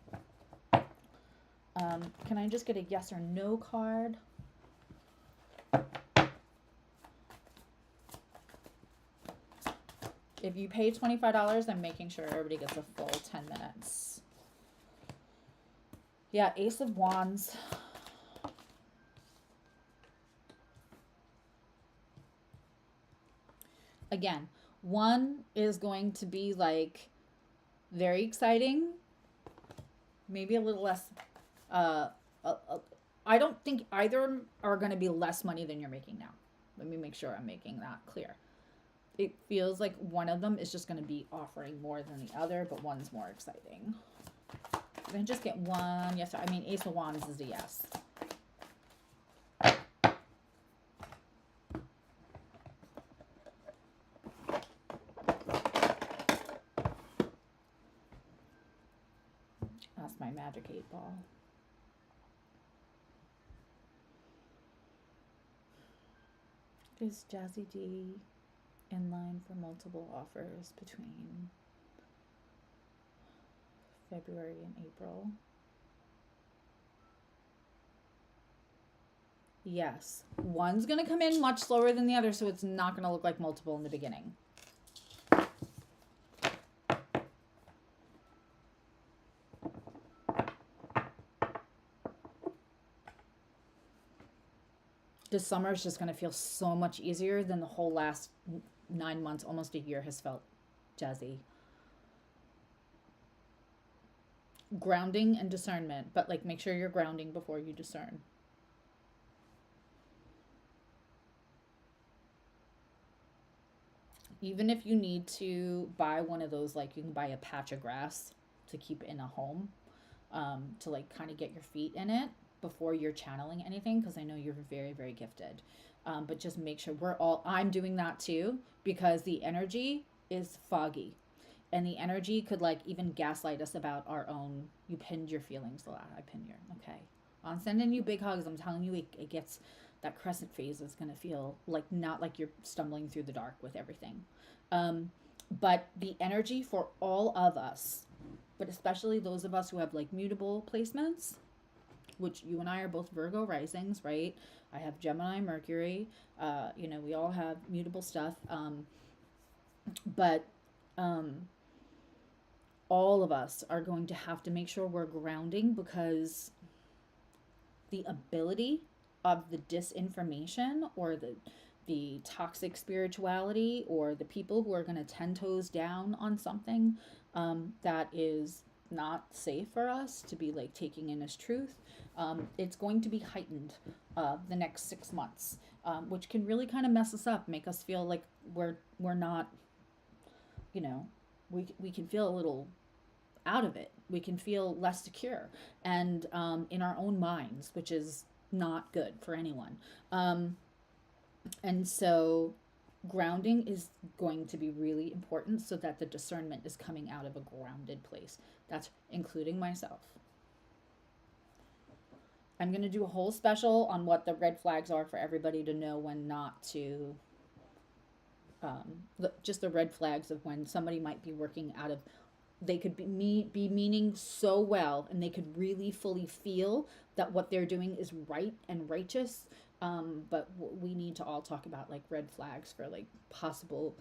Can I just get a yes or no card? If you pay $25, I'm making sure everybody gets a full 10 minutes. Yeah, Ace of Wands. Again, one is going to be like very exciting, maybe a little less. I don't think either are going to be less money than you're making now. Let me make sure I'm making that clear. It feels like one of them is just going to be offering more than the other, but one's more exciting. I'm going to just get one. Yes, I mean, Ace of Wands is a yes. That's my magic 8-ball. Is Jazzy D in line for multiple offers between February and April? Yes. One's going to come in much slower than the other, so it's not going to look like multiple in the beginning. This summer is just going to feel so much easier than the whole last 9 months, almost a year has felt, Jazzy. Grounding and discernment, but like make sure you're grounding before you discern. Even if you need to buy one of those, like you can buy a patch of grass to keep in a home, to like kind of get your feet in it before you're channeling anything, because I know you're very, very gifted. But just make sure I'm doing that too, because the energy is foggy. And the energy could like even gaslight us about our own, you pinned your feelings a lot. I pinned your, okay. I'm sending you big hugs. I'm telling you, it gets, that crescent phase is going to feel like, not like you're stumbling through the dark with everything. But the energy for all of us, but especially those of us who have like mutable placements, which you and I are both Virgo risings, right? I have Gemini, Mercury, we all have mutable stuff. But all of us are going to have to make sure we're grounding, because the ability of the disinformation or the toxic spirituality or the people who are going to 10 toes down on something that is not safe for us to be like taking in as truth, it's going to be heightened the next 6 months, which can really kind of mess us up, make us feel like we're not, we can feel a little out of it. We can feel less secure and in our own minds, which is not good for anyone. And so grounding is going to be really important, so that the discernment is coming out of a grounded place. That's including myself. I'm going to do a whole special on what the red flags are for everybody to know when not to, just the red flags of when somebody might be working out of, they could be meaning so well, and they could really fully feel that what they're doing is right and righteous. But we need to all talk about like red flags for like possible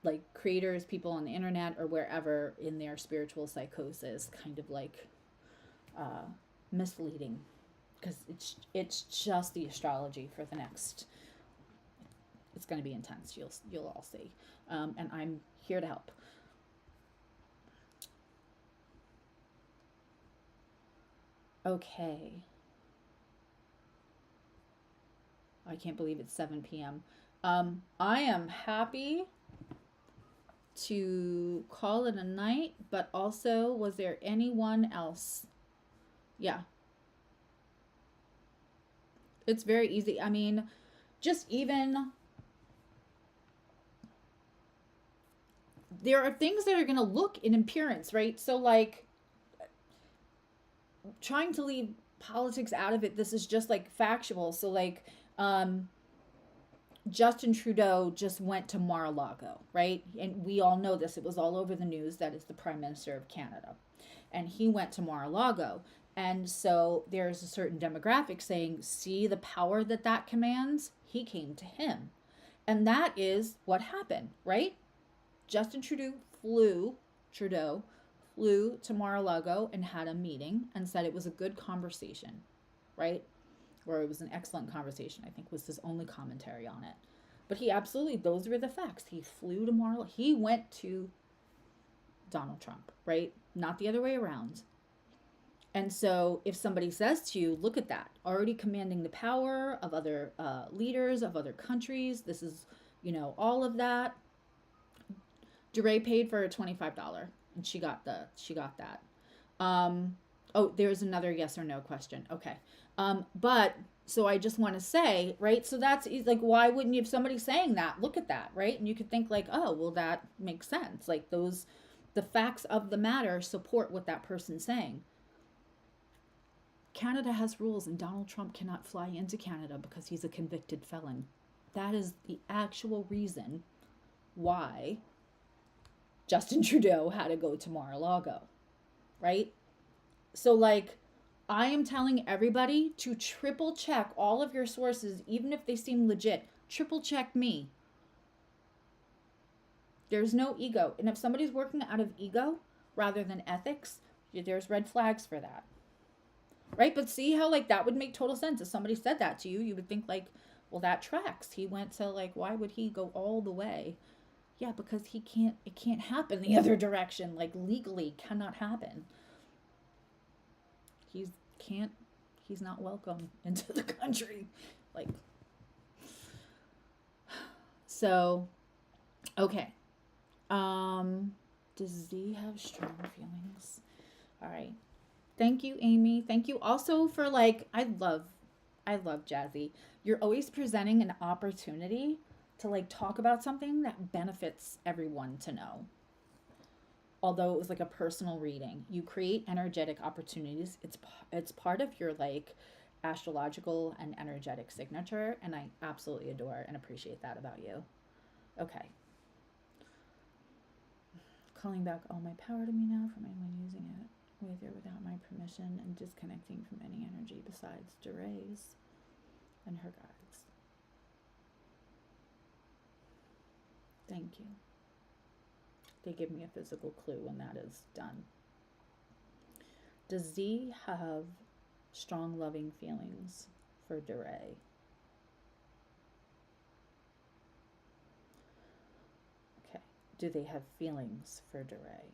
like creators, people on the internet or wherever in their spiritual psychosis, kind of like misleading, because it's just the astrology for the next, it's going to be intense. You'll all see. And I'm here to help. Okay. I can't believe it's 7 p.m. I am happy to call it a night, but also, was there anyone else? Yeah. It's very easy. I mean, just even, there are things that are going to look in appearance, right? So like, trying to leave politics out of it, this is just like factual. So like, Justin Trudeau just went to Mar-a-Lago, right? And we all know this. It was all over the news. That is the Prime Minister of Canada. And he went to Mar-a-Lago. And so there's a certain demographic saying, see the power that commands? He came to him. And that is what happened, right? Justin Trudeau flew to Mar-a-Lago and had a meeting and said it was a good conversation, right? Or it was an excellent conversation, I think was his only commentary on it. But he absolutely, those were the facts. He flew to Mar-a-Lago. He went to Donald Trump, right? Not the other way around. And so if somebody says to you, look at that, already commanding the power of other leaders of other countries, this is, all of that. DeRay paid for a $25 and she got that. There's another yes or no question. Okay. But so I just want to say, right? So that's like, why wouldn't you, if somebody's saying that, look at that, right? And you could think like, oh, well, that makes sense. Like the facts of the matter support what that person's saying. Canada has rules and Donald Trump cannot fly into Canada because he's a convicted felon. That is the actual reason why Justin Trudeau had to go to Mar-a-Lago, right? So like, I am telling everybody to triple check all of your sources, even if they seem legit. Triple check me. There's no ego. And if somebody's working out of ego rather than ethics, there's red flags for that. Right? But see how like that would make total sense. If somebody said that to you, you would think like, well, that tracks. He went to like, why would he go all the way? Yeah, because it can't happen the other direction. Like legally cannot happen. He's not welcome into the country. Like, so, okay. Does Z have strong feelings? All right. Thank you, Amy. Thank you also for like, I love Jazzy. You're always presenting an opportunity to like talk about something that benefits everyone to know. Although it was like a personal reading, you create energetic opportunities. It's part of your like astrological and energetic signature, and I absolutely adore and appreciate that about you. Okay. Calling back all my power to me now from anyone using it with or without my permission, and disconnecting from any energy besides DeRay's and her guides. Thank you. They give me a physical clue when that is done. Does Z have strong loving feelings for DeRay? Okay. Do they have feelings for DeRay?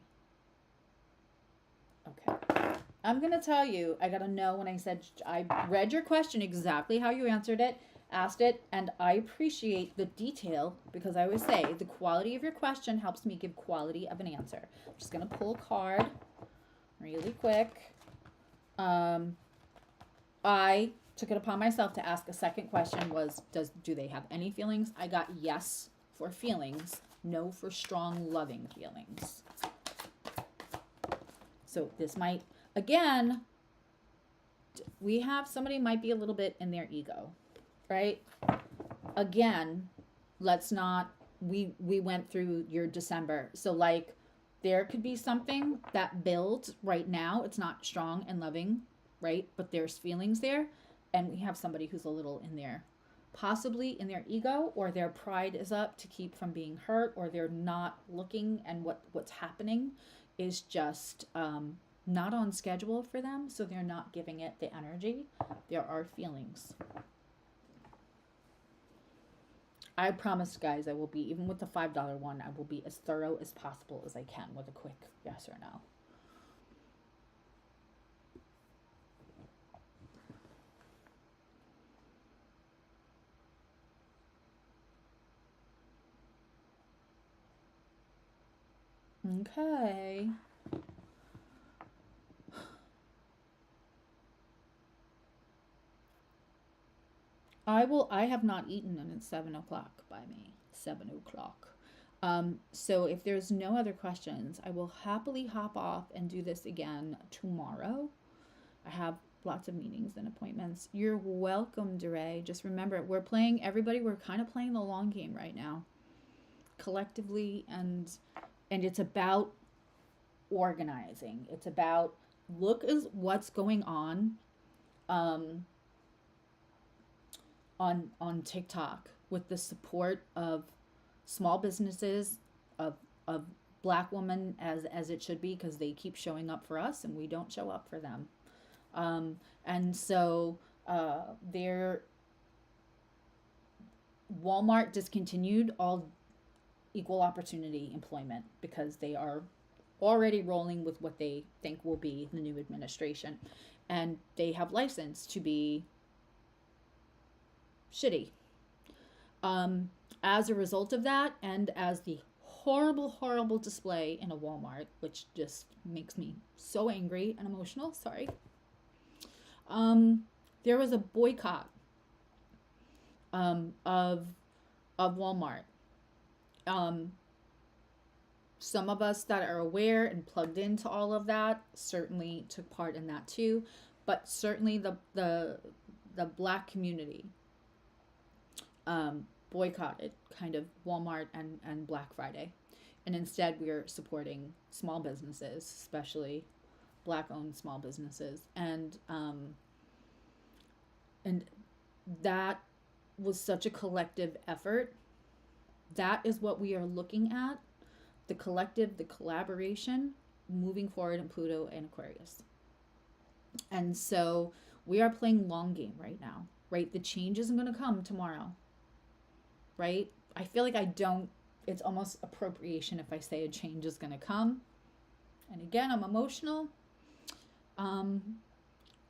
Okay. I'm going to tell you, I got to know when I read your question exactly how you answered it, asked it, and I appreciate the detail because I always say the quality of your question helps me give quality of an answer. I'm just going to pull a card really quick. I took it upon myself to ask a second question was, do they have any feelings? I got yes for feelings, no for strong loving feelings. So this might, again, we have somebody might be a little bit in their ego, right? Again, let's not, we went through your December. So like there could be something that builds right now. It's not strong and loving, right? But there's feelings there. And we have somebody who's a little in there, possibly in their ego, or their pride is up to keep from being hurt, or they're not looking, and what's happening is just not on schedule for them, so they're not giving it the energy. There are feelings. I promise, guys, I will be, even with the $5 one, I will be as thorough as possible as I can with a quick yes or no. Okay. I have not eaten and it's 7 o'clock by me. 7 o'clock. So if there's no other questions, I will happily hop off and do this again tomorrow. I have lots of meetings and appointments. You're welcome, DeRay. Just remember, we're kind of playing the long game right now. Collectively, and it's about organizing. It's about look at what's going on TikTok with the support of small businesses, of Black woman as it should be, because they keep showing up for us and we don't show up for them. And so their Walmart discontinued all equal opportunity employment because they are already rolling with what they think will be the new administration, and they have license to be shitty. As a result of that, and as the horrible display in a Walmart, which just makes me so angry and emotional, sorry, there was a boycott of Walmart. Some of us that are aware and plugged into all of that certainly took part in that too, but certainly the Black community boycotted kind of Walmart and Black Friday, and instead we are supporting small businesses, especially Black-owned small businesses, and that was such a collective effort. That is what we are looking at, the collective, the collaboration moving forward in Pluto and Aquarius. And so we are playing long game right now, right? The change isn't going to come tomorrow, right? I feel like it's almost appropriation if I say a change is going to come. And again, I'm emotional.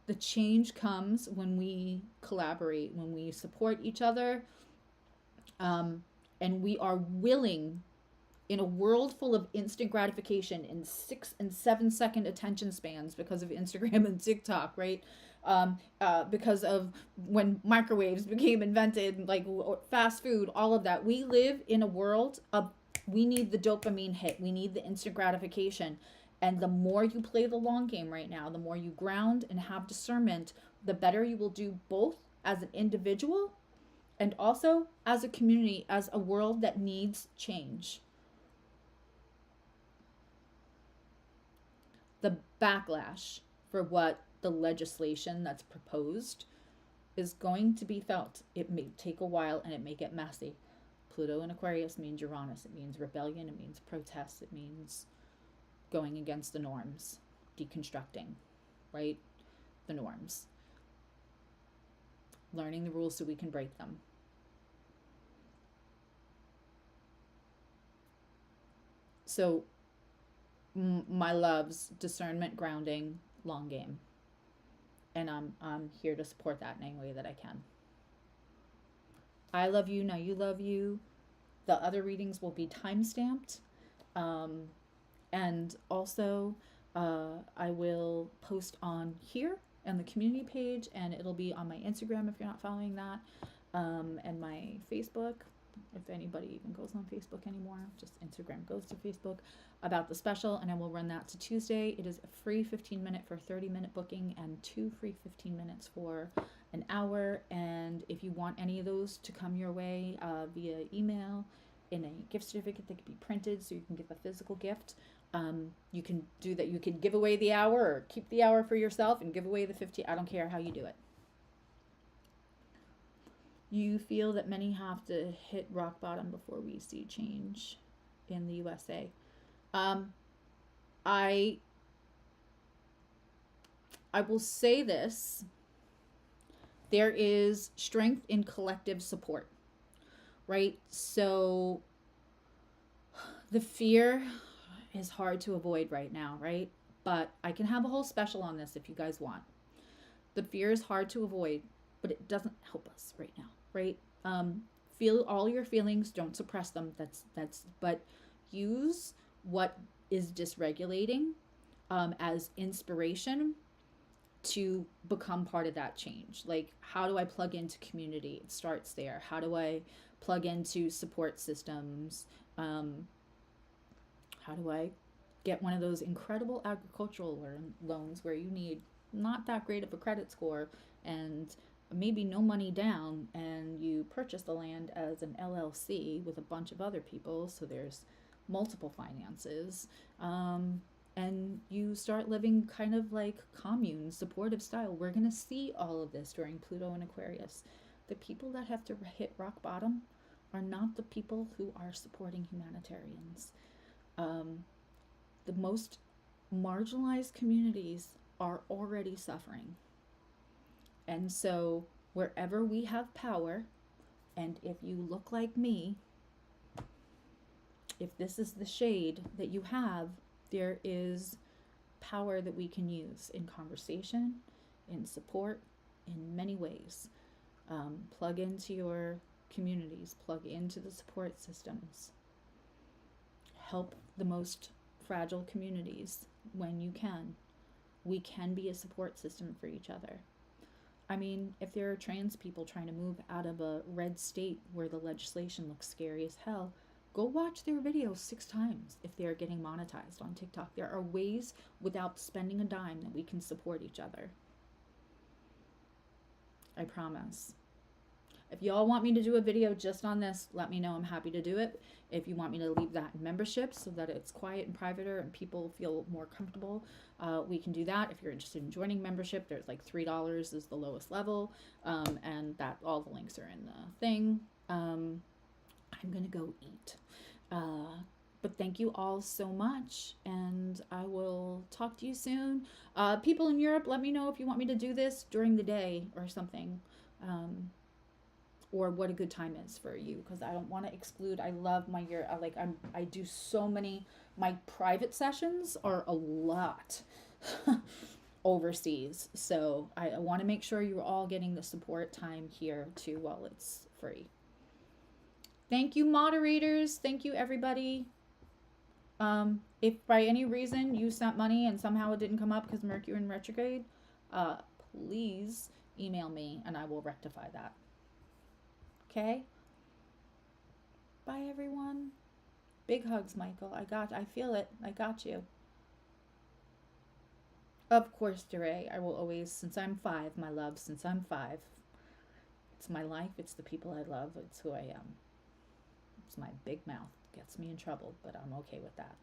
The change comes when we collaborate, when we support each other, and we are willing, in a world full of instant gratification in 6 and 7 second attention spans because of Instagram and TikTok, right? Because of when microwaves became invented, like fast food, all of that. We live in a world of, we need the dopamine hit. We need the instant gratification. And the more you play the long game right now, the more you ground and have discernment, the better you will do, both as an individual and also as a community, as a world that needs change. The backlash for what the legislation that's proposed is going to be felt. It may take a while and it may get messy. Pluto in Aquarius means Uranus. It means rebellion. It means protest. It means going against the norms, deconstructing, right? The norms. Learning the rules so we can break them. So, my loves, discernment, grounding, long game. And I'm here to support that in any way that I can. I love you, now you love you. The other readings will be time-stamped. And also, I will post on here and the community page, and it'll be on my Instagram if you're not following that, and my Facebook, if anybody even goes on Facebook anymore, just Instagram goes to Facebook, about the special, and I will run that to Tuesday. It is a free 15-minute for 30-minute booking and 2 free 15 minutes for an hour, and if you want any of those to come your way via email in a gift certificate that can be printed so you can give a physical gift, you can do that. You can give away the hour or keep the hour for yourself and give away the 15. I don't care how you do it. You feel that many have to hit rock bottom before we see change in the USA. I will say this. There is strength in collective support, right? So the fear is hard to avoid right now, right? But I can have a whole special on this if you guys want. The fear is hard to avoid, but it doesn't help us right now, right? Feel all your feelings, don't suppress them. But use what is dysregulating as inspiration to become part of that change. Like, how do I plug into community? It starts there. How do I plug into support systems? How do I get one of those incredible agricultural loans where you need not that great of a credit score and maybe no money down, and you purchase the land as an LLC with a bunch of other people, so there's multiple finances, and you start living kind of like commune, supportive style. We're going to see all of this during Pluto and Aquarius. The people that have to hit rock bottom are not the people who are supporting humanitarians. The most marginalized communities are already suffering. And so wherever we have power, and if you look like me, if this is the shade that you have, there is power that we can use in conversation, in support, in many ways. Plug into your communities, plug into the support systems, help the most fragile communities when you can. We can be a support system for each other. I mean, if there are trans people trying to move out of a red state where the legislation looks scary as hell, go watch their videos 6 times if they're getting monetized on TikTok. There are ways without spending a dime that we can support each other. I promise. If y'all want me to do a video just on this, let me know. I'm happy to do it. If you want me to leave that in membership so that it's quiet and privater and people feel more comfortable, we can do that. If you're interested in joining membership, there's like $3 is the lowest level, and that all the links are in the thing. I'm gonna go eat. But thank you all so much, and I will talk to you soon. People in Europe, let me know if you want me to do this during the day or something. Or what a good time is for you, because I don't want to exclude. I love my year. I do so many. My private sessions are a lot overseas, so I want to make sure you're all getting the support time here too while it's free. Thank you, moderators. Thank you, everybody. If by any reason you sent money and somehow it didn't come up because Mercury in retrograde, please email me and I will rectify that. Okay? Bye, everyone. Big hugs, Michael. I feel it. I got you. Of course, DeRay. I will always, since I'm 5, my love, since I'm 5. It's my life. It's the people I love. It's who I am. It's my big mouth. Gets me in trouble, but I'm okay with that.